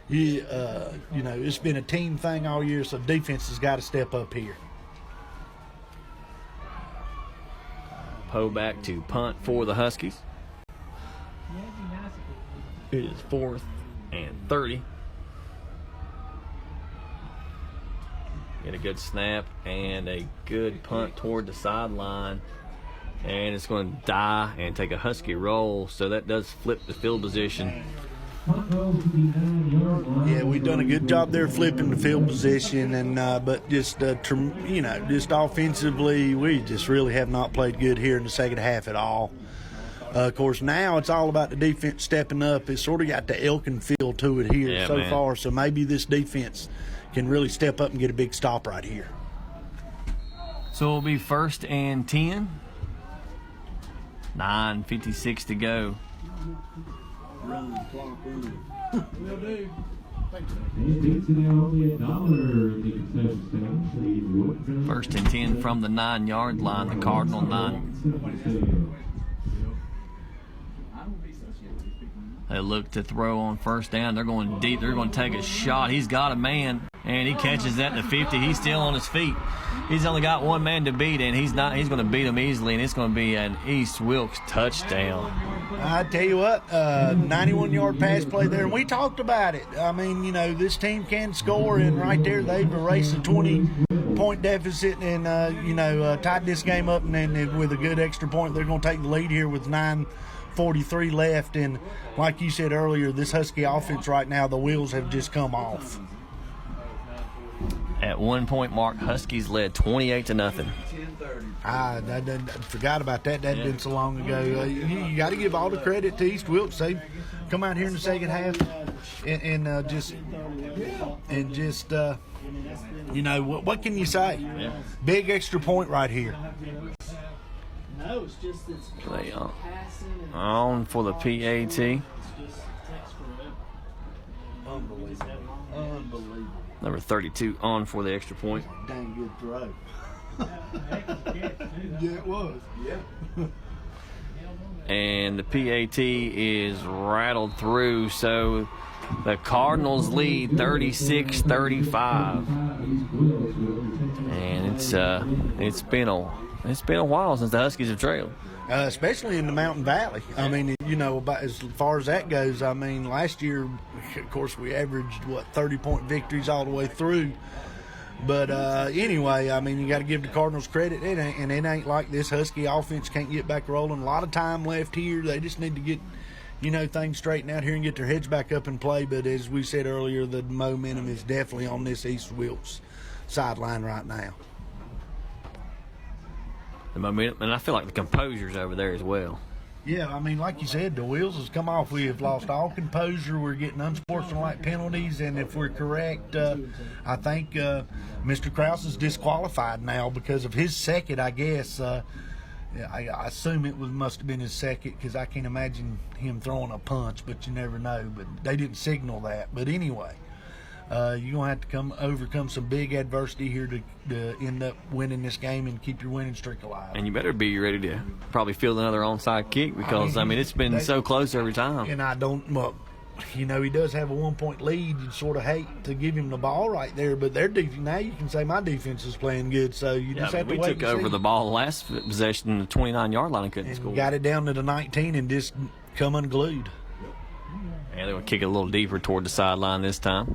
It's been a team thing all year, so defense has got to step up here. Poe back to punt for the Huskies. It is 4th and 30. Get a good snap and a good punt toward the sideline. And it's going to die and take a Husky roll, so that does flip the field position. Yeah, we've done a good job there flipping the field position, and but just just offensively, we just really have not played good here in the second half at all. Of course, now it's all about the defense stepping up. It's sort of got the Elkin feel to it here far, so maybe this defense can really step up and get a big stop right here. So it'll be 1st and 10. 9:56 to go. Run the clock, run. Will do. First and 10 from the 9-yard line, the Cardinal 9. They look to throw on 1st down. They're going deep. They're going to take a shot. He's got a man, and he catches that to 50. He's still on his feet. He's only got one man to beat, and he's going to beat him easily, and it's going to be an East Wilkes touchdown. I tell you what, 91-yard pass play there, and we talked about it. I mean, this team can score, and right there they've erased a 20-point deficit and, tied this game up, and then with a good extra point, they're going to take the lead here with 9:43 left. And like you said earlier, this Husky offense right now, the wheels have just come off. At 1 point mark, Huskies led 28-0. I forgot about that. That had been so long ago. You got to give all the credit to East Wilkes. They come out here in the second half and what can you say? Yeah. Big extra point right here. No, it's just Play on for the PAT. Unbelievable. Number 32 on for the extra point. Dang good throw. Yeah, it was. Yeah. And the PAT is rattled through, so the Cardinals lead 36-35. And it's been a while since the Huskies have trailed. Especially in the Mountain Valley. I mean, about as far as that goes, I mean, last year, of course, we averaged, 30-point victories all the way through. But anyway, I mean, you got to give the Cardinals credit. It ain't like this Husky offense can't get back rolling. A lot of time left here. They just need to get, things straightened out here and get their heads back up and play. But as we said earlier, the momentum is definitely on this East Wilkes sideline right now. The momentum, and I feel like the composure's over there as well. Yeah, I mean, like you said, the wheels has come off. We have lost all composure. We're getting unsportsmanlike penalties, and if we're correct, I think Mr. Krause is disqualified now because of his second, I guess. I assume it must have been his second because I can't imagine him throwing a punch, but you never know. But they didn't signal that. But anyway, you're going to have to overcome some big adversity here to end up winning this game and keep your winning streak alive. And you better be ready to probably field another onside kick because, it's been so close every time. And he does have a 1-point lead. You'd sort of hate to give him the ball right there, but now you can say my defense is playing good, so you just have to wait and see. We took over the ball last possession, the 29-yard line, and couldn't score. Got it down to the 19 and just come unglued. And they're going to kick it a little deeper toward the sideline this time.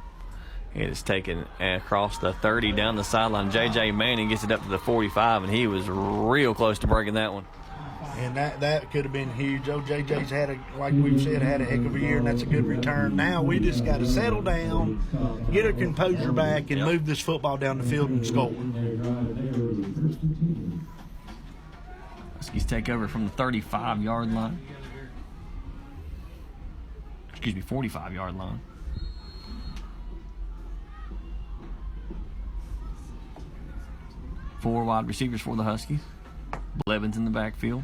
It is taken across the 30 down the sideline. J.J. Manning gets it up to the 45, and he was real close to breaking that one. And that could have been huge. OJJ's had like we've said, had a heck of a year, and that's a good return. Now we just got to settle down, get our composure back, and move this football down the field and score. Huskies take over from the 35-yard line. Excuse me, 45-yard line. Four wide receivers for the Huskies. Blevins in the backfield.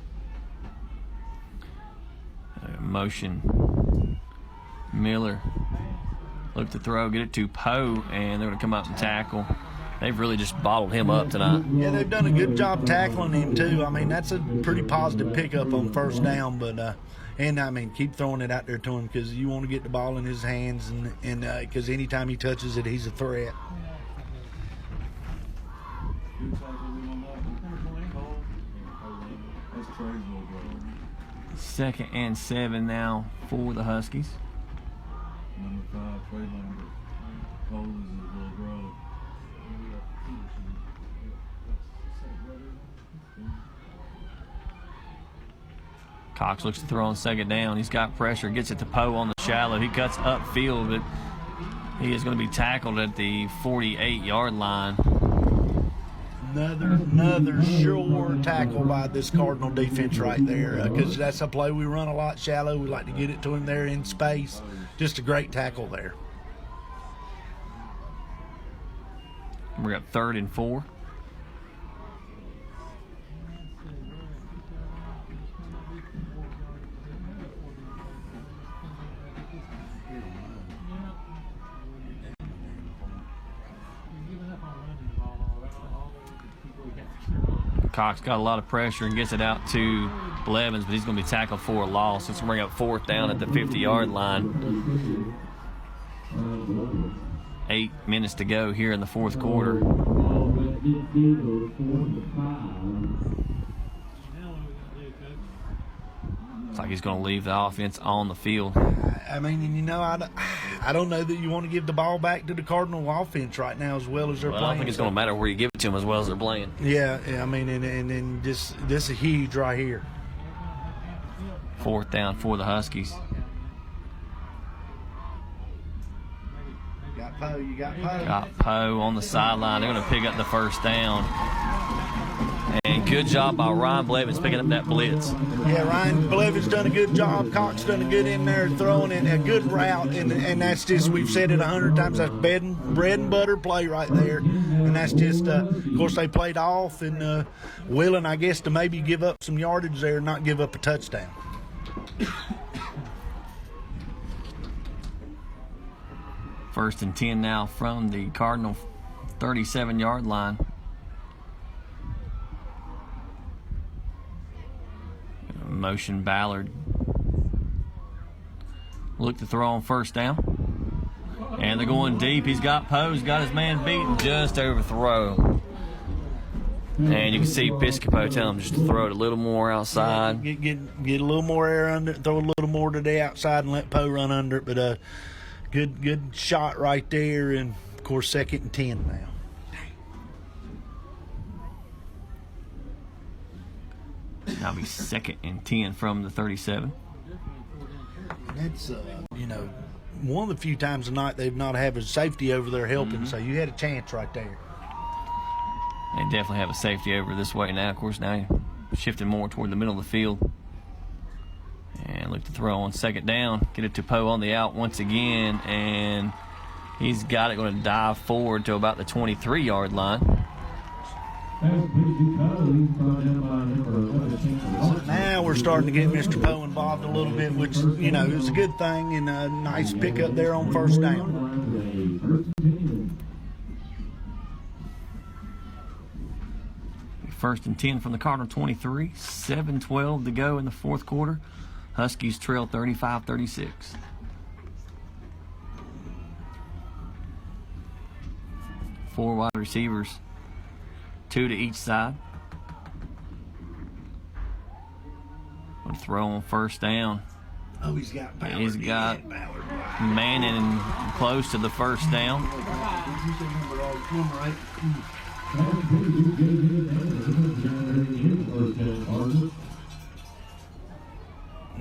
Motion. Miller. Look to throw, get it to Poe, and they're going to come out and tackle. They've really just bottled him up tonight. Yeah, they've done a good job tackling him, too. I mean, that's a pretty positive pickup on first down, but and I mean, keep throwing it out there to him because you want to get the ball in his hands, and because anytime he touches it, he's a threat. Second and 7 now for the Huskies. Number 5, Trey Lambert. Cole is his little bro. Cox looks to throw on second down. He's got pressure, gets it to Poe on the shallow. He cuts upfield, but he is going to be tackled at the 48-yard line. Another sure tackle by this Cardinal defense right there, because that's a play we run a lot shallow. We like to get it to him there in space. Just a great tackle there. We're up 3rd and 4. Cox got a lot of pressure and gets it out to Blevins, but he's going to be tackled for a loss. It's going to bring up 4th down at the 50-yard line. 8 minutes to go here in the 4th quarter. Looks like he's going to leave the offense on the field. I mean, you know, I don't know that you want to give the ball back to the Cardinal offense right now as well as they're playing. I don't think it's going to matter where you give it to them as well as they're playing. Yeah, I mean, and this is huge right here. 4th down for the Huskies. You got Poe. Got Poe on the sideline. They're going to pick up the 1st down. And good job by Ryan Blevins picking up that blitz. Yeah, Ryan Blevins done a good job. Cox done a good in there throwing in a good route. And that's just, we've said it 100 times, that's bread and butter play right there. And that's just, of course, they played off and willing, I guess, to maybe give up some yardage there and not give up a touchdown. First and 10 now from the Cardinal 37-yard line. Motion Ballard. Look to throw on 1st down. And they're going deep. He's got Poe. He's got his man beaten. Just overthrow. And you can see Piscopo tell him just to throw it a little more outside. Get a little more air under it, throw a little more to the outside and let Poe run under it. But good shot right there. And, of course, 2nd and 10 now. That'll be 2nd and 10 from the 37. That's, you know, one of the few times tonight they've not had a safety over there helping, so you had a chance right there. They definitely have a safety over this way now. Of course, now you're shifting more toward the middle of the field. And look to throw on 2nd down. Get it to Poe on the out once again, and he's got it, going to dive forward to about the 23-yard line. Now we're starting to get Mr. Poe involved a little bit, which, you know, is a good thing, and a nice pickup there on 1st down. 1st and 10 from the Cardinal 23. 7:12 to go in the 4th quarter. Huskies trail 35-36. Four wide receivers, 2 to each side. Going to throw on 1st down. Oh, he's got Ballard. He's got Manning close to the 1st down.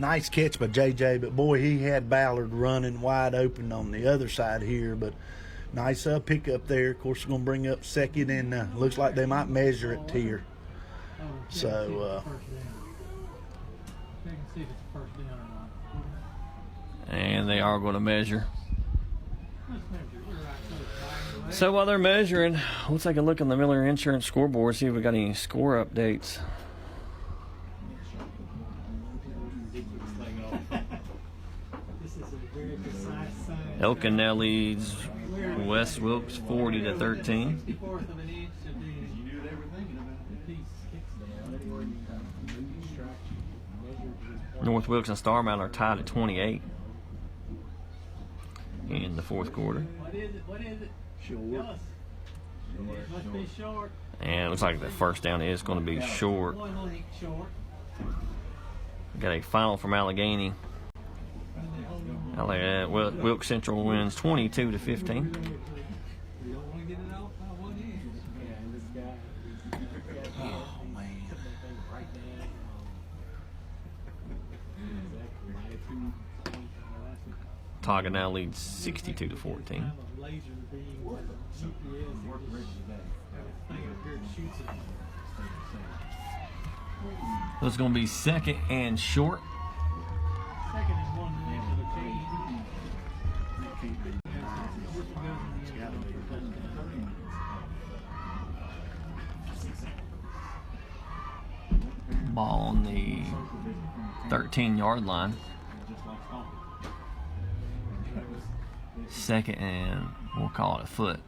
Nice catch by JJ, but boy, he had Ballard running wide open on the other side here. But nice pickup there. Of course, we're going to bring up second, and looks like they might measure it here. So, and they are going to measure. So while they're measuring, we'll take a look on the Miller Insurance scoreboard, see if we got any score updates. Elkin now leads West Wilkes 40-13. North Wilkes and Starmount are tied at 28 in the fourth quarter. What is it? Short. Must be short. And it looks like the first down is going to be short. Got a final from Allegheny. Wilkes Central wins 22-15. Oh, man. Targa now leads 62-14. So it's going to be second and short. Second and 1 minute for the team. Ball on the 13-yard line. Second and we'll call it a foot.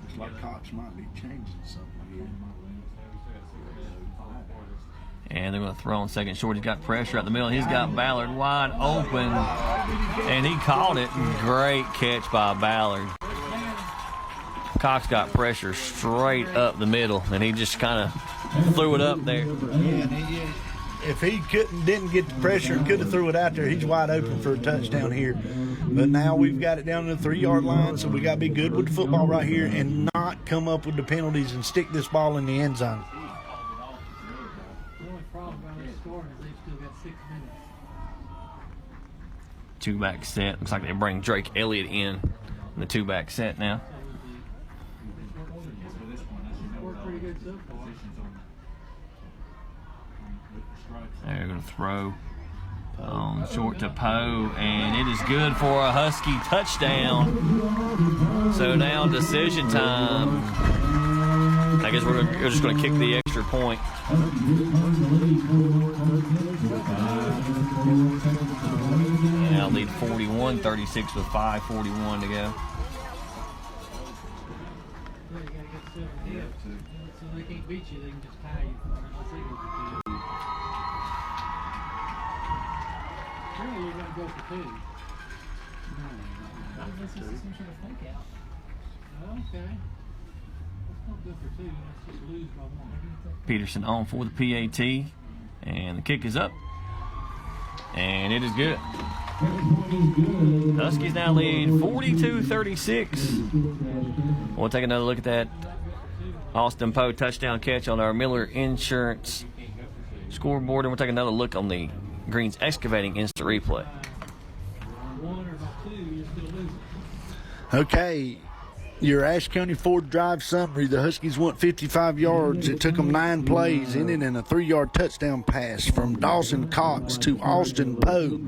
Looks like Cox might be changing something here. And they're going to throw on second short. He's got pressure out the middle. He's got Ballard wide open. And he caught it. Great catch by Ballard. Cox got pressure straight up the middle, and he just kind of threw it up there. If he didn't get the pressure and could have threw it out there, he's wide open for a touchdown here. But now we've got it down to the 3-yard line, so we got to be good with the football right here and not come up with the penalties and stick this ball in the end zone. The only problem about this scoring is they've still got 6 minutes. Two-back set. Looks like they bring Drake Elliott in the two-back set now. Worked pretty good so far. They're going to throw short to Poe, and it is good for a Husky touchdown. So now decision time. I guess we're just going to kick the extra point. Now lead 41-36 with 5:41 to go. You got to get 7 hits. So they can't beat you, they can just tie you. Surely you're going to go for 2. This is some sort of fake out. Okay. Let's not go for 2. Let's just lose by 1. Peterson on for the PAT, and the kick is up, and it is good. Huskies now lead 42-36. We'll take another look at that Austin Poe touchdown catch on our Miller Insurance scoreboard, and we'll take another look on the Greens Excavating instant replay. Okay, your Ashe County Ford Drive summary. The Huskies went 55 yards. It took them 9 plays, ending in a 3-yard touchdown pass from Dawson Cox to Austin Poe.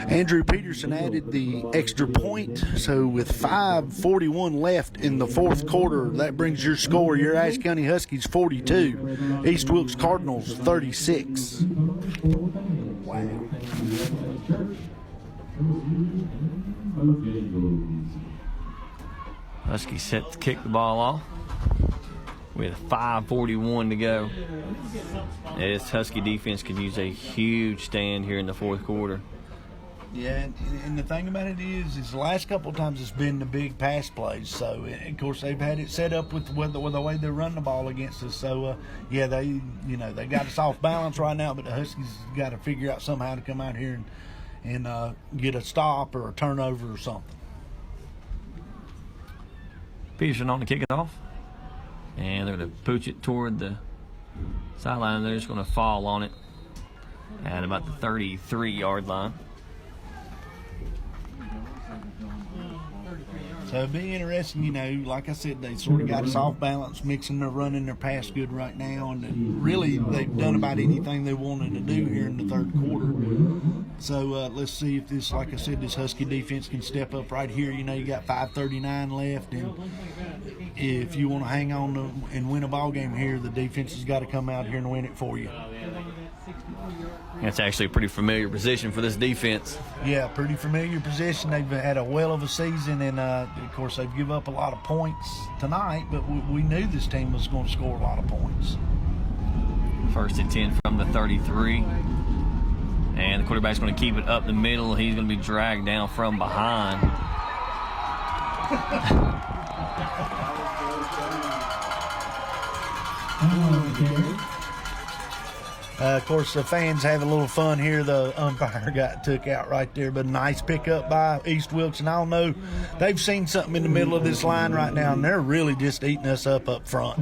Andrew Peterson added the extra point, so with 5:41 left in the fourth quarter, that brings your score. Your Ashe County Huskies 42, East Wilkes Cardinals 36. Wow. Huskies set to kick the ball off with 5:41 to go. This Husky defense could use a huge stand here in the fourth quarter. Yeah, and the thing about it is the last couple of times it's been the big pass plays. So, of course, they've had it set up with the way they run the ball against us. So, yeah, they got us off balance right now, but the Huskies got to figure out somehow to come out here and get a stop or a turnover or something. Peterson on to kick it off, and they're going to pooch it toward the Sideline, they're just going to fall on it at about the 33-yard line. So it'll be interesting, you know, like I said, they sort of got us off balance, mixing their run and their pass good right now, and really they've done about anything they wanted to do here in the third quarter. So let's see if this, like I said, this Husky defense can step up right here. You know, you got 5:39 left, and if you want to hang on and win a ball game here, the defense has got to come out here and win it for you. That's actually a pretty familiar position for this defense. Yeah, pretty familiar position. They've had a well of a season, and of course they've given up a lot of points tonight, but we knew this team was going to score a lot of points. 1st and 10 from the 33. And the quarterback's going to keep it up the middle. He's going to be dragged down from behind. Of course, the fans have a little fun here. The umpire got took out right there, but a nice pickup by East Wilkes. And I don't know, they've seen something in the middle of this line right now, and they're really just eating us up front.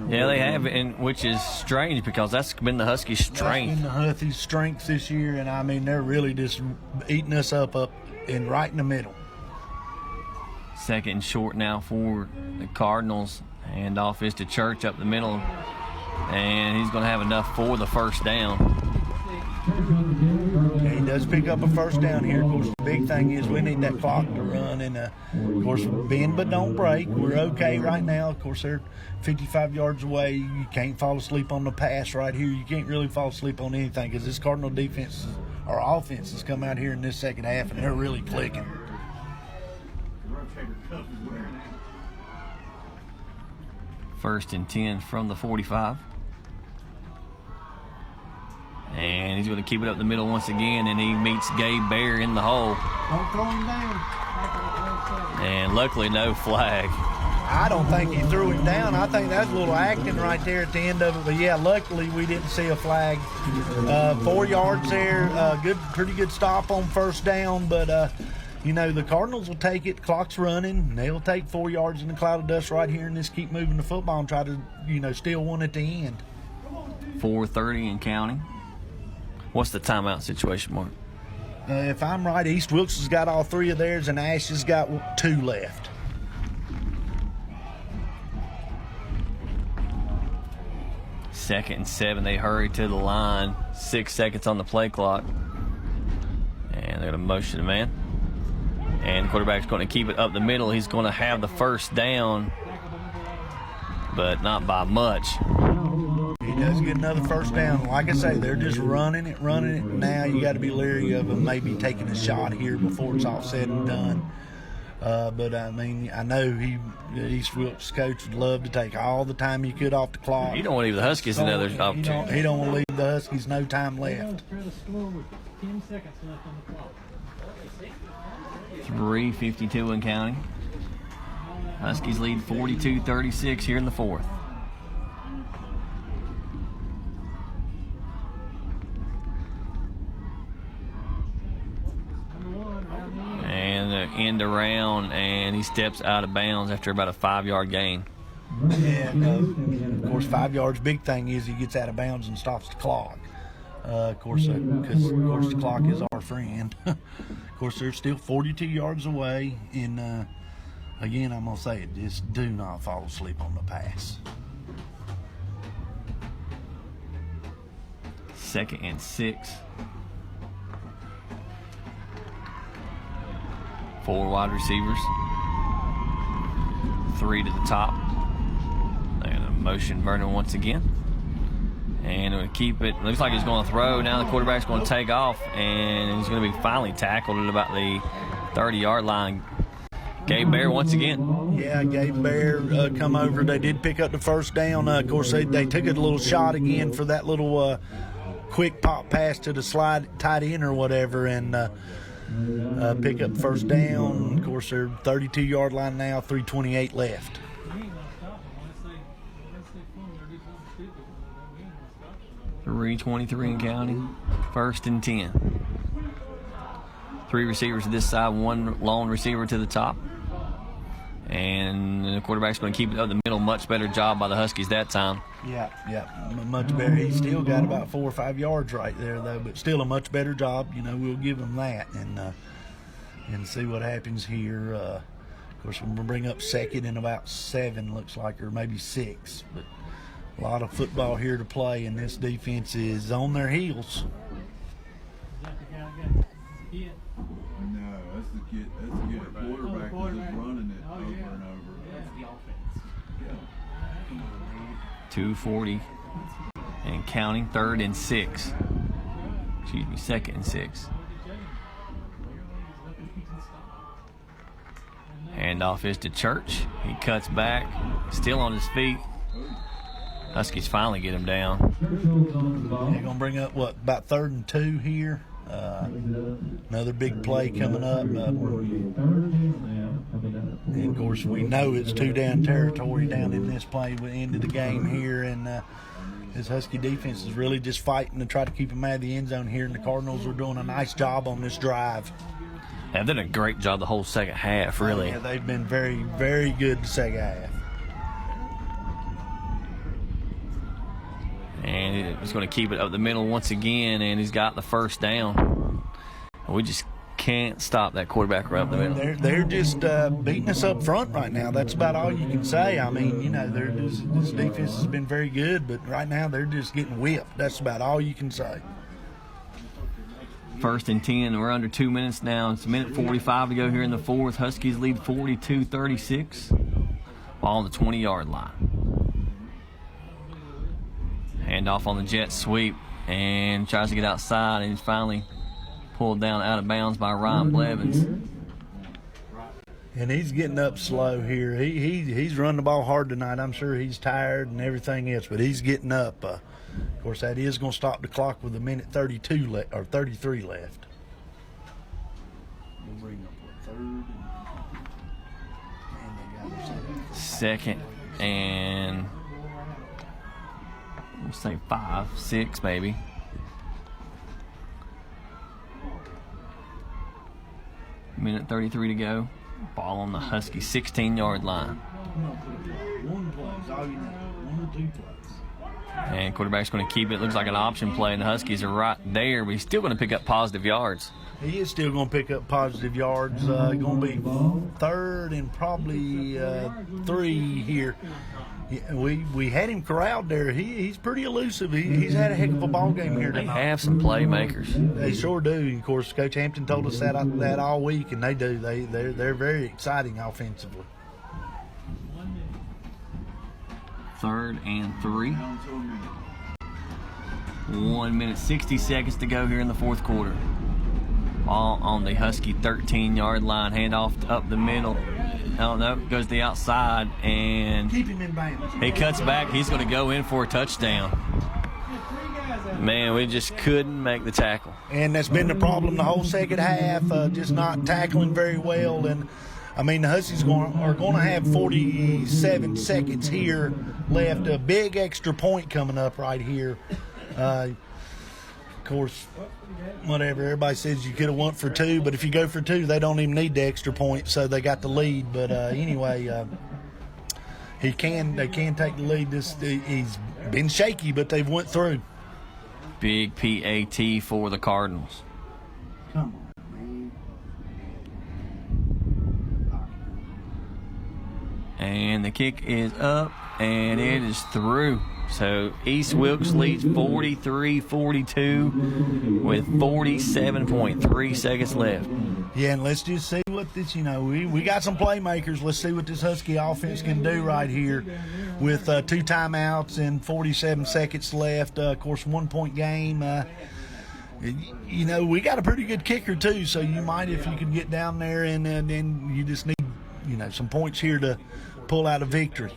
Yeah, they have, and which is strange because that's been the Huskies' strength. That's been the Huskies' strength this year, and I mean, they're really just eating us up and right in the middle. 2nd and short now for the Cardinals. Hand off is to Church up the middle. And he's going to have enough for the first down. Yeah, he does pick up a first down here. Of course, the big thing is we need that clock to run. And, of course, bend but don't break. We're okay right now. Of course, they're 55 yards away. You can't fall asleep on the pass right here. You can't really fall asleep on anything because this Cardinal defense, our offense, has come out here in this second half, and they're really clicking. First and 10 from the 45. And he's going to keep it up the middle once again, and he meets Gabe Bear in the hole. Don't throw him down. And luckily, no flag. I don't think he threw him down. I think that's a little acting right there at the end of it. But, yeah, luckily we didn't see a flag. 4 yards there. Pretty good stop on first down. But, you know, the Cardinals will take it. Clock's running. They'll take 4 yards in the cloud of dust right here and just keep moving the football and try to, you know, steal one at the end. 4:30 and counting. What's the timeout situation, Mark? If I'm right, East Wilkes has got all 3 of theirs, and Ashe has got 2 left. Second and 7. They hurry to the line. 6 seconds on the play clock. And they're going to motion the man. And the quarterback's going to keep it up the middle. He's going to have the first down, but not by much. He does get another first down. Like I say, they're just running it. Now you got to be leery of them maybe taking a shot here before it's all said and done. But, I mean, I know East Wilkes coach would love to take all the time he could off the clock. You don't want to leave the Huskies another opportunity. He don't want to leave the Huskies no time left. 10 seconds left on the clock. 3:52 and counting. Huskies lead 42-36 here in the 4th. And the end around, and he steps out of bounds after about a 5-yard gain. Yeah, of course, 5 yards. Big thing is he gets out of bounds and stops the clock. Of course, because the clock is our friend. Of course, they're still 42 yards away. And again, I'm gonna say it: just do not fall asleep on the pass. 2nd and 6. 4 wide receivers. 3 to the top. They're going to motion Vernon once again. And we'll keep it. Looks like he's going to throw. Now the quarterback's going to take off, and he's going to be finally tackled at about the 30-yard line. Gabe Bear once again. Yeah, Gabe Bear come over. They did pick up the first down. Of course, they took a little shot again for that little quick pop pass to the slide tight end or whatever, and pick up first down. Of course, they're 32-yard line now, 3:28 left. 3:23 and counting. 1st and 10. 3 receivers to this side, 1 lone receiver to the top. And the quarterback's going to keep it up the middle. Much better job by the Huskies that time. Yeah, much better. He's still got about 4 or 5 yards right there, though, but still a much better job. We'll give him that and see what happens here. Of course, we're going to bring up second in about 7, looks like, or maybe 6. But a lot of football here to play, and this defense is on their heels. No, that's the kid. That's the kid. The quarterback is just running it over and over. That's the offense. Yeah. 2:40 and counting. 3rd and 6. Excuse me, 2nd and 6. Handoff is to Church. He cuts back, still on his feet. Huskies finally get him down. They're going to bring up, about 3rd and 2 here. Another big play coming up. And of course, we know it's 2-down territory down in this play at the end of the game here. And this Husky defense is really just fighting to try to keep them out of the end zone here. And the Cardinals are doing a nice job on this drive. They've done a great job the whole second half, really. Yeah, they've been very, very good the second half. And he's going to keep it up the middle once again, and he's got the first down. We just can't stop that quarterback right up the middle. They're just beating us up front right now. That's about all you can say. I mean, this defense has been very good, but right now they're just getting whipped. That's about all you can say. 1st and 10. We're under 2 minutes now. It's 1:45 to go here in the 4th. Huskies lead 42-36 on the 20-yard line. Handoff on the jet sweep and tries to get outside, and he's finally pulled down out of bounds by Ryan Blevins. And he's getting up slow here. He's running the ball hard tonight. I'm sure he's tired and everything else, but he's getting up. Of course, that is going to stop the clock with 1:32 or 33 left. We'll bring up 3rd and they got 2nd and we'll say 5, 6 maybe. Minute 33 to go. Ball on the Husky 16-yard line. One play is all you need. 1 or 2 plays. And quarterback's going to keep it. Looks like an option play, and the Huskies are right there, but he's still going to pick up positive yards. He is still going to pick up positive yards. Going to be 3rd and probably 3 here. Yeah, we had him corralled there. He's pretty elusive. He's had a heck of a ball game here They tonight. have some playmakers. They sure do. And of course, Coach Hampton told us that all week, and they do. They're very exciting offensively. 3rd and 3. 1 minute 60 seconds to go here in the 4th quarter. Ball on the Husky 13-yard line. Handoff up the middle. Oh no, goes to the outside, and Keep him in bounds. he cuts back. He's going to go in for a touchdown. Man, we just couldn't make the tackle. And that's been the problem the whole second half, just not tackling very well. And I mean, the Huskies are going to have 47 seconds here left. A big extra point coming up right here. Of course, whatever. Everybody says you could have won for 2, but if you go for 2, they don't even need the extra point, so they got the lead. But anyway, they can take the lead. He's been shaky, but they've went through. Big PAT for the Cardinals. Come on, man. And the kick is up, and it is through. So East Wilkes leads 43-42 with 47.3 seconds left. Yeah, and let's just see what this, we got some playmakers. Let's see what this Husky offense can do right here with 2 timeouts and 47 seconds left. Of course, 1-point game. We got a pretty good kicker, too, so you might, if you could get down there, and then you just need, some points here to pull out a victory.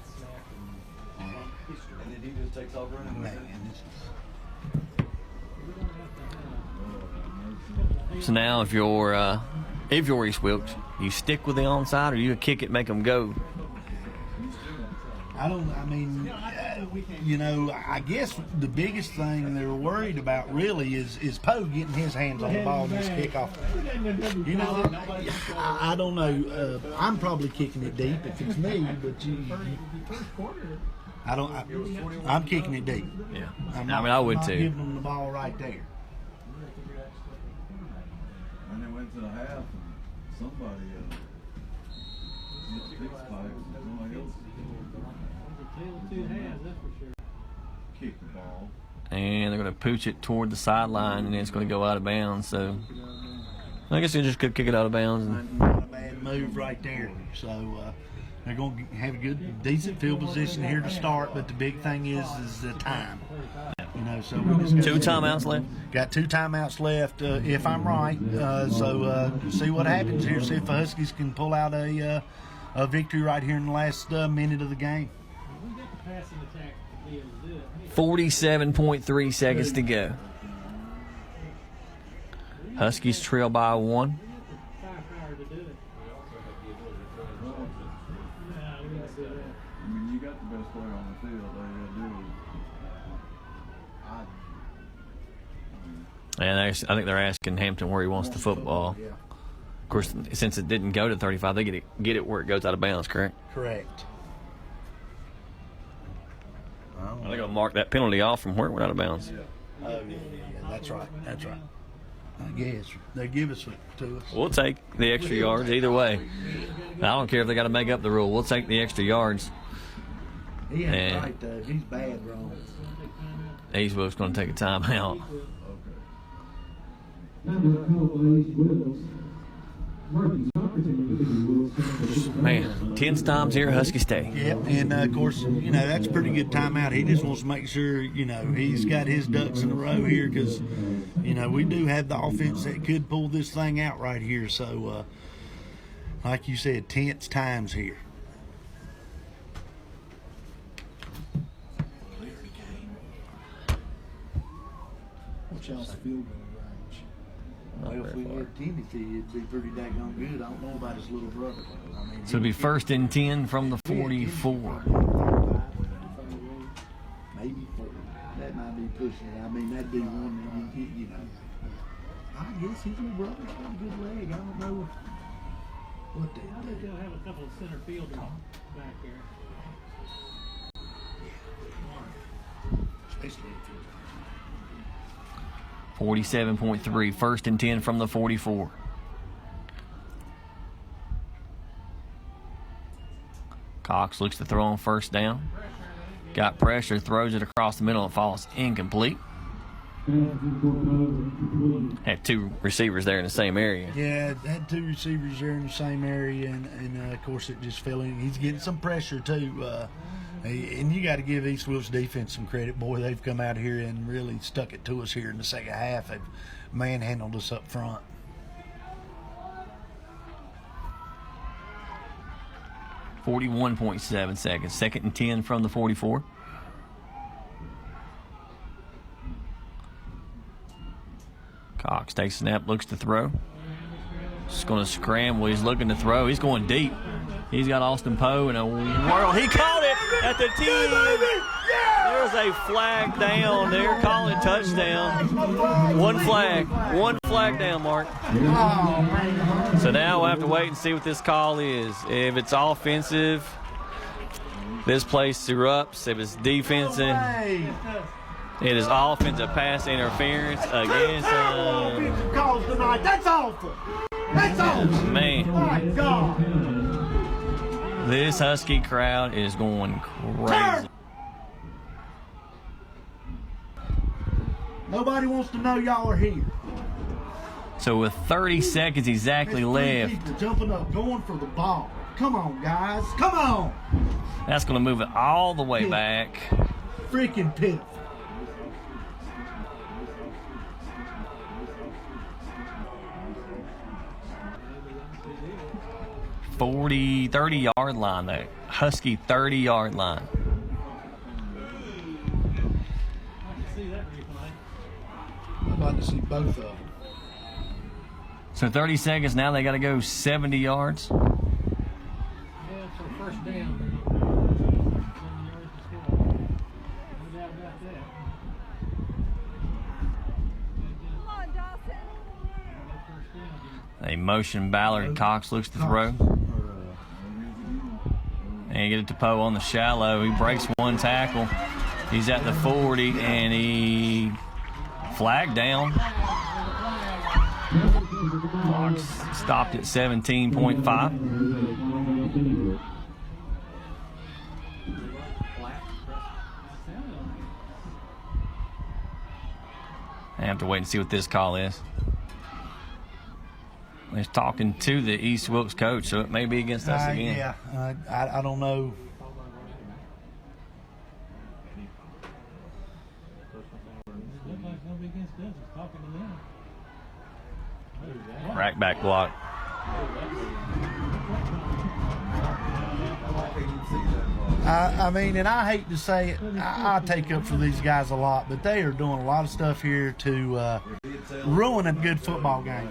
So now, if you're East Wilkes, you stick with the onside, or you kick it, make them go. I guess the biggest thing they're worried about really is Poe getting his hands on the ball in this kickoff. I don't know. I'm probably kicking it deep if it's me, but I'm kicking it deep. Yeah. I would not too. Giving them the ball right there. And they went to the half, and somebody hit the fix pipe, and somebody else kicked the ball. And they're going to pooch it toward the sideline, and it's going to go out of bounds. So I guess they just could kick it out of bounds. Not a bad move right there. So they're going to have a good, decent field position here to start. But the big thing is the time. So we just 2 timeouts left. Got 2 timeouts left, if I'm right. So see what happens here. See if the Huskies can pull out a victory right here in the last minute of the game. 47.3 seconds to go. Huskies trail by 1. I mean, you got the best player on the field. All you got to do is. And I think they're asking Hampton where he wants the football. Of course, since it didn't go to 35, they get it where it goes out of bounds, correct? Correct. They're going to mark that penalty off from where it went out of bounds. Oh, yeah, that's right. That's right. I guess they give us it to us. We'll take the extra yards either way. I don't care if they got to make up the rule. We'll take the extra yards. He ain't right, though. He's bad wrong. He's going to take a timeout. Man, 10 times here, Husky stay. Yep, and of course, that's a pretty good timeout. He just wants to make sure, he's got his ducks in a row here because, we do have the offense that could pull this thing out right here. So, like you said, tense times here. What's y'all's field goal range? Well, if we had Timothy, it'd be pretty daggone good. I don't know about his little brother. So it'll be 1st and 10 from the 44. Maybe 40. That might be pushing it. I mean, that'd be one that I guess his little brother's got a good leg. I don't know what they I think they'll have a couple of center fielders back there. Especially if 47.3, 1st and 10 from the 44. Cox looks to throw on 1st down. Got pressure, throws it across the middle and falls incomplete. Had 2 receivers there in the same area. Yeah, had 2 receivers there in the same area, and of course it just fell in. He's getting some pressure too, and you got to give East Wilkes defense some credit. Boy, they've come out here and really stuck it to us here in the second half. They've manhandled us up front. .7 seconds. 2nd and 10 from the 44. Cox takes a snap, looks to throw. Just going to scramble. He's looking to throw. He's going deep. He's got Austin Poe in a whirl. He caught it at the 10. There's a flag down there. Calling touchdown. One flag down, Mark. So now we'll have to wait and see what this call is. If it's offensive, this place erupts. If it's defensive, it is offensive pass interference against calls tonight. That's awful. That's awful. Man. My God. This Husky crowd is going crazy. Nobody wants to know y'all are here. So with 30 seconds exactly left, People jumping up, going for the ball. Come on, guys. Come on. that's going to move it all the way back. Freaking pitiful. .30 yard line there. Husky 30-yard line. I'd like to see both of them. So 30 seconds now, they got to go 70 yards. Yeah, for 1st down. They motion Ballard. Cox looks to throw. And get it to Poe on the shallow. He breaks one tackle. He's at the 40, and he flagged down. Clock stopped at 17.5. I have to wait and see what this call is. He's talking to the East Wilkes coach, so it may be against us again. Yeah, I don't know. Rack back block. I mean, and I hate to say it, I take up for these guys a lot, but they are doing a lot of stuff here to ruin a good football game.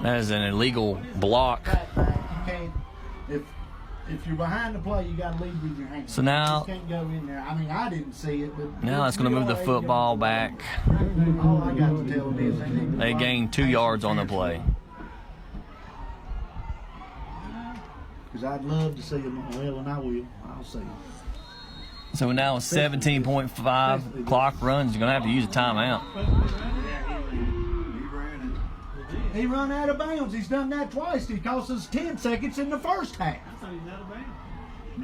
That is an illegal block. If you're behind the play, you got to lead with your hands. So now, you just can't go in there. I mean, I didn't see it, but now it's going to move the football back. All I got to tell them is they gained 2 yards on the play. Because I'd love to see them. Well, and I will. I'll see them. So now a 17.5 clock runs. You're going to have to use a timeout. He run out of bounds. He's done that twice. He cost us 10 seconds in the first half.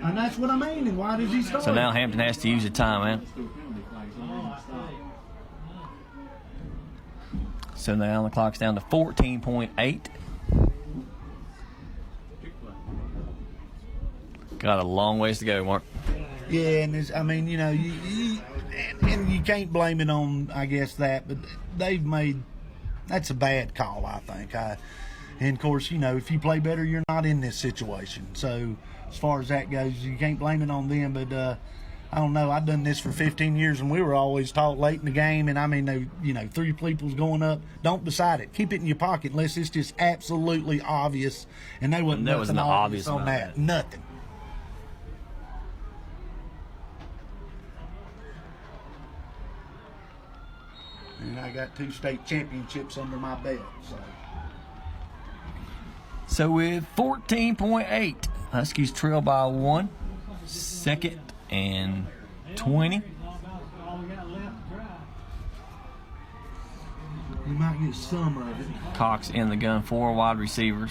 And that's what I mean. And why does he start? So now Hampton has to use a timeout. So now the clock's down to 14.8. Got a long ways to go, Mark. Yeah, and I mean, you know, and you can't blame it on, I guess, that, but they've made. That's a bad call, I think. And, of course, you know, if you play better, you're not in this situation. So, as far as that goes, you can't blame it on them. But, I don't know. I've done this for 15 years, and we were always taught late in the game. And, I mean, you know, 3 people's going up. Don't decide it. Keep it in your pocket unless it's just absolutely obvious. And they wasn't nothing obvious on that. Nothing. And I got 2 state championships under my belt. So with 14.8, Huskies trail by 1. 2nd and 20. We might get some of it. Cox in the gun, 4 wide receivers.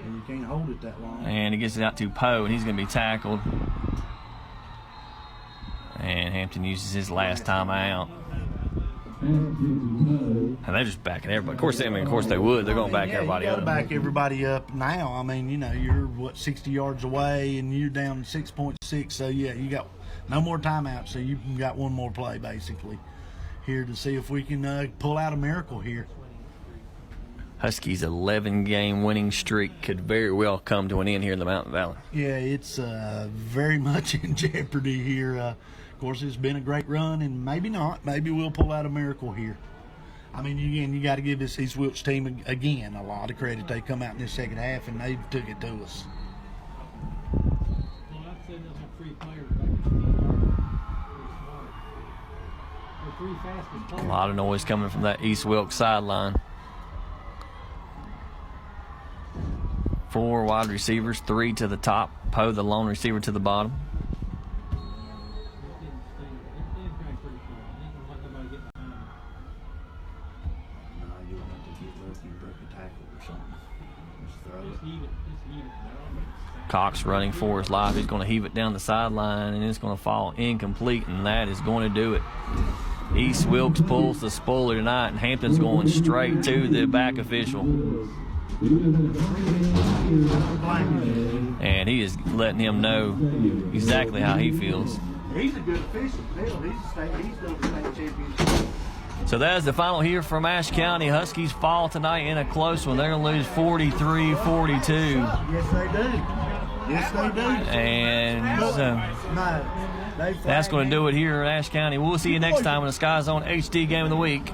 And you can't hold it that long. And he gets it out to Poe, and he's going to be tackled. And Hampton uses his last time out. And they're just backing everybody. Of course they would. They're going to back everybody up. You got to back everybody up now. I mean, you know, you're, 60 yards away, and you're down 6.6. So, yeah, you got no more timeouts. So, you've got one more play, basically, here to see if we can pull out a miracle here. Huskies' 11-game winning streak could very well come to an end here in the Mountain Valley. Yeah, it's very much in jeopardy here. Of course, it's been a great run, and maybe not. Maybe we'll pull out a miracle here. I mean, again, you got to give this East Wilkes team, again, a lot of credit. They come out in this second half, and they took it to us. A lot of noise coming from that East Wilkes sideline. 4 wide receivers, 3 to the top. Poe, the lone receiver, to the bottom. Cox running for his life. He's going to heave it down the sideline, and it's going to fall incomplete, and that is going to do it. East Wilkes pulls the spoiler tonight, and Hampton's going straight to the back official. And he is letting him know exactly how he feels. He's a good official. He's done the state championship. So that is the final here from Ashe County. Huskies fall tonight in a close one. They're going to lose 43-42. Yes, they do. Yes, they do. And that's going to do it here at Ashe County. We'll see you next time on the Sky Zone HD Game of the Week.